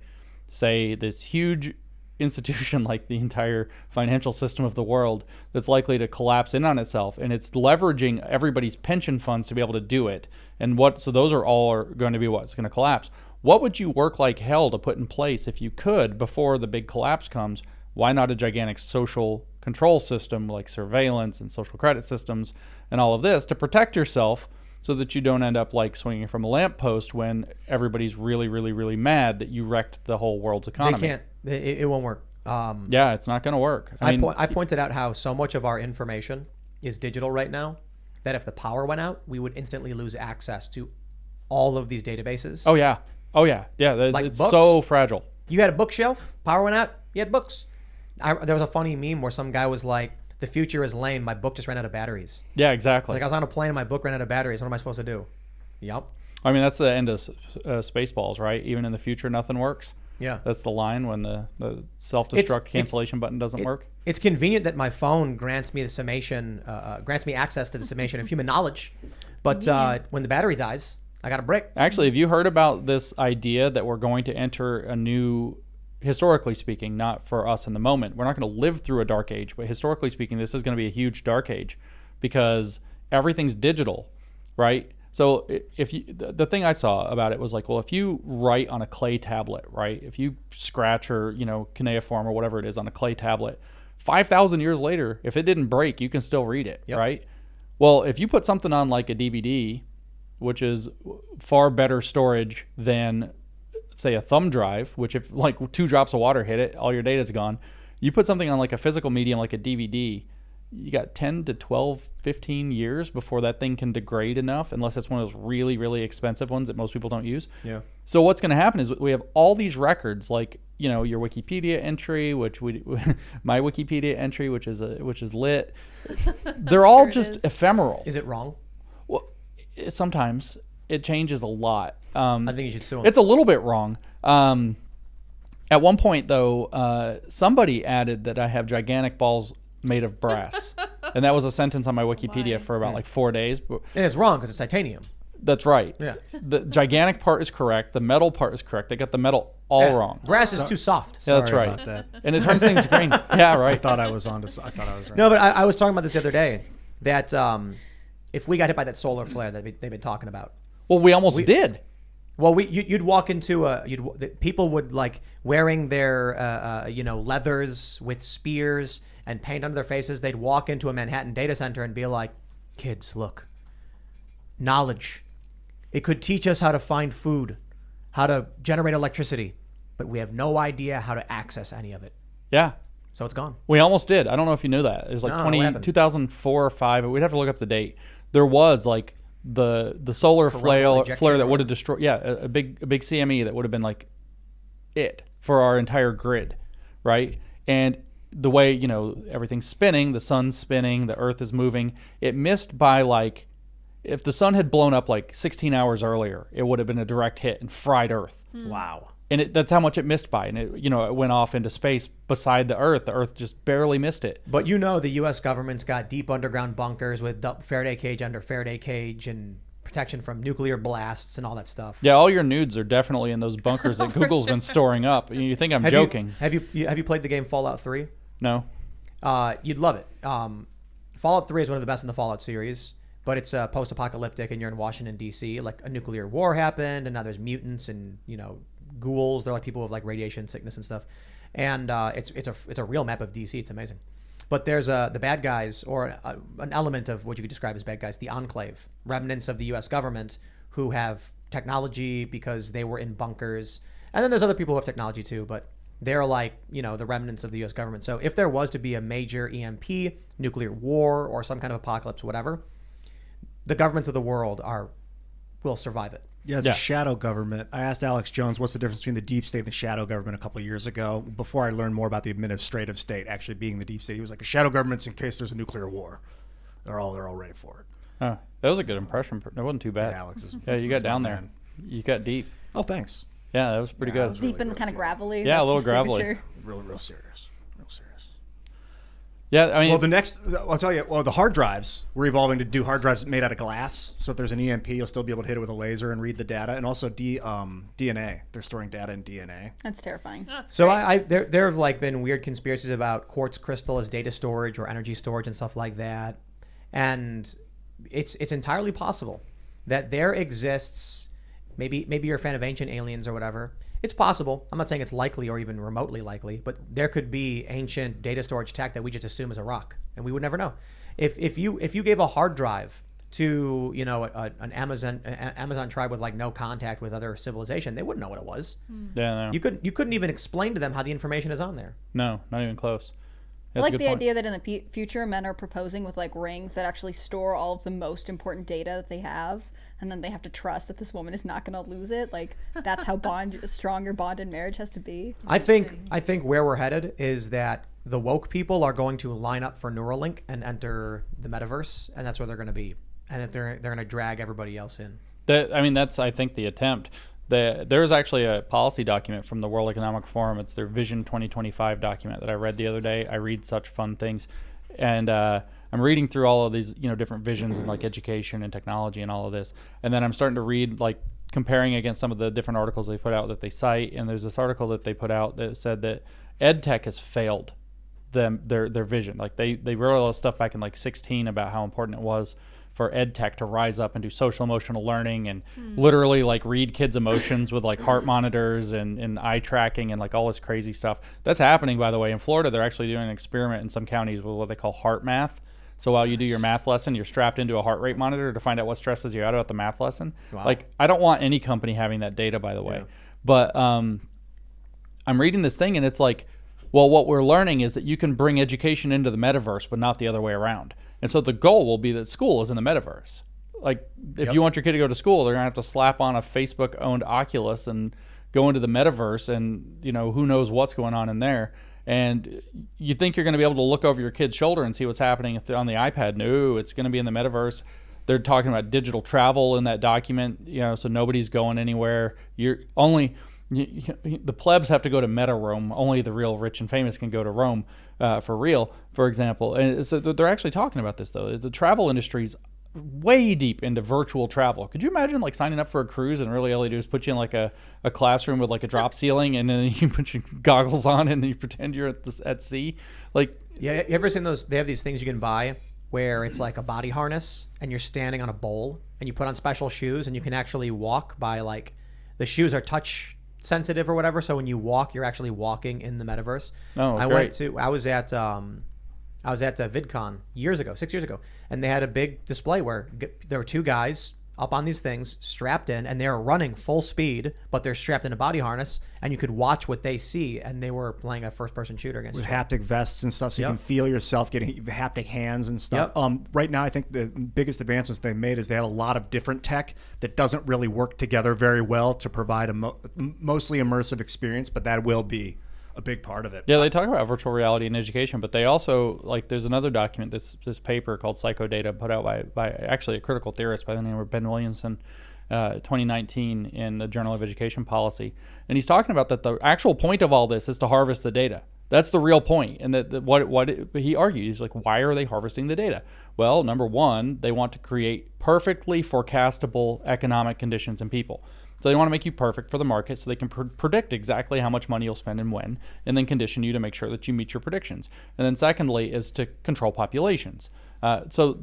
say, this huge institution like the entire financial system of the world that's likely to collapse in on itself, and it's leveraging everybody's pension funds to be able to do it? And so those are all going to be what's going to collapse. What would you work like hell to put in place if you could before the big collapse comes? Why not a gigantic social control system like surveillance and social credit systems and all of this to protect yourself so that you don't end up like swinging from a lamppost when everybody's really, really, really mad that you wrecked the whole world's economy? They can't. It won't work. Yeah, it's not going to work. I pointed out how so much of our information is digital right now that if the power went out, we would instantly lose access to all of these databases. Oh, yeah. Yeah, Like it's books? so fragile. You had a bookshelf, power went out, you had books. There was a funny meme where some guy was like, "The future is lame. My book just ran out of batteries." Yeah, exactly. Like I was on a plane and my book ran out of batteries. What am I supposed to do? Yep. I mean, that's the end of Spaceballs, right? Even in the future, nothing works. Yeah. That's the line when the self-destruct cancellation button doesn't work. It's convenient that my phone grants me the summation, grants me access to the summation of human knowledge, but when the battery dies, I got a brick. Actually, have you heard about this idea that we're going to enter a new, historically speaking, not for us in the moment, we're not going to live through a dark age, but historically speaking, this is going to be a huge dark age because everything's digital, right? So if you, the thing I saw about it was like, well, if you write on a clay tablet, right? If you scratch or, cuneiform or whatever it is on a clay tablet, 5,000 years later, if it didn't break, you can still read it, right? Well, if you put something on like a DVD, which is far better storage than, say, a thumb drive, which if like 2 drops of water hit it, all your data's gone. You put something on like a physical medium like a DVD, you got 10 to 12, 15 years before that thing can degrade enough, unless it's one of those really, really expensive ones that most people don't use. Yeah. So what's going to happen is we have all these records, like, your Wikipedia entry, which my Wikipedia entry, which is lit. They're all just ephemeral. Is it wrong? Well, sometimes it changes a lot. I think you should sue him. It's a little bit wrong. At one point, though, somebody added that I have gigantic balls made of brass. And that was a sentence on my Wikipedia for about like 4 days. And it's wrong because it's titanium. That's right. Yeah. The gigantic part is correct. The metal part is correct. They got the metal all wrong. Brass is too soft. Yeah, that's Sorry right. about that. And it turns things green. Yeah, I right. thought I was right. No, but I was talking about this the other day, that if we got hit by that solar flare that they've been talking about. Well, we almost did. Well, you'd walk into people would like wearing their leathers with spears and paint under their faces. They'd walk into a Manhattan data center and be like, "Kids, look, knowledge. It could teach us how to find food, how to generate electricity, but we have no idea how to access any of it." Yeah. So it's gone. We almost did. I don't know if you knew that. It was like No, what happened? 2004 or 5. We'd have to look up the date. There was like the solar flare ejection that or- would have destroyed. Yeah, a big CME that would have been like it for our entire grid, right? And the way everything's spinning, the sun's spinning, the Earth is moving. It missed by like, if the sun had blown up like 16 hours earlier, it would have been a direct hit and fried Earth. Wow. And that's how much it missed by. And it went off into space beside the Earth. The Earth just barely missed it. But the U.S. government's got deep underground bunkers with Faraday cage under Faraday cage and protection from nuclear blasts and all that stuff. Yeah, all your nudes are definitely in those bunkers that Google's been storing up. You think I'm joking? Have you played the game Fallout 3? No. You'd love it. Fallout 3 is one of the best in the Fallout series, but it's post-apocalyptic and you're in Washington, D.C. Like a nuclear war happened and now there's mutants and, ghouls. They're like people with like radiation sickness and stuff. And it's a real map of DC. It's amazing. But there's the bad guys, or an element of what you could describe as bad guys, the Enclave, remnants of the U.S. government who have technology because they were in bunkers. And then there's other people who have technology too, but they're like, the remnants of the U.S. government. So if there was to be a major EMP, nuclear war, or some kind of apocalypse, whatever, the governments of the world will survive it. Yeah, it's a shadow government. I asked Alex Jones what's the difference between the deep state and the shadow government a couple of years ago, before I learned more about the administrative state actually being the deep state. He was like, the shadow government's in case there's a nuclear war. They're all ready for it. Oh, that was a good impression. That wasn't too bad. Yeah, Alex is. Yeah, you got down there. You got deep. Oh, thanks. Yeah, that was pretty good. was Deep really and kind of gravelly. Yeah, a That's little the gravelly. signature. Real serious. Yeah, I mean, I'll tell you, the hard drives, we're evolving to do hard drives made out of glass. So if there's an EMP, you'll still be able to hit it with a laser and read the data. And also DNA. They're storing data in DNA. That's terrifying. That's So great. there have like been weird conspiracies about quartz crystal as data storage or energy storage and stuff like that. And it's entirely possible that there exists, maybe you're a fan of ancient aliens or whatever. It's possible. I'm not saying it's likely or even remotely likely, but there could be ancient data storage tech that we just assume is a rock, and we would never know. If you gave a hard drive to an Amazon tribe with like no contact with other civilization, they wouldn't know what it was. yeah, no, You couldn't even explain to them how the information is on there. no, not even close. I That's a like good the point. idea that in the future, men are proposing with like rings that actually store all of the most important data that they have, and then they have to trust that this woman is not going to lose it. Like that's how strong your bond in marriage has to be. I think where we're headed is that the woke people are going to line up for Neuralink and enter the metaverse, and that's where they're going to be, and that they're going to drag everybody else in. That's I think the attempt. There's actually a policy document from the World Economic Forum. It's their Vision 2025 document that I read the other day. I read such fun things, and I'm reading through all of these, different visions in like education and technology and all of this, and then I'm starting to read like comparing against some of the different articles they put out that they cite. And there's this article that they put out that said that ed tech has failed their vision. Like they wrote all this stuff back in like 2016 about how important it was for ed tech to rise up and do social emotional learning and literally like read kids' emotions with like heart monitors and eye tracking and like all this crazy stuff. That's happening, by the way. In Florida, they're actually doing an experiment in some counties with what they call heart math. So while you do your math lesson, you're strapped into a heart rate monitor to find out what stresses you out about the math lesson. Wow. Like, I don't want any company having that data, by the way. But I'm reading this thing and it's like, well, what we're learning is that you can bring education into the metaverse, but not the other way around. And so the goal will be that school is in the metaverse. Like, if you want your kid to go to school, they're going to have to slap on a Facebook-owned Oculus and go into the metaverse, and, who knows what's going on in there. And you think you're going to be able to look over your kid's shoulder and see what's happening on the iPad. No, it's going to be in the metaverse. They're talking about digital travel in that document, so nobody's going anywhere. The plebs have to go to meta Rome. Only the real rich and famous can go to Rome for real, for example. And so they're actually talking about this, though. The travel industry's way deep into virtual travel. Could you imagine like signing up for a cruise and really all they do is put you in like a classroom with like a drop ceiling, and then you put your goggles on and you pretend you're at sea? Like, Yeah, you ever seen those? They have these things you can buy where it's like a body harness and you're standing on a bowl and you put on special shoes and you can actually walk by, like, the shoes are touch sensitive or whatever, so when you walk, you're actually walking in the metaverse. Oh, I great. was at VidCon 6 years ago, and they had a big display where there were two guys up on these things strapped in, and they're running full speed, but they're strapped in a body harness, and you could watch what they see, and they were playing a first-person shooter against With each other. haptic vests and stuff, so you can feel yourself getting haptic hands and stuff. Right now, I think the biggest advancements they've made is they have a lot of different tech that doesn't really work together very well to provide a mostly immersive experience, but that will be a big part of it. yeah, they talk about virtual reality in education, but they also, like, there's another document, this paper called Psychodata, put out by actually a critical theorist by the name of Ben Williamson, 2019, in the Journal of Education Policy. And he's talking about that the actual point of all this is to harvest the data. That's the real point. And he argues, he's like, why are they harvesting the data? Well, number one, they want to create perfectly forecastable economic conditions in people. So they want to make you perfect for the market so they can predict exactly how much money you'll spend and when, and then condition you to make sure that you meet your predictions. And then secondly is to control populations. So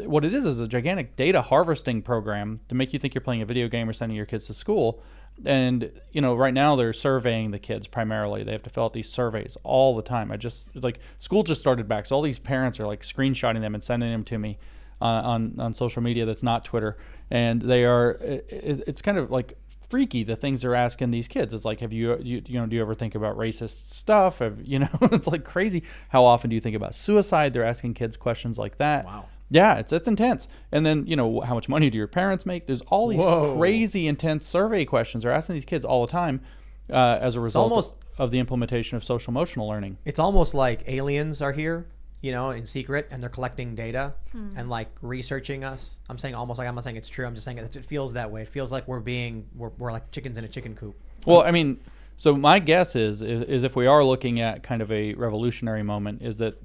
what it is a gigantic data harvesting program to make you think you're playing a video game or sending your kids to school. And, right now they're surveying the kids primarily. They have to fill out these surveys all the time. School just started back. So all these parents are like screenshotting them and sending them to me on social media that's not Twitter. And it's kind of like freaky, the things they're asking these kids. It's like, do you ever think about racist stuff? It's like crazy. How often do you think about suicide? They're asking kids questions like that. Wow. Yeah, it's intense. And then, how much money do your parents make? There's all these crazy intense survey questions they're asking these kids all the time as a result of the implementation of social emotional learning. It's almost like aliens are here, in secret, and they're collecting data and like researching us. I'm saying almost like, I'm not saying it's true. I'm just saying it feels that way. It feels like we're like chickens in a chicken coop. Well, I mean, so my guess is if we are looking at kind of a revolutionary moment, is that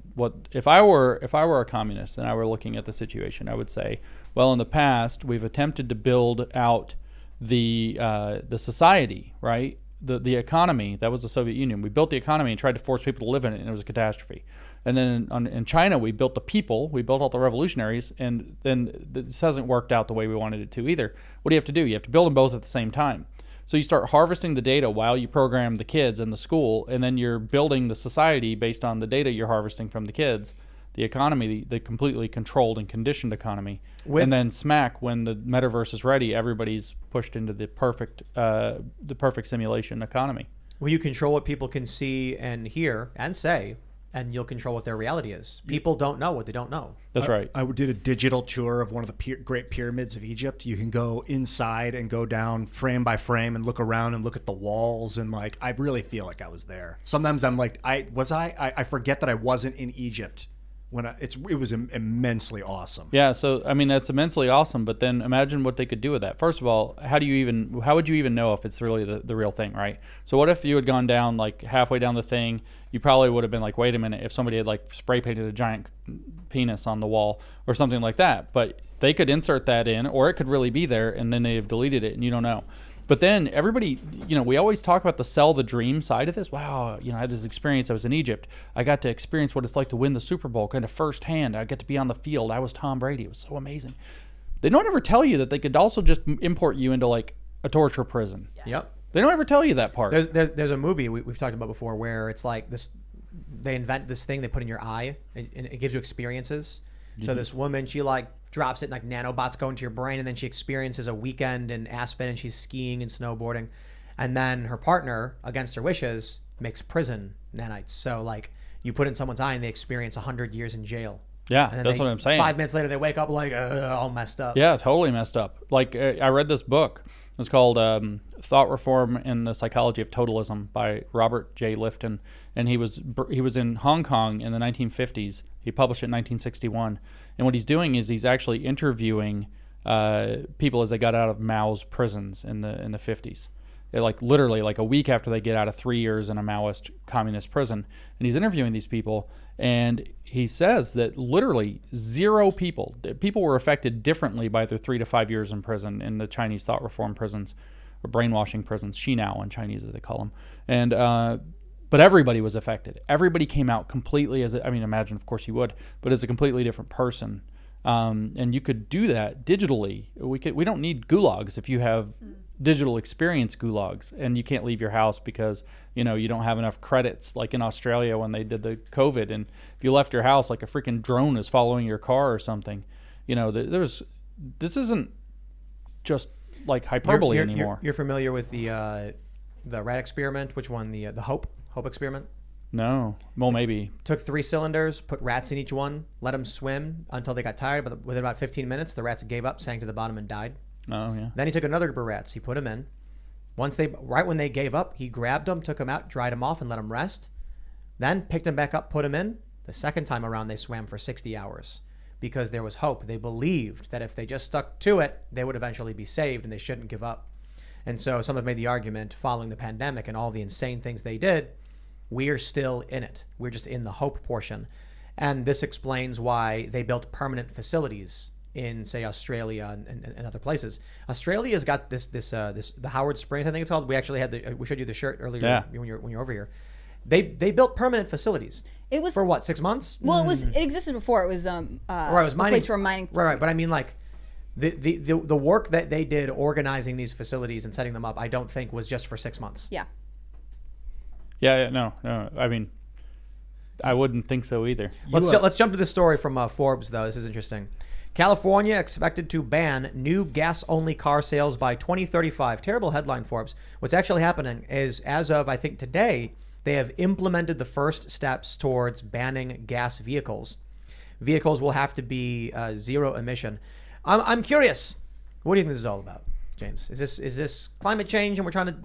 if I were a communist and I were looking at the situation, I would say, well, in the past we've attempted to build out the society, right? The economy. That was the Soviet Union. We built the economy and tried to force people to live in it, and it was a catastrophe. And then in China, we built the people. We built all the revolutionaries, and then this hasn't worked out the way we wanted it to either. What do you have to do? You have to build them both at the same time. So you start harvesting the data while you program the kids in the school, and then you're building the society based on the data you're harvesting from the kids, the economy, the completely controlled and conditioned economy. And then smack, when the metaverse is ready, everybody's pushed into the perfect simulation economy. Well, you control what people can see and hear and say, and you'll control what their reality is. People don't know what they don't know. That's right. I did a digital tour of one of the great pyramids of Egypt. You can go inside and go down frame by frame and look around and look at the walls, and like I really feel like I was there. Sometimes I'm like, I forget that I wasn't in Egypt when it was immensely awesome. Yeah, so I mean that's immensely awesome, but then imagine what they could do with that. First of all, how would you even know if it's really the real thing, right? So what if you had gone down like halfway down the thing, you probably would have been like, wait a minute, if somebody had like spray painted a giant penis on the wall or something like that. But they could insert that in, or it could really be there, and then they have deleted it and you don't know. But then everybody, we always talk about the sell the dream side of this. Wow, I had this experience. I was in Egypt. I got to experience what it's like to win the Super Bowl kind of firsthand. I got to be on the field. I was Tom Brady. It was so amazing. They don't ever tell you that they could also just import you into like a torture prison. Yeah. Yep. They don't ever tell you that part. There's a movie we've talked about before where it's like this. They invent this thing they put in your eye, and it gives you experiences. Mm-hmm. So this woman, she like drops it, and like nanobots go into your brain, and then she experiences a weekend in Aspen, and she's skiing and snowboarding, and then her partner, against her wishes, makes prison nanites. So like you put in someone's eye, and they experience 100 years in jail. Yeah, that's what I'm saying. 5 minutes later, they wake up like all messed up. Yeah, totally messed up. Like I read this book. It's called Thought Reform and the Psychology of Totalism by Robert J. Lifton, and he was in Hong Kong in the 1950s. He published it in 1961, and what he's doing is he's actually interviewing people as they got out of Mao's prisons in the 50s. Like literally like a week after they get out of 3 years in a Maoist communist prison, and he's interviewing these people, and he says that literally zero people were affected differently by their 3 to 5 years in prison in the Chinese thought reform prisons, or brainwashing prisons, Xinao in Chinese as they call them, and but everybody was affected. Everybody came out completely imagine of course you would, but as a completely different person. And you could do that digitally. We don't need gulags if you have digital experience gulags, and you can't leave your house because you don't have enough credits, like in Australia when they did the COVID, and if you left your house, like a freaking drone is following your car or something. This isn't just like hyperbole anymore. You're familiar with the rat experiment? Which one? The Hope experiment? No. Well, maybe. Took 3 cylinders, put rats in each one, let them swim until they got tired, but within about 15 minutes, the rats gave up, sank to the bottom, and died. Oh, yeah. Then he took another group of rats. He put them in. Right when they gave up, he grabbed them, took them out, dried them off, and let them rest. Then picked them back up, put them in. The second time around, they swam for 60 hours because there was hope. They believed that if they just stuck to it, they would eventually be saved, and they shouldn't give up. And so some have made the argument, following the pandemic and all the insane things they did, we're still in it. We're just in the hope portion. And this explains why they built permanent facilities in, say, Australia and other places. Australia's got this the Howard Springs, I think it's called. We actually had we showed you the shirt earlier when you were over here. They built permanent facilities. It was For what, 6 months? well, it existed before. It was Right, it was a mining. place for mining. Right. But I mean, like, the work that they did organizing these facilities and setting them up, I don't think was just for 6 months. Yeah. Yeah, no. I mean, I wouldn't think so either. Let's jump to the story from Forbes, though. This is interesting. California expected to ban new gas-only car sales by 2035. Terrible headline, Forbes. What's actually happening is, as of, I think, today, they have implemented the first steps towards banning gas vehicles. Vehicles will have to be zero emission. I'm curious. What do you think this is all about, James? Is this climate change and we're trying to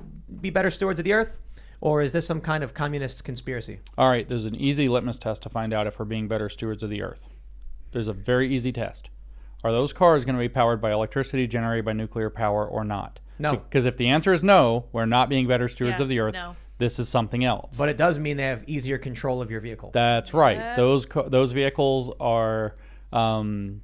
be better stewards of the earth? Or is this some kind of communist conspiracy? All right, there's an easy litmus test to find out if we're being better stewards of the earth. There's a very easy test. Are those cars going to be powered by electricity generated by nuclear power or not? No. Because if the answer is no, we're not being better stewards Yeah, of the earth. no. This is something else. But it does mean they have easier control of your vehicle. That's right. Yeah. Those vehicles are, in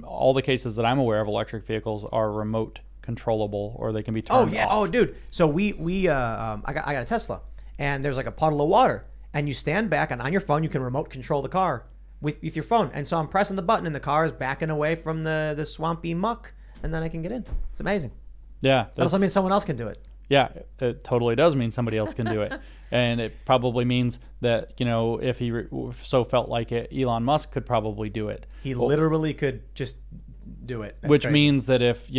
all the cases that I'm aware of, electric vehicles are remote controllable, or they can be turned off. Oh, dude. So I got a Tesla, and there's like a puddle of water, and you stand back, and on your phone you can remote control the car with your phone. And so I'm pressing the button, and the car is backing away from the swampy muck, and then I can get in. It's amazing. Yeah. That also means someone else can do it. Yeah, it totally does mean somebody else can do it. And it probably means that, if he so felt like it, Elon Musk could probably do it. He literally could just do it. That's Which crazy. means that if,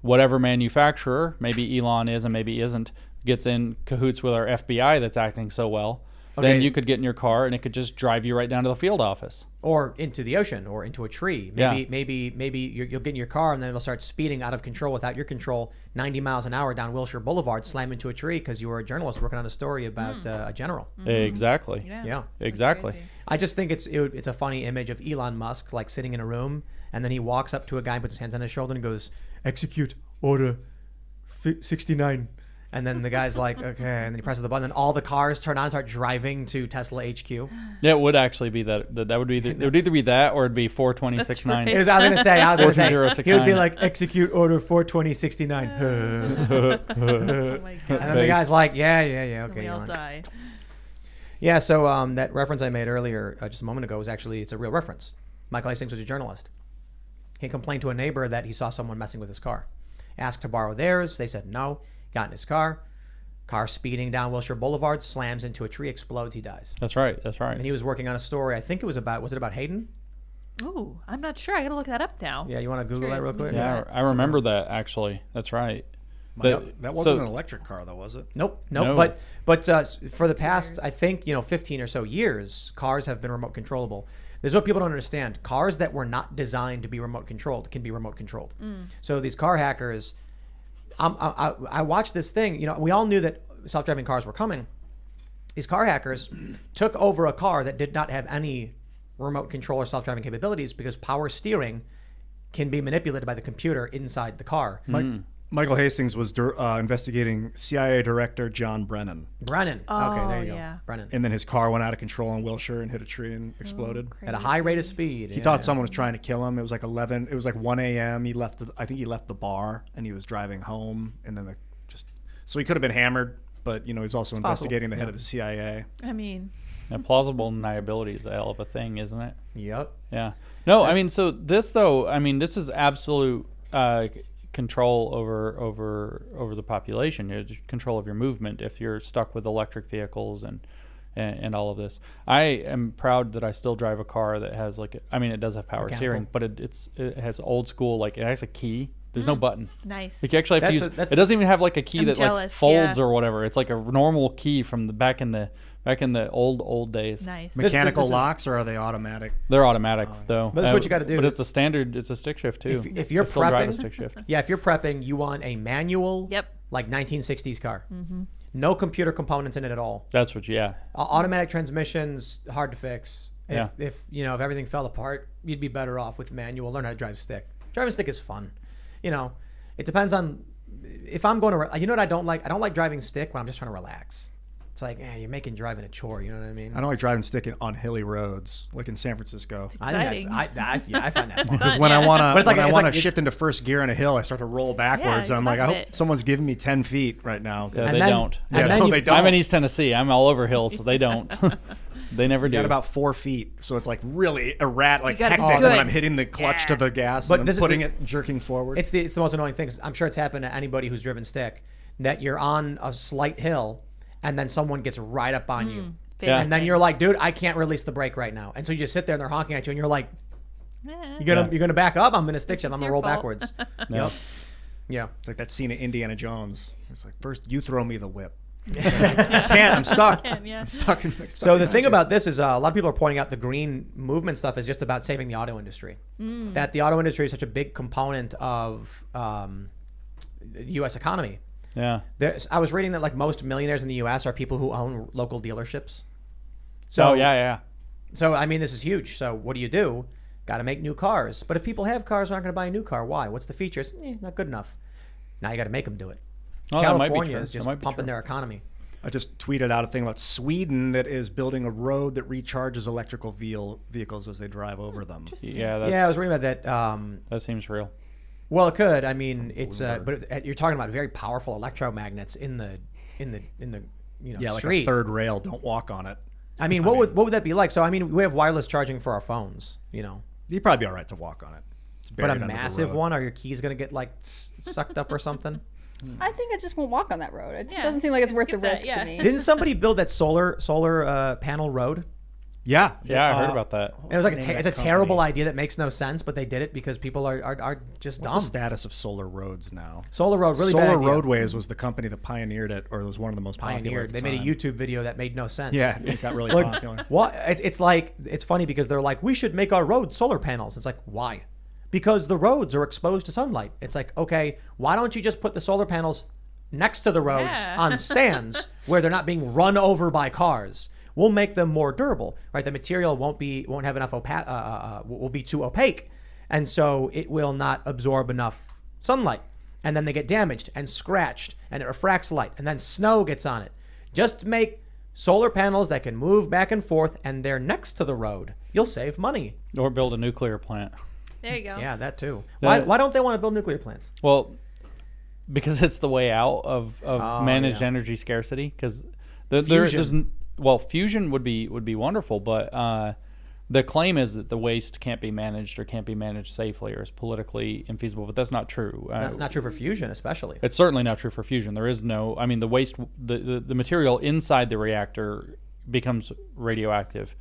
whatever manufacturer, maybe Elon is and maybe isn't, gets in cahoots with our FBI that's acting so well, then you could get in your car and it could just drive you right down to the field office. Or into the ocean, or into a tree. Maybe you'll get in your car and then it'll start speeding out of control without your control, 90 miles an hour down Wilshire Boulevard, slam into a tree because you were a journalist working on a story about a general. Exactly. Yeah. Exactly. Crazy. I just think it's a funny image of Elon Musk like sitting in a room, and then he walks up to a guy and puts his hands on his shoulder and goes, "Execute order 69." And then the guy's like, "Okay," and then he presses the button, and all the cars turn on and start driving to Tesla HQ. Yeah, it would actually be that. That would be. It would either be that or it'd be 42069. That's right. I was gonna say, he would be 42069. like, "Execute order 42069." Oh my god. And then the guy's like, yeah, okay. we you're all on. die. Yeah, so that reference I made earlier, just a moment ago, was actually, it's a real reference. Michael Hastings was a journalist. He complained to a neighbor that he saw someone messing with his car. Asked to borrow theirs. They said no. Got in his car. Car speeding down Wilshire Boulevard, slams into a tree, explodes, he dies. That's right. That's right. And he was working on a story, I think it was about Hayden? Ooh, I'm not sure. I gotta look that up now. Yeah, you want to Google that real Curious. quick? Yeah, I remember that actually. That's right. That wasn't an electric car, though, was it? Nope. No. But for the past, I think 15 or so years, cars have been remote controllable. This is what people don't understand. Cars that were not designed to be remote controlled can be remote controlled. So these car hackers, I watched this thing. We all knew that self-driving cars were coming. These car hackers took over a car that did not have any remote control or self-driving capabilities because power steering can be manipulated by the computer inside the car. Michael Hastings was investigating CIA Director John Brennan. Brennan. Okay, there you go. yeah. Brennan. And then his car went out of control in Wilshire and hit a tree and exploded. At a high rate of speed. He thought someone was trying to kill him. It was like 1 a.m. I think he left the bar and he was driving home, and then so he could have been hammered, but he's also investigating the head of the CIA. I mean, Yeah, plausible deniability is a hell of a thing, isn't it? Yep. Yeah. No, I mean, so this though, I mean, this is absolute control over the population. Control of your movement if you're stuck with electric vehicles and all of this. I am proud that I still drive a car that has it does have power Mechanical. steering, but it has old school, it has a key. There's no button. nice. You actually have to use. That's It doesn't even have a key I'm that jealous, folds yeah. or whatever. It's like a normal key from the back in the old days. Nice. Mechanical this is- locks, or are they automatic? They're automatic though. But that's what you gotta do. But it's a standard. It's a stick shift too. If you're I still drive a prepping- stick shift. Yeah, if you're prepping, you want a manual, Yep. like 1960s car. No computer components in it at all. That's what. Yeah. Automatic transmissions, hard to fix. Yeah. If everything fell apart, you'd be better off with manual. Learn how to drive stick. Driving stick is fun. It depends on if I'm going to. You know what I don't like? I don't like driving stick when I'm just trying to relax. It's like, you're making driving a chore. You know what I mean? I don't like driving stick on hilly roads, like in San Francisco. I think I find that fun. Because when I want to it's shift into first gear on a hill, I start to roll backwards, and I'm like, I hope it. someone's giving me 10 feet right now. Yeah, And they then- don't. and Yeah, then no, you- they don't. I'm in East Tennessee. I'm all over hills, so they don't. They never You do. got about 4 feet, so it's like really like gotta be hectic good. when I'm hitting the clutch to the gas But and this I'm is putting the- it jerking forward. It's the most annoying thing. 'Cause I'm sure it's happened to anybody who's driven stick, that you're on a slight hill and then someone gets right up on you. Yeah. And then you're like, dude, I can't release the brake right now. And so you just sit there and they're honking at you and you're like, you're gonna back up? I'm gonna stick you. I'm gonna your roll fault. backwards. Yeah. Yep. Yeah. It's like that scene of Indiana Jones. It's like, first you throw me the whip. I can't. I'm stuck. Yeah. I'm stuck. So the thing about this is a lot of people are pointing out the green movement stuff is just about saving the auto industry. That the auto industry is such a big component of the U.S. economy. Yeah. I was reading that like most millionaires in the U.S. are people who own local dealerships. So yeah. So I mean, this is huge. So what do? Got to make new cars. But if people have cars, aren't going to buy a new car. Why? What's the features? Not good enough. Now you got to make them do it. Oh, that might be California true. is just That might be pumping true. their economy. I just tweeted out a thing about Sweden that is building a road that recharges electrical vehicles as they drive over them. Yeah. Yeah, I was reading about that. That seems real. Well, it could. I mean, it's but you're talking about very powerful electromagnets in the Yeah, like street. a third rail. Don't walk on it. I mean, what would that be like? So I mean, we have wireless charging for our phones, You'd probably be all right to walk on it. It's but a buried under the massive road. one, are your keys gonna get like sucked up or something? I think I just won't walk on that road. It Yeah, doesn't seem like it's worth the skip that, risk yeah. to me. Didn't somebody build that solar panel road? Yeah. Yeah, I heard about that. It was like the name of it's a that terrible company? idea that makes no sense, but they did it because people are just What's dumb. the status of solar roads now? Solar road, really bad Solar idea. Roadways was the company that pioneered it, or was one of the most popular. Pioneered. at They the made a time. YouTube video that made no sense. Yeah, it got really Like, popular. what? It's funny because they're like, we should make our roads solar panels. It's like, why? Because the roads are exposed to sunlight. It's like, okay, why don't you just put the solar panels next to the roads Yeah. on stands where they're not being run over by cars? We'll make them more durable, right? The material won't have enough will be too opaque, and so it will not absorb enough sunlight, and then they get damaged and scratched, and it refracts light, and then snow gets on it. Just make solar panels that can move back and forth, and they're next to the road. You'll save money. Or build a nuclear plant. There you go. Yeah, that too. That- Why don't they want to build nuclear plants? Well, because it's the way out of managed yeah. energy scarcity. Because Fusion. fusion would be wonderful, but the claim is that the waste can't be managed or can't be managed safely or is politically infeasible. But that's not true. Not true for fusion, especially. It's certainly not true for fusion. There is no. I mean, the waste, the material inside the reactor becomes radioactive,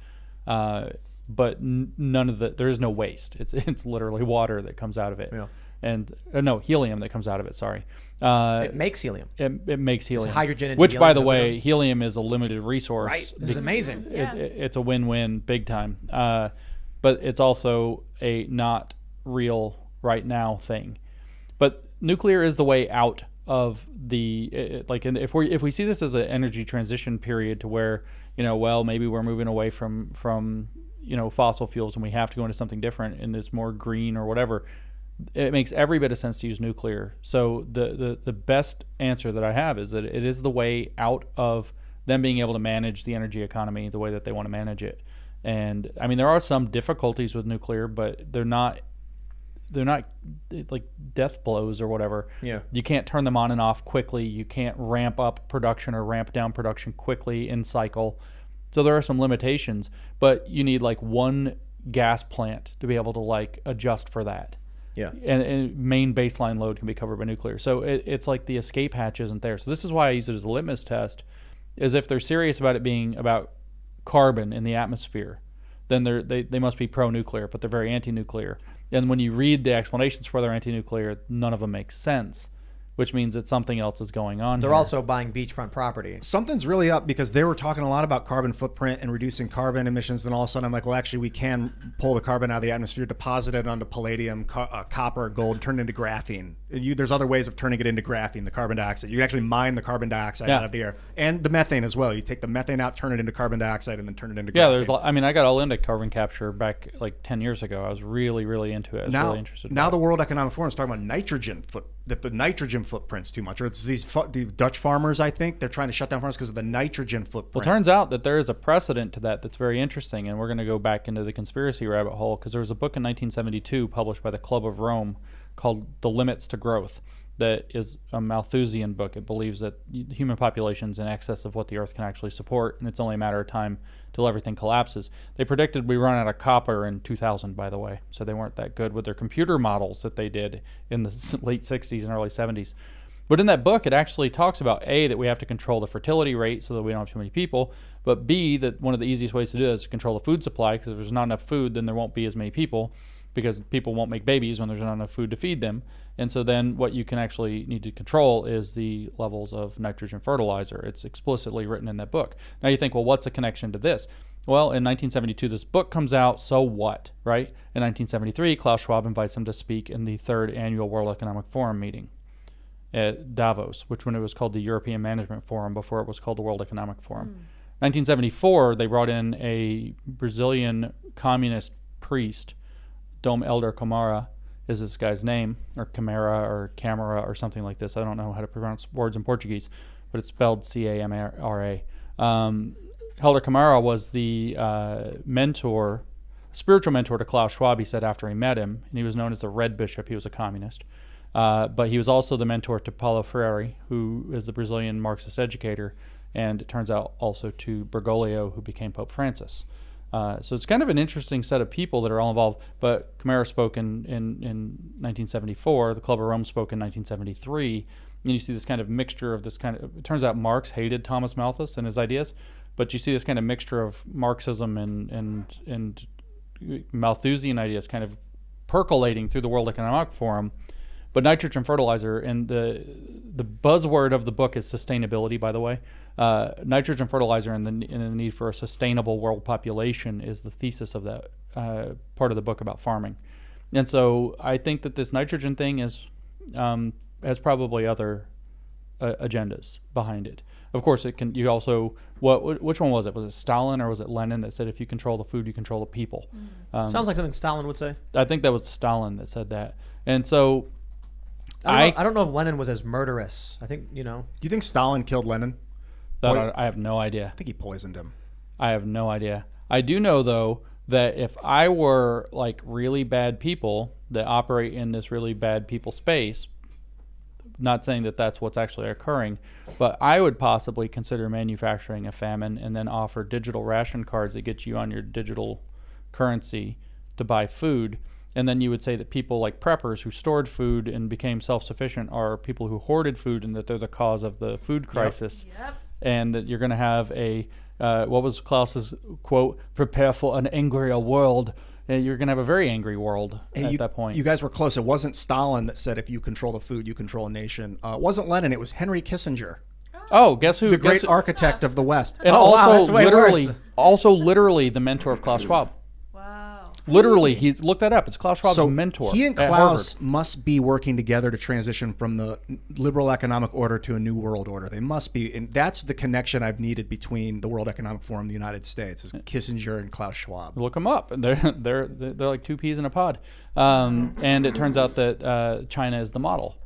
but none of the. There is no waste. It's literally water that comes out of it. Yeah. And no helium that comes out of it. Sorry. It makes helium. It makes helium. hydrogen into which, by the helium, way, helium is a limited resource. Right. This is amazing. Yeah. It's a win-win, big time. But it's also a not real right now thing. But nuclear is the way out of the if we see this as an energy transition period to where maybe we're moving away from fossil fuels and we have to go into something different and it's more green or whatever. It makes every bit of sense to use nuclear. So the best answer that I have is that it is the way out of them being able to manage the energy economy the way that they want to manage it. And I mean, there are some difficulties with nuclear, but they're not like death blows or whatever. Yeah. You can't turn them on and off quickly. You can't ramp up production or ramp down production quickly in cycle. So there are some limitations, but you need like one gas plant to be able to adjust for that. Yeah. And main baseline load can be covered by nuclear. So it's like the escape hatch isn't there. So this is why I use it as a litmus test, is if they're serious about it being about carbon in the atmosphere, then they must be pro-nuclear, but they're very anti-nuclear. And when you read the explanations for their anti-nuclear, none of them make sense, which means that something else is going on. They're here. also buying beachfront property. Something's really up because they were talking a lot about carbon footprint and reducing carbon emissions. Then all of a sudden I'm like, well, actually we can pull the carbon out of the atmosphere, deposit it onto palladium, copper, gold, turn it into graphene. There's other ways of turning it into graphene, the carbon dioxide. You can actually mine the carbon dioxide out of the air, and the methane as well. You take the methane out, turn it into carbon dioxide, and then turn it into graphene. I got all into carbon capture back like 10 years ago. I was really, really into it. I was really interested in Now that. the World Economic Forum is talking about nitrogen that the nitrogen footprint's too much, or it's the Dutch farmers. I think they're trying to shut down farmers because of the nitrogen footprint. Well, it turns out that there is a precedent to that that's very interesting, and we're going to go back into the conspiracy rabbit hole because there was a book in 1972 published by the Club of Rome called The Limits to Growth that is a Malthusian book. It believes that human population's in excess of what the Earth can actually support, and it's only a matter of time till everything collapses. They predicted we run out of copper in 2000, by the way, so they weren't that good with their computer models that they did in the late 60s and early 70s. But in that book, it actually talks about A, that we have to control the fertility rate so that we don't have too many people, but B, that one of the easiest ways to do it is to control the food supply, because if there's not enough food, then there won't be as many people, because people won't make babies when there's not enough food to feed them. And so then what you can actually need to control is the levels of nitrogen fertilizer. It's explicitly written in that book. Now you think, well, what's the connection to this? Well, in 1972, this book comes out, so what, right? In 1973, Klaus Schwab invites him to speak in the 3rd Annual World Economic Forum meeting at Davos, which when it was called the European Management Forum before it was called the World Economic Forum. 1974, they brought in a Brazilian communist priest, Dom Elder Camara is this guy's name, or Camara or something like this. I don't know how to pronounce words in Portuguese, but it's spelled C-A-M-R-A. Helder Camara was the spiritual mentor to Klaus Schwab, he said, after he met him, and he was known as the Red Bishop. He was a communist. But he was also the mentor to Paulo Freire, who is the Brazilian Marxist educator, and it turns out also to Bergoglio, who became Pope Francis. So it's kind of an interesting set of people that are all involved. But Camara spoke in 1974. The Club of Rome spoke in 1973. And you see this kind of mixture of this kind of... It turns out Marx hated Thomas Malthus and his ideas. But you see this kind of mixture of Marxism and Malthusian ideas kind of percolating through the World Economic Forum. But nitrogen fertilizer, and the buzzword of the book is sustainability, by the way. Nitrogen fertilizer and the need for a sustainable world population is the thesis of that part of the book about farming. And so I think that this nitrogen thing is has probably other agendas behind it. Of course, it can. You also which one was it? Was it Stalin or was it Lenin that said if you control the food, you control the people? Sounds like something Stalin would say. I think that was Stalin that said that. And so I don't know if Lenin was as murderous. I think, you know. Do you think Stalin killed Lenin? I have no idea. I think he poisoned him. I have no idea. I do know, though, that if I were like really bad people that operate in this really bad people space, not saying that that's what's actually occurring, but I would possibly consider manufacturing a famine and then offer digital ration cards that get you on your digital currency to buy food. And then you would say that people like preppers who stored food and became self-sufficient are people who hoarded food and that they're the cause of the food crisis. Yep. And that you're going to have a, what was Klaus's quote, prepare for an angrier world. And you're going to have a very angry world at that point. You guys were close. It wasn't Stalin that said if you control the food, you control a nation. It wasn't Lenin. It was Henry Kissinger. Oh, guess who? The great architect of the West. And also literally the mentor of Klaus Schwab. Wow. Literally, he looked that up. It's Klaus Schwab's mentor. He and at Klaus Harvard. must be working together to transition from the liberal economic order to a new world order. They must be, and that's the connection I've needed between the World Economic Forum and the United States is Kissinger and Klaus Schwab. Look them up. They're like two peas in a pod. And it turns out that China is the model.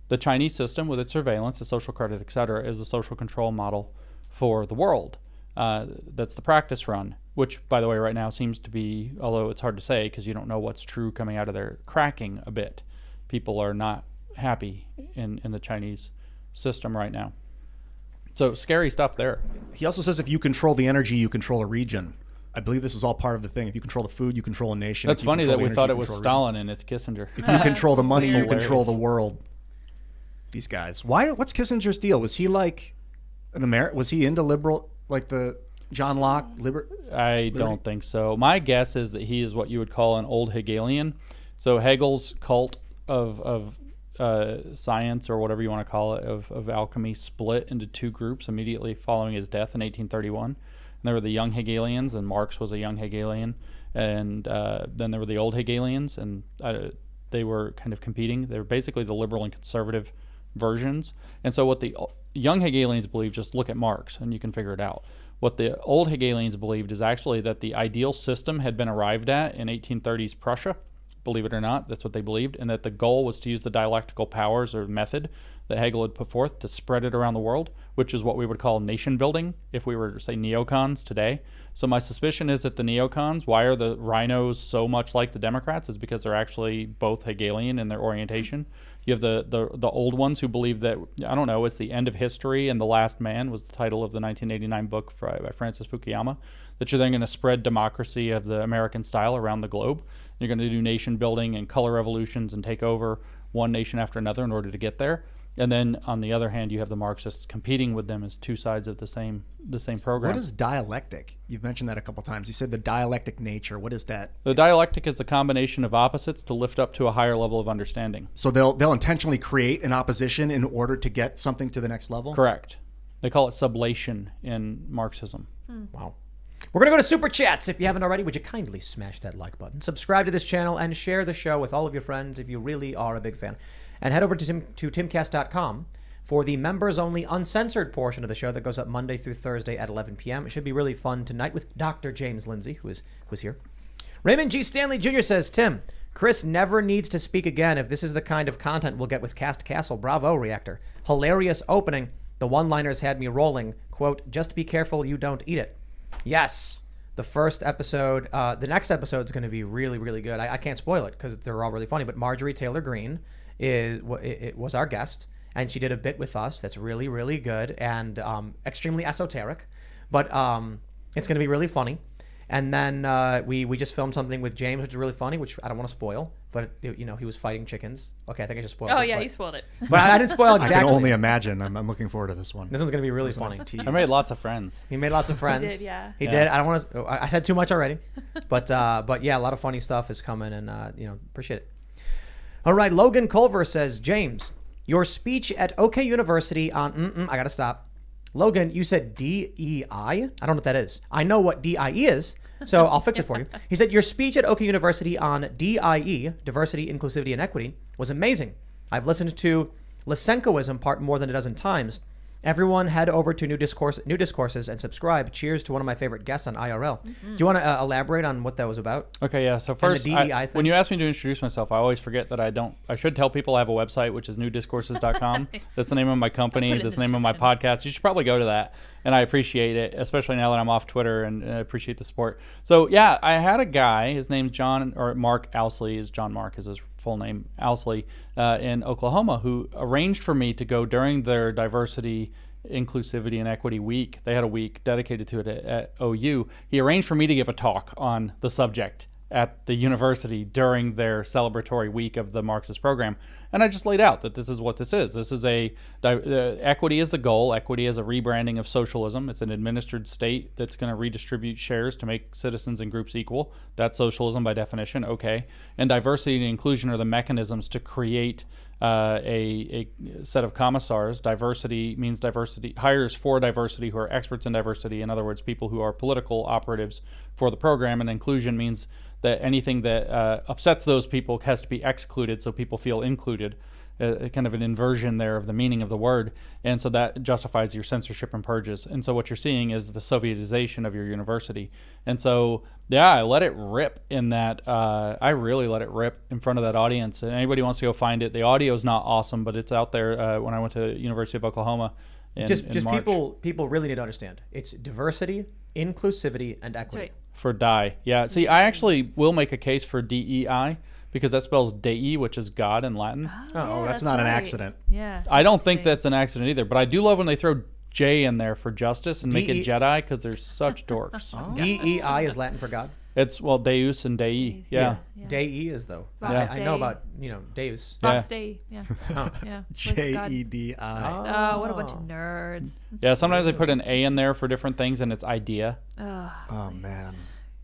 The Chinese system, with its surveillance, the social credit, et cetera, is the social control model for the world. That's the practice run, which, by the way, right now seems to be, although it's hard to say because you don't know what's true coming out of there, cracking a bit. People are not happy in the Chinese system right now. So scary stuff there. He also says if you control the energy, you control a region. I believe this was all part of the thing. If you control the food, you control a nation. That's funny that we thought it was Stalin and it's Kissinger. If you control the money, you Hilarious. control the world. These guys. What's Kissinger's deal? Was he like was he into liberal, like the John Locke I don't think so. My guess is that he is what you would call an old Hegelian. So Hegel's cult of science, or whatever you want to call it, of alchemy, split into two groups immediately following his death in 1831. And there were the young Hegelians, and Marx was a young Hegelian. And then there were the old Hegelians, and they were kind of competing. They were basically the liberal and conservative versions. And so what the young Hegelians believed, just look at Marx and you can figure it out. What the old Hegelians believed is actually that the ideal system had been arrived at in 1830s Prussia, believe it or not. That's what they believed. And that the goal was to use the dialectical powers or method that Hegel had put forth to spread it around the world, which is what we would call nation building if we were to say neocons today. So my suspicion is that the neocons, why are the rhinos so much like the Democrats, is because they're actually both Hegelian in their orientation. You have the old ones who believe that, I don't know, it's the end of history and the last man was the title of the 1989 book by Francis Fukuyama, that you're then going to spread democracy of the American style around the globe. You're going to do nation building and color revolutions and take over one nation after another in order to get there. And then on the other hand, you have the Marxists competing with them as two sides of the same program. What is dialectic? You've mentioned that a couple times. You said the dialectic nature. What is that? The dialectic is the combination of opposites to lift up to a higher level of understanding. So they'll intentionally create an opposition in order to get something to the next level? Correct. They call it sublation in Marxism. Wow. We're going to go to Super Chats. If you haven't already, would you kindly smash that like button, subscribe to this channel, and share the show with all of your friends if you really are a big fan. And head over to timcast.com for the members-only uncensored portion of the show that goes up Monday through Thursday at 11 p.m. It should be really fun tonight with Dr. James Lindsay, who was here. Raymond G. Stanley Jr. says, Tim, Chris never needs to speak again if this is the kind of content we'll get with Cast Castle. Bravo, Reactor. Hilarious opening. The one-liners had me rolling. Quote, just be careful you don't eat it. Yes. The first episode, the next episode is going to be really, really good. I can't spoil it because they're all really funny, but Marjorie Taylor Greene was our guest, and she did a bit with us that's really, really good and extremely esoteric, but it's going to be really funny. And then we just filmed something with James, which is really funny, which I don't want to spoil, but he was fighting chickens. Okay, I think I just spoiled it. Oh, yeah, but, you spoiled it. But I didn't spoil exactly. I can only imagine. I'm looking forward to this one. This one's going to be really funny. I made lots of friends. He made lots of friends. He did, yeah. He did. I don't want to. I said too much already, but yeah, a lot of funny stuff is coming, and appreciate it. All right, Logan Culver says, James, your speech at OK University on I gotta stop. Logan, you said DEI. I don't know what that is. I know what DIE is, so I'll fix it for you. He said your speech at OK University on DIE, diversity, inclusivity, and equity, was amazing. I've listened to Lysenkoism part more than a dozen times. Everyone head over to New Discourses and subscribe. Cheers to one of my favorite guests on IRL. Do you want to elaborate on what that was about? Okay, yeah. So first, the DEI thing? when you ask me to introduce myself, I always forget that I should tell people I have a website, which is newdiscourses.com. That's the name of my company. That's the name of my podcast. You should probably go to that. And I appreciate it, especially now that I'm off Twitter, and I appreciate the support. So yeah, I had a guy, his name's Mark Owsley, John Mark is his full name, Owsley, in Oklahoma, who arranged for me to go during their diversity, inclusivity, and equity week. They had a week dedicated to it at OU. He arranged for me to give a talk on the subject at the university during their celebratory week of the Marxist program. And I just laid out that this is what this is. This is equity is the goal. Equity is a rebranding of socialism. It's an administered state that's going to redistribute shares to make citizens and groups equal. That's socialism by definition. Okay. And diversity and inclusion are the mechanisms to create a set of commissars. Diversity means diversity, hires for diversity who are experts in diversity. In other words, people who are political operatives for the program. And inclusion means that anything that upsets those people has to be excluded so people feel included. Kind of an inversion there of the meaning of the word. And so that justifies your censorship and purges. And so what you're seeing is the Sovietization of your university. And so, yeah, I let it rip in that. I really let it rip in front of that audience. And anybody wants to go find it. The audio is not awesome, but it's out there when I went to University of Oklahoma in March. People really need to understand. It's diversity, inclusivity, and equity. Right. For DIE. Yeah, see, I actually will make a case for DEI because that spells Dei, which is God in Latin. Oh, that's not an accident. Yeah. I don't think that's an accident either, but I do love when they throw J in there for justice and make it Jedi because they're such dorks. DEI is Latin for God. It's, Deus and Dei. Yeah. Dei is, though. Yeah. I know about, Deus. Vox Dei. Yeah. Yeah. JEDI. Oh, what a bunch of nerds. Yeah, sometimes they put an A in there for different things and it's idea. Oh, man.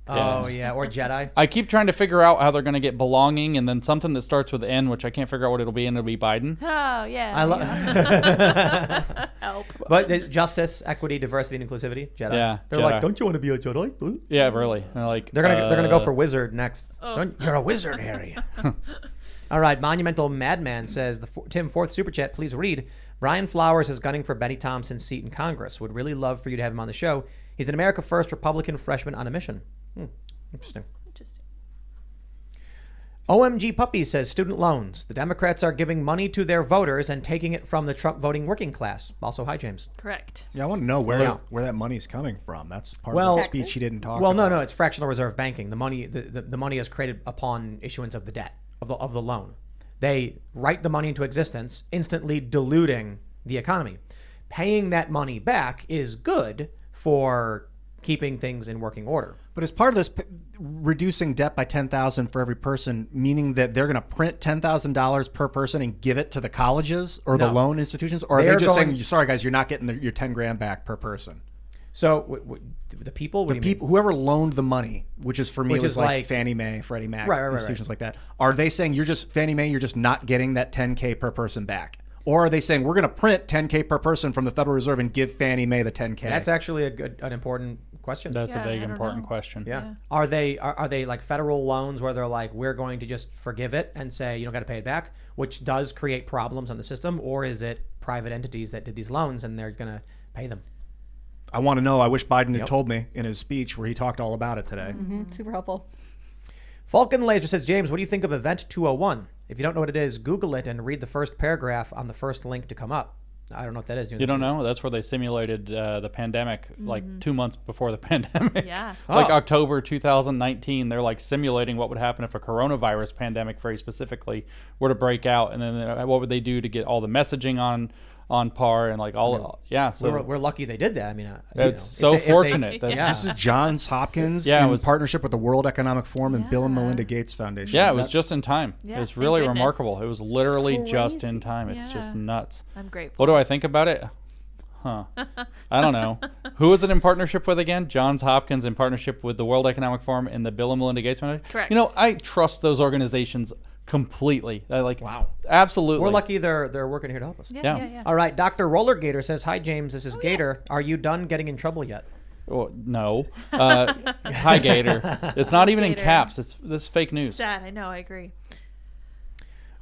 Oh, yeah. Or Jedi. I keep trying to figure out how they're going to get belonging and then something that starts with N, which I can't figure out what it'll be, and it'll be Biden. Oh, yeah. I love Help. But justice, equity, diversity, and inclusivity, Jedi. Yeah, They're Jedi. like, don't you want to be a Jedi? Yeah, really. They're They're gonna go for wizard next. You're a wizard, Harry. All right, Monumental Madman says, Tim, fourth super chat, please read. Brian Flowers is gunning for Benny Thompson's seat in Congress. Would really love for you to have him on the show. He's an America First Republican freshman on a mission. Interesting. OMG Puppy says student loans. The Democrats are giving money to their voters and taking it from the Trump voting working class. Also, hi, James. Correct. Yeah, I want to know where Yeah. that money's coming from. That's part Well- of the speech he didn't talk Well, about. no, it's fractional reserve banking. The money, the money is created upon issuance of the debt of the loan. They write the money into existence, instantly diluting the economy. Paying that money back is good for keeping things in working order. But as part of this, reducing debt by $10,000 for every person, meaning that they're going to print $10,000 per person and give it to the colleges or the No. loan institutions, or are They they are just going- saying, "Sorry guys, you're not getting your 10 grand back per person"? So the people, what do The you mean? people, whoever loaned the money, which is for me Which was is like like- Fannie Mae, Freddie Mac, Right, institutions like that. Are they saying you're just Fannie Mae, you're just not getting that 10K per person back? Or are they saying we're going to print 10K per person from the Federal Reserve and give Fannie Mae the 10K? That's actually an important question. That's Yeah, a big I don't important know. question. Yeah. Are they like federal loans where they're like, we're going to just forgive it and say you don't got to pay it back, which does create problems on the system? Or is it private entities that did these loans and they're going to pay them? I want to know. I wish Biden had Yep. told me in his speech where he talked all about it today. Super helpful. Falcon Laser says, James, what do you think of Event 201? If you don't know what it is, Google it and read the first paragraph on the first link to come up. I don't know what that is. You don't know? That's where they simulated the pandemic, like 2 months before the pandemic. Yeah. Like Oh. October 2019, they're like simulating what would happen if a coronavirus pandemic, very specifically, were to break out, and then what would they do to get all the messaging on par and like all. Yeah, so We're lucky they did that. I mean, it's so fortunate that Yeah. This is Johns Hopkins Yeah, it in was- partnership with the World Economic Forum and Bill and Yeah. Melinda Gates Foundation. yeah, Is it was that- just in time. Yeah, It's thank really goodness. remarkable. It was literally just crazy. in time. It's just Yeah. nuts. I'm grateful. What do I think about it? Huh. I don't know. Who is it in partnership with again? Johns Hopkins in partnership with the World Economic Forum and the Bill and Melinda Gates Foundation? Correct. You know, I trust those organizations completely. Wow. Absolutely. We're lucky they're working here to help us. Yeah, Yeah. yeah, yeah. All right, Dr. Roller Gator says, hi, James. This is Gator. Are you done getting in trouble yet? Oh, no. Hi, Gator. It's not even in Gator. caps. This fake news. Sad. I know. I agree.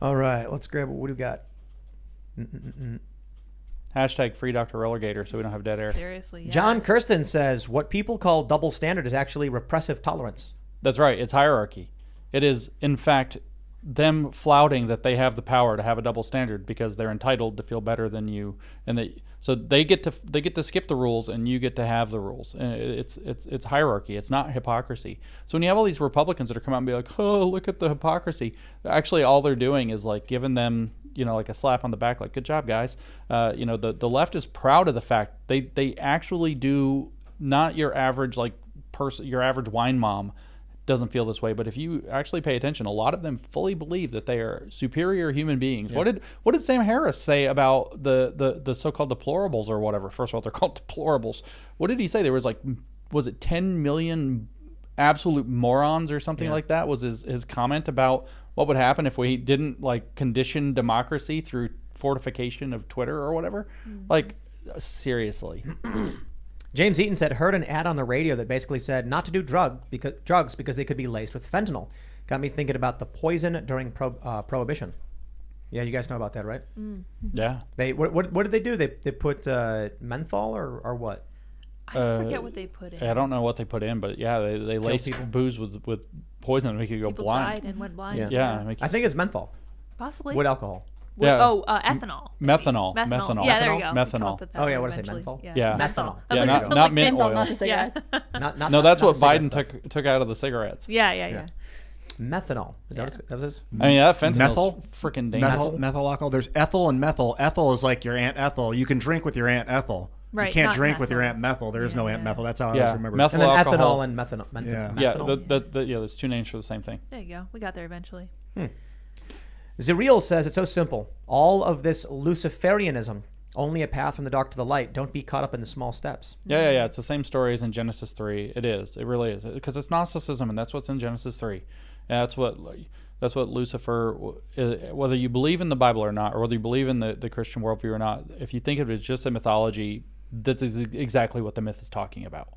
All right, let's grab what do we got? Hashtag free Dr. Roller Gator so we don't have dead air. Seriously. Yeah. John Kirsten says, what people call double standard is actually repressive tolerance. That's right. It's hierarchy. It is, in fact, them flouting that they have the power to have a double standard because they're entitled to feel better than you, and so they get to skip the rules and you get to have the rules. And it's hierarchy. It's not hypocrisy. So when you have all these Republicans that are coming out and be like, oh, look at the hypocrisy, actually all they're doing is like giving them, like a slap on the back, like, good job, guys. The left is proud of the fact they actually do. Not your average person, your average wine mom doesn't feel this way, but if you actually pay attention, a lot of them fully believe that they are superior human beings. Yeah. What did Sam Harris say about the so-called deplorables or whatever? First of all, they're called deplorables. What did he say? There was it 10 million absolute morons or something like that? Was his comment about what would happen if we didn't condition democracy through fortification of Twitter or whatever? Seriously. James Eaton said, heard an ad on the radio that basically said not to do drugs because they could be laced with fentanyl. Got me thinking about the poison during Prohibition. Yeah, you guys know about that, right? Yeah. They what did they do? They put menthol or what? I forget what they put in. I don't know what they put in, but yeah, they laced people. booze with poison and make you go People blind. died and went blind. Yeah. I think it's menthol. Possibly. Wood alcohol. Yeah. Ethanol. Methanol. Yeah, there you go. Methanol. We come up with that Oh, yeah, what did I say, eventually. menthol? Yeah. Methanol. That's Yeah, what not mint menthol, oil. not the cigarette. Yeah. No, that's what cigarette Biden stuff. took out of the cigarettes. Yeah. Methanol. Is that what it is? I mean, that fentanyl's Methyl? freaking dangerous. Methyl alcohol. There's ethyl and methyl. Ethyl is like your Aunt Ethel. You can drink with your Aunt Ethel. Right, You can't not drink with your methyl. Aunt Methyl. There is no Aunt Methyl. That's how I Yeah, always remember. methyl And then alcohol. ethanol and methanol. Yeah. Yeah, methanol. there's two names for the same thing. There you go. We got there eventually. Zeriel says it's so simple. All of this Luciferianism, only a path from the dark to the light. Don't be caught up in the small steps. Yeah. It's the same story as in Genesis 3. It is. It really is. Because it's Gnosticism, and that's what's in Genesis 3. And that's what Lucifer, whether you believe in the Bible or not, or whether you believe in the Christian worldview or not, if you think of it as just a mythology, that's exactly what the myth is talking about.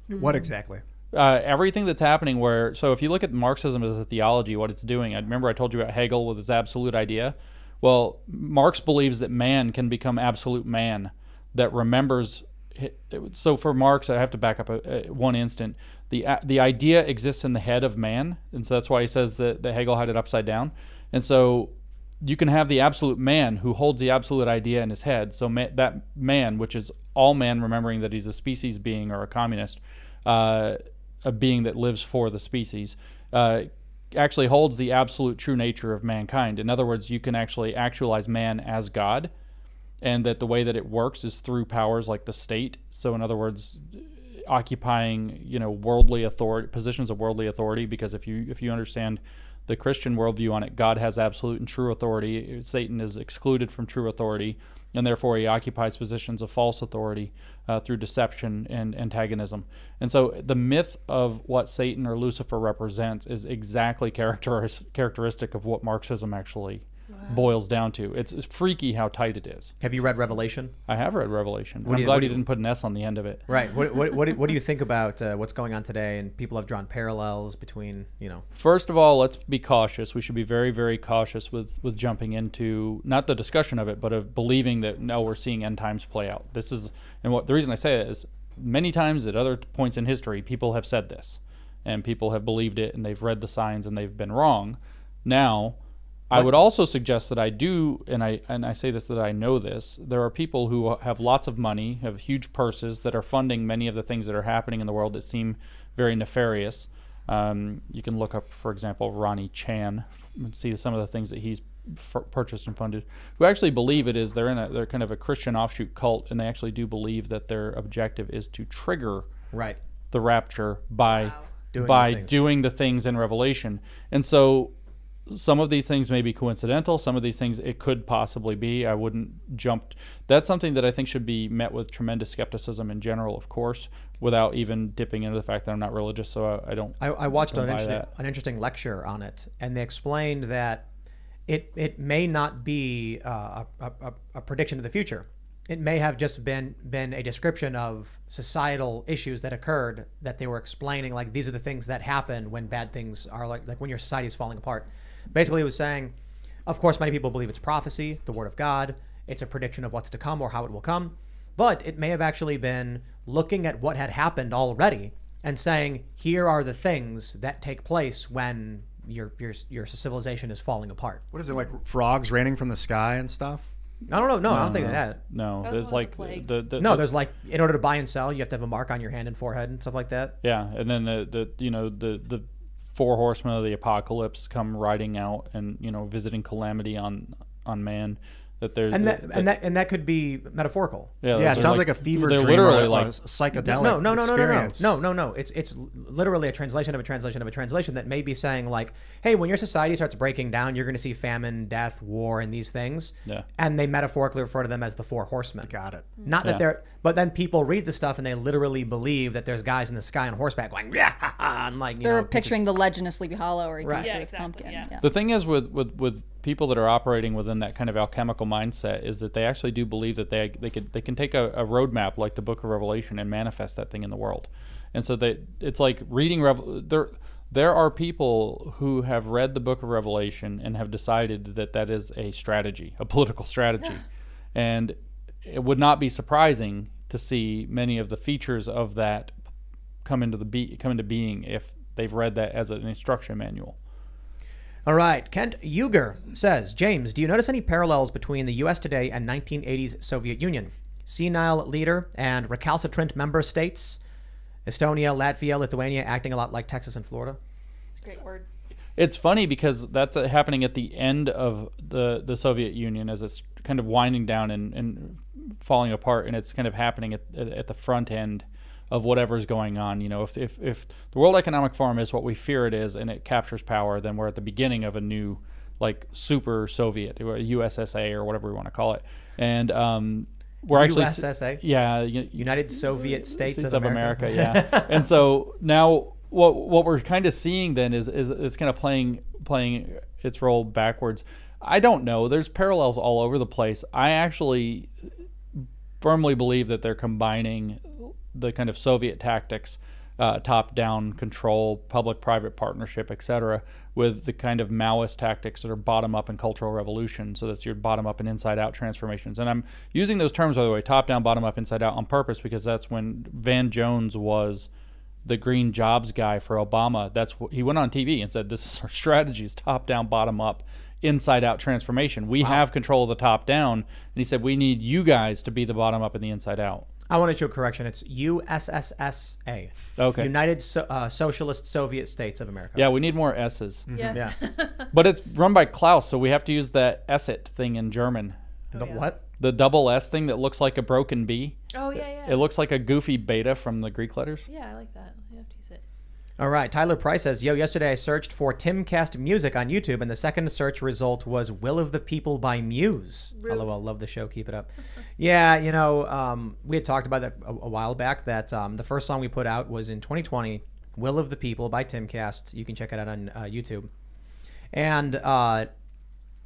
What exactly? Everything that's happening so if you look at Marxism as a theology, what it's doing, I remember I told you about Hegel with his absolute idea. Well, Marx believes that man can become absolute man that remembers so for Marx, I have to back up one instant. The idea exists in the head of man, and so that's why he says that Hegel had it upside down. And so you can have the absolute man who holds the absolute idea in his head. So that man, which is all man, remembering that he's a species being or a communist, a being that lives for the species, actually holds the absolute true nature of mankind. In other words, you can actually actualize man as God, and that the way that it works is through powers like the state. So in other words, occupying worldly authority, positions of worldly authority, because if you understand the Christian worldview on it, God has absolute and true authority. Satan is excluded from true authority, and therefore he occupies positions of false authority through deception and antagonism. And so the myth of what Satan or Lucifer represents is exactly characteristic of what Marxism actually boils down to. It's freaky how tight it is. Have you read Revelation? I have read Revelation. I'm glad you didn't put an S on the end of it. Right. What do you think about what's going on today? And people have drawn parallels between, First of all, let's be cautious. We should be very, very cautious with jumping into not the discussion of it, but of believing that no, we're seeing end times play out. The reason I say it is many times at other points in history, people have said this, and people have believed it, and they've read the signs, and they've been wrong. Now, I would also suggest that I do, and I say this that I know this, there are people who have lots of money, have huge purses, that are funding many of the things that are happening in the world that seem very nefarious. You can look up, for example, Ronnie Chan and see some of the things that he's purchased and funded, who actually believe it is they're kind of a Christian offshoot cult, and they actually do believe that their objective is to trigger the rapture by doing the things in Revelation. And so some of these things may be coincidental. Some of these things it could possibly be. I wouldn't jump. That's something that I think should be met with tremendous skepticism in general, of course, without even dipping into the fact that I'm not religious. So I don't. I watched an interesting lecture on it, and they explained that it may not be a prediction of the future. It may have just been a description of societal issues that occurred that they were explaining, like these are the things that happen when bad things are like when your society is falling apart. Basically, it was saying, of course, many people believe it's prophecy, the word of God. It's a prediction of what's to come or how it will come. But it may have actually been looking at what had happened already and saying, here are the things that take place when your civilization is falling apart. What is it, like frogs raining from the sky and stuff? I don't know. No, I don't think that. No, there's like there's like, in order to buy and sell, you have to have a mark on your hand and forehead and stuff like that. Yeah, and then the four horsemen of the apocalypse come riding out and visiting calamity on man. And that could be metaphorical. Yeah, it sounds like a fever dream. They're literally like a psychedelic experience. No. It's literally a translation of a translation of a translation that may be saying like, hey, when your society starts breaking down, you're going to see famine, death, war, and these things. Yeah. And they metaphorically refer to them as the four horsemen. Got it. Not that they're, but then people read the stuff and they literally believe that there's guys in the sky on horseback going, yeah, and like they're picturing the Legend of Sleepy Hollow or Pumpkin. Yeah. The thing is with people that are operating within that kind of alchemical mindset is that they actually do believe that they can take a roadmap like the Book of Revelation and manifest that thing in the world. And so it's like reading there are people who have read the Book of Revelation and have decided that is a strategy, a political strategy. And it would not be surprising to see many of the features of that come into being if they've read that as an instruction manual. All right. Kent Uger says, James, do you notice any parallels between the U.S. today and 1980s Soviet Union? Senile leader and recalcitrant member states? Estonia, Latvia, Lithuania acting a lot like Texas and Florida? It's a great word. It's funny because that's happening at the end of the Soviet Union as it's kind of winding down and falling apart, and it's kind of happening at the front end of whatever's going on. If the World Economic Forum is what we fear it is and it captures power, then we're at the beginning of a new like super Soviet or USSA or whatever we want to call it. And we're actually USSA? Yeah, United Soviet States of America. Yeah. And so now what we're kind of seeing then is kind of playing its role backwards. I don't know. There's parallels all over the place. I actually firmly believe that they're combining the kind of Soviet tactics top-down control, public-private partnership, etc., with the kind of Maoist tactics that are bottom-up and cultural revolution. So that's your bottom-up and inside-out transformations. And I'm using those terms, by the way, top-down, bottom-up, inside-out, on purpose, because that's when Van Jones was the green jobs guy for Obama. That's what he went on TV and said, this is our strategy, is top-down, bottom-up, inside-out transformation. We have control of the top-down. And he said, we need you guys to be the bottom-up and the inside-out. I want to show correction. It's USSSA. Okay. United Socialist Soviet States of America. Yeah, we need more S's. Yes. Yeah. But it's run by Klaus, so we have to use that Esset thing in German. The what? The double S thing that looks like a broken B. Oh, yeah. It looks like a goofy beta from the Greek letters. Yeah, I like that. You have to use it. All right. Tyler Price says, yesterday I searched for Timcast music on YouTube, and the second search result was Will of the People by Muse. Really? LOL, love the show. Keep it up. Yeah, we had talked about that a while back, that the first song we put out was in 2020, Will of the People by Timcast. You can check it out on YouTube. And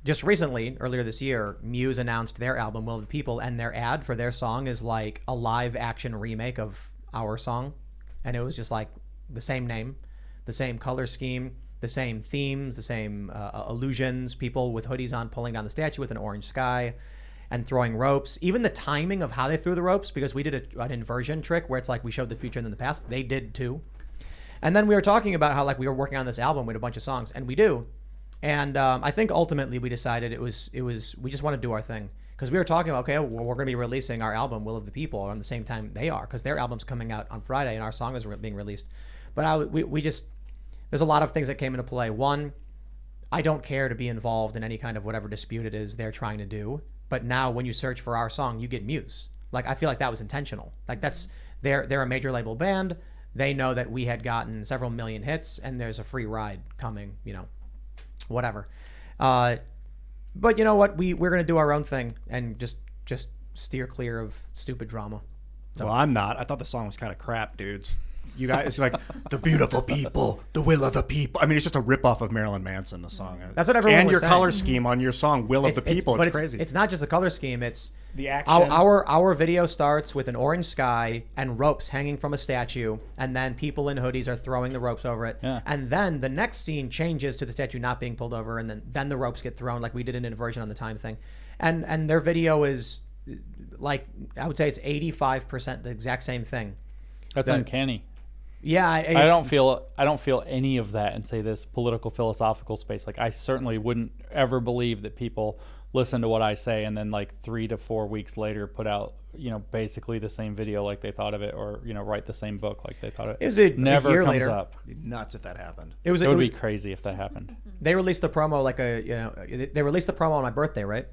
just recently, earlier this year, Muse announced their album, Will of the People, and their ad for their song is like a live action remake of our song. And it was just like the same name, the same color scheme, the same themes, the same illusions, people with hoodies on pulling down the statue with an orange sky and throwing ropes. Even the timing of how they threw the ropes, because we did an inversion trick where it's like we showed the future and then the past. They did too. And then we were talking about how like we were working on this album with a bunch of songs, and we do. And I think ultimately we decided it was we just want to do our thing, because we were talking about, okay, well, we're going to be releasing our album Will of the People around the same time they are, because their album's coming out on Friday and our song is being released. But we just, there's a lot of things that came into play. One, I don't care to be involved in any kind of whatever dispute it is they're trying to do. But now when you search for our song, you get Muse. Like, I feel like that was intentional. Like, that's, they're a major label band. They know that we had gotten several million hits and there's a free ride coming, whatever. But you know what? We're going to do our own thing and just steer clear of stupid drama. So. Well, I'm not. I thought the song was kind of crap, dudes. You guys, it's like the beautiful people, the will of the people. I mean, it's just a ripoff of Marilyn Manson, the song. That's what everyone was saying. And your color scheme on your song, Will of the People. It's crazy. It's not just the color scheme. It's the action. Our video starts with an orange sky and ropes hanging from a statue, and then people in hoodies are throwing the ropes over it. Yeah. And then the next scene changes to the statue not being pulled over, and then the ropes get thrown, like we did an inversion on the time thing. And their video is, like, I would say it's 85% the exact same thing. That's uncanny. Yeah, I don't feel any of that in, say, this political philosophical space. Like, I certainly wouldn't ever believe that people listen to what I say and then like 3 to 4 weeks later put out basically the same video like they thought of it, or write the same book like they thought of it. Is it never a year comes later? up? Nuts if that happened. It would be crazy if that happened. They released the promo they released the promo on my birthday, right?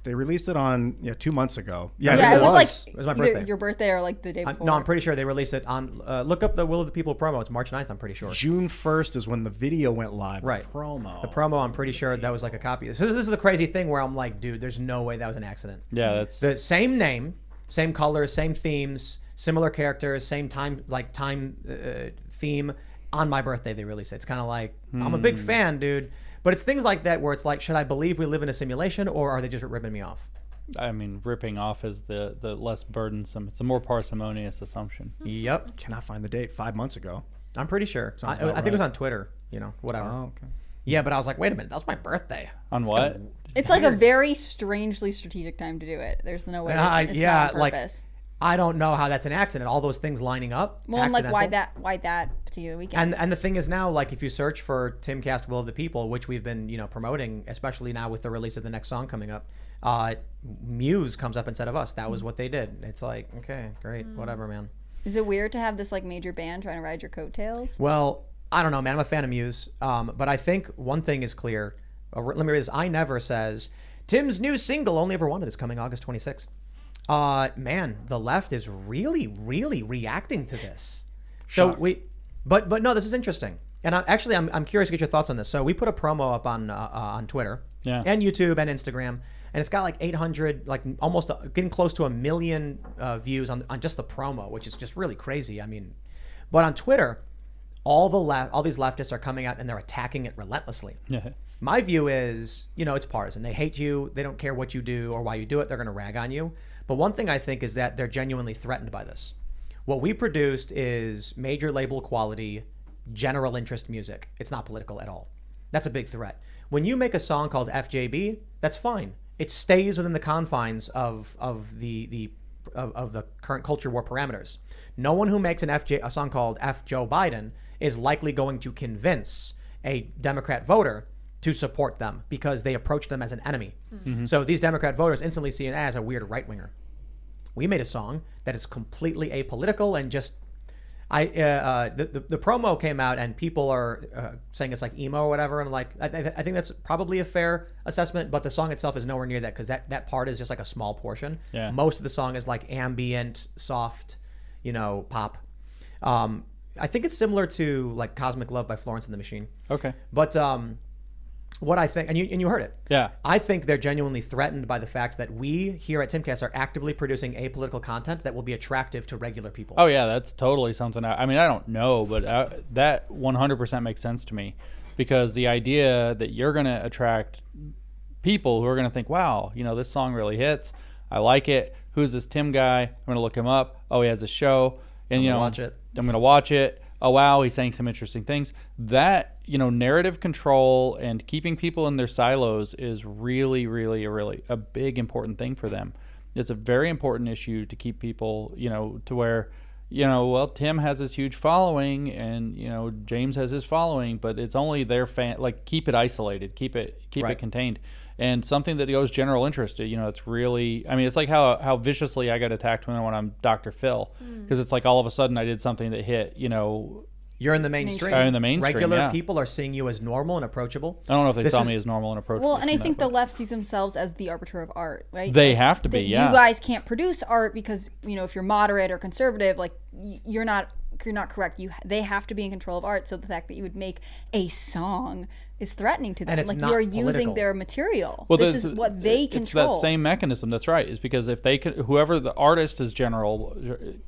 They released it on 2 months ago. Yeah, it was like it was my birthday. Your birthday or like the day before. No, I'm pretty sure they released it on. Look up the Will of the People promo. It's March 9th. I'm pretty sure. June 1st is when the video went live. Right. The promo. The promo. I'm pretty sure that was like a copy. So this is the crazy thing where I'm like, dude, there's no way that was an accident. Yeah, that's the same name, same colors, same themes, similar characters, same time theme. On my birthday, they released it. It's kind of like I'm a big fan, dude. But it's things like that where it's like, should I believe we live in a simulation, or are they just ripping me off? I mean, ripping off is the less burdensome. It's a more parsimonious assumption. Yep. Cannot find the date. 5 months ago. I'm pretty sure. I think it was on Twitter. Whatever. Oh, okay. Yeah, but I was like, wait a minute, that was my birthday. On what? It's like a very strangely strategic time to do it. There's no way. It's not on purpose. I don't know how that's an accident. All those things lining up. Well, and like why that particular weekend? And the thing is now, like, if you search for Timcast Will of the People, which we've been promoting, especially now with the release of the next song coming up, Muse comes up instead of us. That was what they did. It's like, okay, great, whatever, man. Is it weird to have this like major band trying to ride your coattails? Well, I don't know, man. I'm a fan of Muse, but I think one thing is clear. Let me read this. I Never says, Tim's new single, Only Ever Wanted, is coming August 26th. Man, the left is really, really reacting to this. So but no, this is interesting. And I'm curious to get your thoughts on this. So we put a promo up on Twitter and YouTube and Instagram, and it's got like 800, like almost getting close to 1 million views on just the promo, which is just really crazy. I mean, but on Twitter, all these leftists are coming out and they're attacking it relentlessly. Yeah. My view is, it's partisan. They hate you. They don't care what you do or why you do it. They're going to rag on you. But one thing I think is that they're genuinely threatened by this. What we produced is major label quality, general interest music. It's not political at all. That's a big threat. When you make a song called FJB, that's fine. It stays within the confines of the current culture war parameters. No one who makes a song called F Joe Biden is likely going to convince a Democrat voter to support them because they approach them as an enemy. Mm-hmm. So these Democrat voters instantly see it as a weird right-winger. We made a song that is completely apolitical and just the promo came out and people are saying it's like emo or whatever, and like I think that's probably a fair assessment, but the song itself is nowhere near that because that part is just like a small portion. Yeah. Most of the song is like ambient, soft, pop. I think it's similar to like Cosmic Love by Florence and the Machine. Okay. But what I think, and you heard it. Yeah. I think they're genuinely threatened by the fact that we here at Timcast are actively producing apolitical content that will be attractive to regular people. Oh yeah, that's totally something. I mean, I don't know, but that 100% makes sense to me, because the idea that you're going to attract people who are going to think, wow, this song really hits. I like it. Who's this Tim guy? I'm going to look him up. Oh, he has a show, and watch it. I'm going to watch it. Oh wow, he's saying some interesting things. That, narrative control and keeping people in their silos is really, really, really a big important thing for them. It's a very important issue to keep people, to where, well, Tim has this huge following and, James has his following, but it's only their fan. Like, keep it isolated, keep it contained. And something that goes general interest, it's really, it's like how viciously I got attacked when I'm Dr. Phil, because it's like all of a sudden I did something that hit, You're in the mainstream. I'm in the mainstream. Regular people are seeing you as normal and approachable. I don't know if they saw me as normal and approachable. Well, and I think the left sees themselves as the arbiter of art, right? They have to be, yeah. You guys can't produce art because, if you're moderate or conservative, like, you're not correct. They have to be in control of art. So the fact that you would make a song is threatening to them. And it's like, not you are political. Using their material. Well, this is what they control. It's that same mechanism. That's right. Is because if they could, whoever the artist is general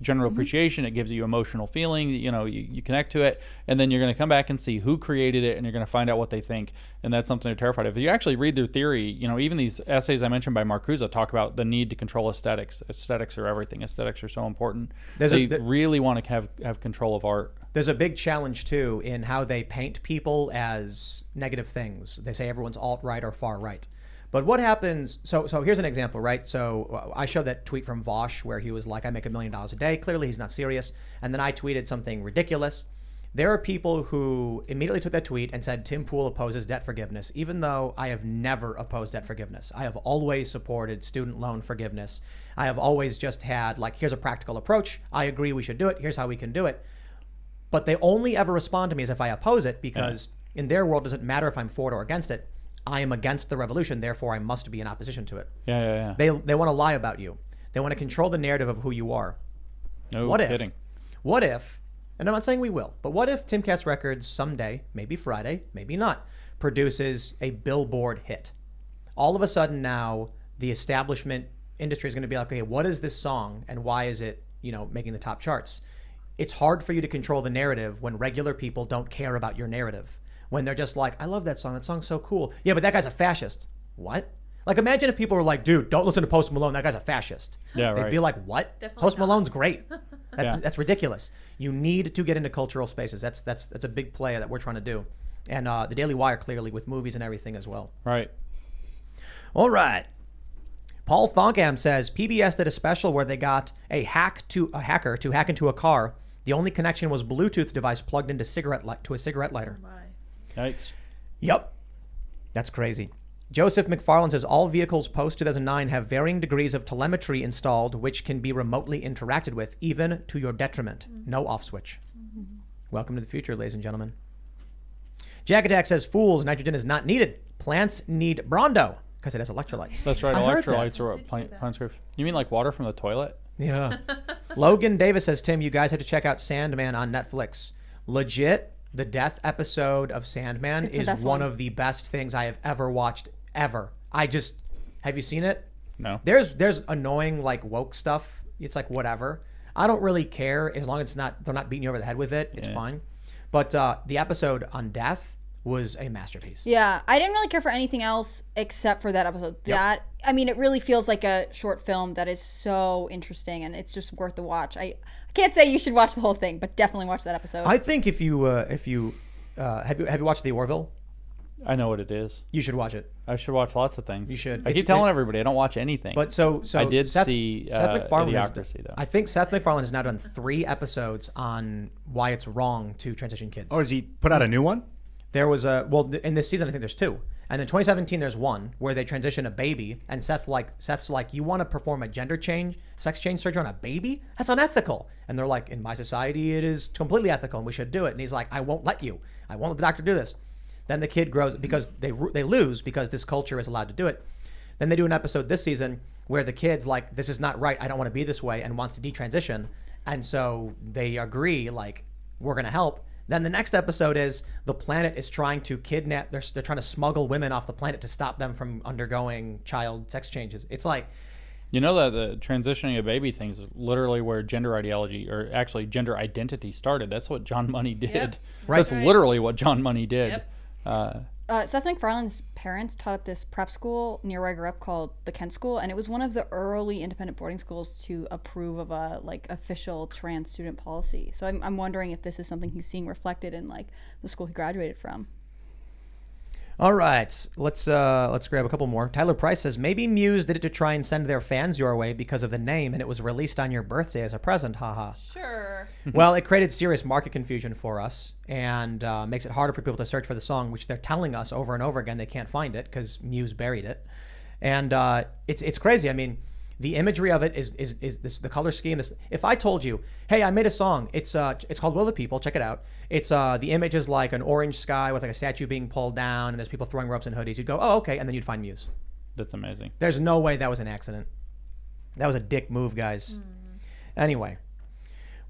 appreciation, it gives you emotional feeling. You connect to it, and then you're going to come back and see who created it, and you're going to find out what they think, and that's something they're terrified of. If you actually read their theory, even these essays I mentioned by Marcuse talk about the need to control aesthetics. Aesthetics are everything. Aesthetics are so important. They really want to have control of art. There's a big challenge, too, in how they paint people as negative things. They say everyone's alt-right or far-right. But what happens... So here's an example, right? So I showed that tweet from Vosh where he was like, I make $1 million a day. Clearly, he's not serious. And then I tweeted something ridiculous. There are people who immediately took that tweet and said, Tim Pool opposes debt forgiveness, even though I have never opposed debt forgiveness. I have always supported student loan forgiveness. I have always just had, like, here's a practical approach. I agree we should do it. Here's how we can do it. But they only ever respond to me as if I oppose it because in their world, it doesn't matter if I'm for it or against it. I am against the revolution, therefore I must be in opposition to it. Yeah. They want to lie about you. They want to control the narrative of who you are. No kidding. What if, and I'm not saying we will, but what if Timcast Records someday, maybe Friday, maybe not, produces a Billboard hit? All of a sudden now, the establishment industry is going to be like, okay, what is this song and why is it, making the top charts? It's hard for you to control the narrative when regular people don't care about your narrative. When they're just like, I love that song. That song's so cool. Yeah, but that guy's a fascist. What? Like, imagine if people were like, dude, don't listen to Post Malone. That guy's a fascist. Yeah, They'd be like, what? Definitely Post not. Malone's great. That's ridiculous. You need to get into cultural spaces. That's a big play that we're trying to do. And the Daily Wire, clearly, with movies and everything as well. Right. All right. Paul Thonkam says, PBS did a special where they got a hacker to hack into a car. The only connection was Bluetooth device plugged into a cigarette lighter. Oh my. Yikes. Yep. That's crazy. Joseph McFarland says, all vehicles post-2009 have varying degrees of telemetry installed, which can be remotely interacted with, even to your detriment. No off switch. Welcome to the future, ladies and gentlemen. Jack Attack says, fools, nitrogen is not needed. Plants need Brondo, because it has electrolytes. That's right. I heard Electrolytes that. are what plants are. You mean like water from the toilet? Yeah. Logan Davis says, Tim, you guys have to check out Sandman on Netflix. Legit, the death episode of Sandman is one of the best things I have ever watched, ever. Have you seen it? No. There's annoying, like, woke stuff. It's like, whatever. I don't really care as long as they're not beating you over the head with it. It's fine. But the episode on death, was a masterpiece. Yeah, I didn't really care for anything else except for that episode. Yep. I mean, it really feels like a short film that is so interesting, and it's just worth the watch. I can't say you should watch the whole thing, but definitely watch that episode. I think if you have you watched The Orville? I know what it is. You should watch it. I should watch lots of things. You should. I keep telling everybody I don't watch anything. But so I did see Seth MacFarlane Idiocracy, though. I think Seth MacFarlane has now done 3 episodes on why it's wrong to transition kids. Oh, has he put out a new one? There was in this season I think there's 2, and in 2017 there's one where they transition a baby, and Seth's like, you want to perform a sex change surgery on a baby? That's unethical. And they're like, in my society it is completely ethical and we should do it. And he's like, I won't let you. I won't let the doctor do this. Then the kid grows because they lose because this culture is allowed to do it. Then they do an episode this season where the kid's like, this is not right. I don't want to be this way, and wants to detransition. And so they agree, like, we're going to help. Then the next episode is the planet is trying to kidnap. They're trying to smuggle women off the planet to stop them from undergoing child sex changes. It's like, you know that the transitioning a baby thing is literally where gender ideology, or actually gender identity, started. That's what John Money did. Yep. Right. That's literally what John Money did. Yep. Seth MacFarlane's parents taught at this prep school near where I grew up called the Kent School, and it was one of the early independent boarding schools to approve of a official trans student policy. So I'm wondering if this is something he's seeing reflected in the school he graduated from. all right, let's grab a couple more. Tyler Price says, maybe Muse did it to try and send their fans your way because of the name, and it was released on your birthday as a present. Haha. Sure. Well, it created serious market confusion for us, and makes it harder for people to search for the song, which they're telling us over and over again they can't find it because Muse buried it. And it's crazy. I mean, the imagery of it is this, the color scheme. This, if I told you, hey, I made a song. It's called Will of the People. Check it out. It's the image is like an orange sky with like a statue being pulled down, and there's people throwing ropes and hoodies. You'd go, oh, okay, and then you'd find Muse. That's amazing. There's no way that was an accident. That was a dick move, guys. Anyway,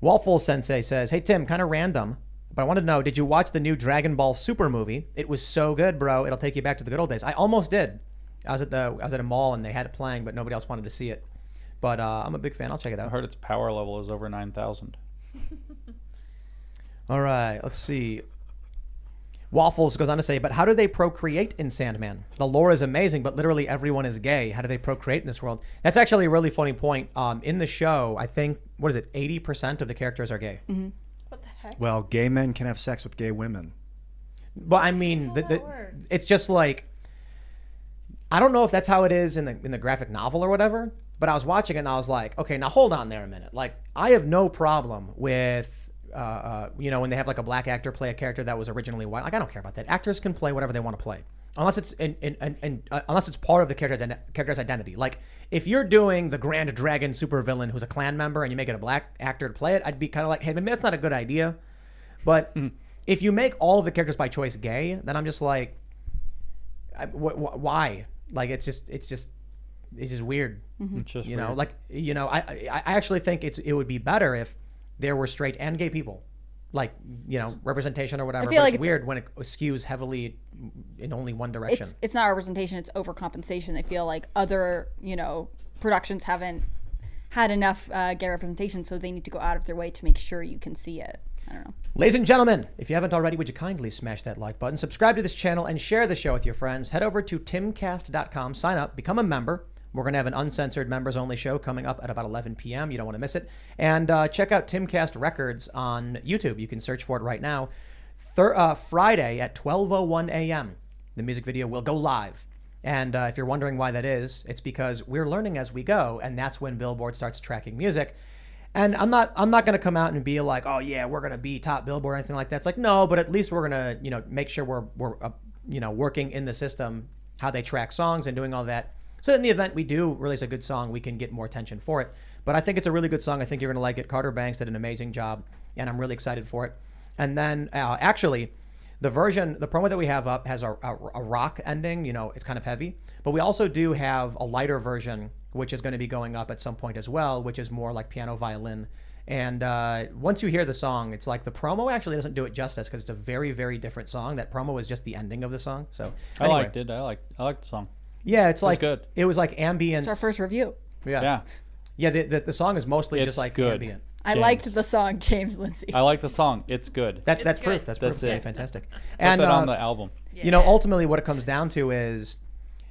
Waffle Sensei says, hey Tim, kind of random, but I wanted to know, did you watch the new Dragon Ball Super movie? It was so good, bro. It'll take you back to the good old days. I almost did. I was at a mall and they had it playing, but nobody else wanted to see it. But I'm a big fan. I'll check it I out. heard its power level is over 9,000. All right, let's see. Waffles goes on to say, but how do they procreate in Sandman? The lore is amazing, but literally everyone is gay. How do they procreate in this world? That's actually a really funny point. In the show, I think, 80% of the characters are gay. Mm-hmm. What the heck? Well, gay men can have sex with gay women. But I mean, That works. it's just like, I don't know if that's how it is in the graphic novel or whatever, but I was watching it and I was like, okay, now hold on there a minute. Like, I have no problem with, when they have like a black actor play a character that was originally white. Like, I don't care about that. Actors can play whatever they want to play, unless it's unless it's part of the character's identity. Like, if you're doing the Grand Dragon supervillain who's a Klan member and you make it a black actor to play it, I'd be kind of like, hey, maybe that's not a good idea. But if you make all of the characters by choice gay, then I'm just like, why? Like, it's just weird. It's just You know, weird. like, I actually think it would be better if there were straight and gay people, like, representation or whatever. I feel but like it's weird when it skews heavily in only one direction. It's not representation, it's overcompensation. I feel like other, productions haven't had enough gay representation, so they need to go out of their way to make sure you can see it. I don't know. Ladies and gentlemen, if you haven't already, would you kindly smash that like button, subscribe to this channel, and share the show with your friends. Head over to timcast.com, sign up, become a member. We're going to have an uncensored members-only show coming up at about 11 p.m. You don't want to miss it. And check out Timcast Records on YouTube. You can search for it right now. Friday at 12:01 a.m., the music video will go live. And if you're wondering why that is, it's because we're learning as we go, and that's when Billboard starts tracking music. And I'm not going to come out and be like, oh yeah, we're going to be top Billboard or anything like that. It's like, no, but at least we're going to, make sure we're working in the system, how they track songs and doing all that. So in the event we do release a good song, we can get more attention for it. But I think it's a really good song. I think you're going to like it. Carter Banks did an amazing job, and I'm really excited for it. And then actually, the promo that we have up has a rock ending. It's kind of heavy. But we also do have a lighter version, which is going to be going up at some point as well, which is more like piano violin. And once you hear the song, it's like the promo actually doesn't do it justice because it's a very, very different song. That promo is just the ending of the song. So I liked it. I liked the song. Yeah, it's like good. It was like ambient. It's our first review. Yeah. The song is mostly It's just like good. ambient. I liked the song, James Lindsay. I like the song. It's good. That's good. proof. That's proof. That's Really it. fantastic. Put And that on the album. you know, ultimately, what it comes down to is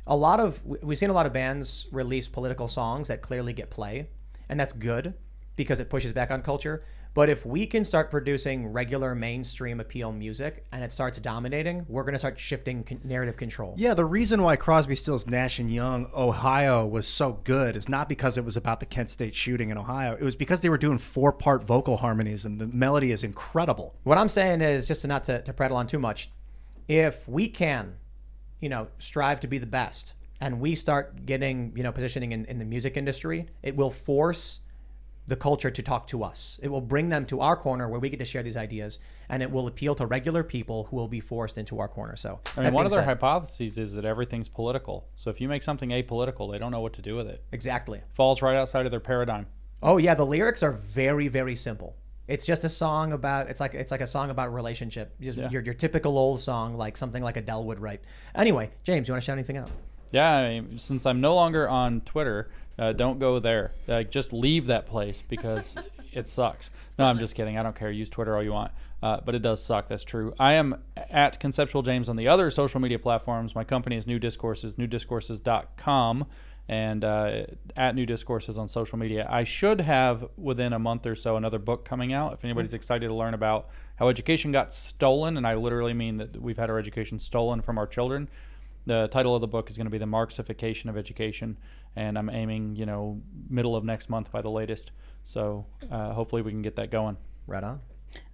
we've seen a lot of bands release political songs that clearly get play, and that's good because it pushes back on culture. But if we can start producing regular mainstream appeal music and it starts dominating, we're going to start shifting narrative control. Yeah, the reason why Crosby, Stills, Nash & Young, Ohio was so good is not because it was about the Kent State shooting in Ohio. It was because they were doing 4-part vocal harmonies, and the melody is incredible. What I'm saying is, just not to prattle on too much, if we can, strive to be the best, and we start getting, positioning in the music industry, it will force the culture to talk to us. It will bring them to our corner where we get to share these ideas, and it will appeal to regular people who will be forced into our corner. So, I mean, one of their hypotheses is that everything's political. So if you make something apolitical, they don't know what to do with it. Exactly. Falls right outside of their paradigm. Oh yeah, the lyrics are very, very simple. It's just a song about it's like a song about relationship. Your typical old song, like something like Adele would write. Anyway, James, you want to shout anything out? Yeah, I mean, since I'm no longer on Twitter, don't go there. Just leave that place because it sucks. No, I'm just kidding. I don't care. Use Twitter all you want. But it does suck. That's true. I am at Conceptual James on the other social media platforms. My company is New Discourses, newdiscourses.com, and at New Discourses on social media. I should have, within a month or so, another book coming out. If anybody's excited to learn about how education got stolen, and I literally mean that we've had our education stolen from our children, the title of the book is going to be The Marxification of Education, and I'm aiming, middle of next month by the latest. So hopefully we can get that going. Right on.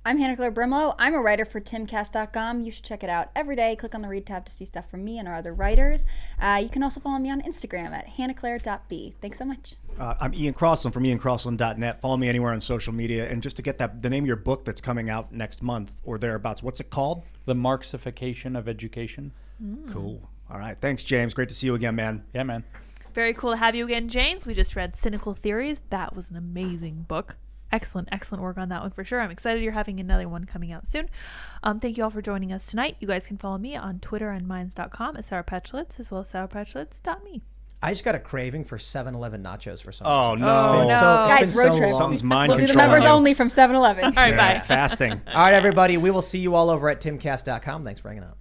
I'm Hannah Claire Brimlow. I'm a writer for Timcast.com. You should check it out every day. Click on the read tab to see stuff from me and our other writers. You can also follow me on Instagram at hannahclaire.b. Thanks so much. I'm Ian Crossland from iancrossland.net. Follow me anywhere on social media. And just to get the name of your book that's coming out next month or thereabouts, what's it called? The Marxification of Education. Cool. All right. Thanks, James. Great to see you again, man. Yeah, man. Very cool to have you again, James. We just read Cynical Theories. That was an amazing book. Excellent work on that one for sure. I'm excited you're having another one coming out soon. Thank you all for joining us tonight. You guys can follow me on Twitter and minds.com at sourpatchlets, as well as sourpatchlets.me. I just got a craving for 7-Eleven nachos for some Oh, reason. no. It's Guys, been road so trip. long. Something's mind We'll do the controlling members you. only from 7-Eleven. All right, bye. Fasting. All right, everybody. We will see you all over at timcast.com. Thanks for hanging out.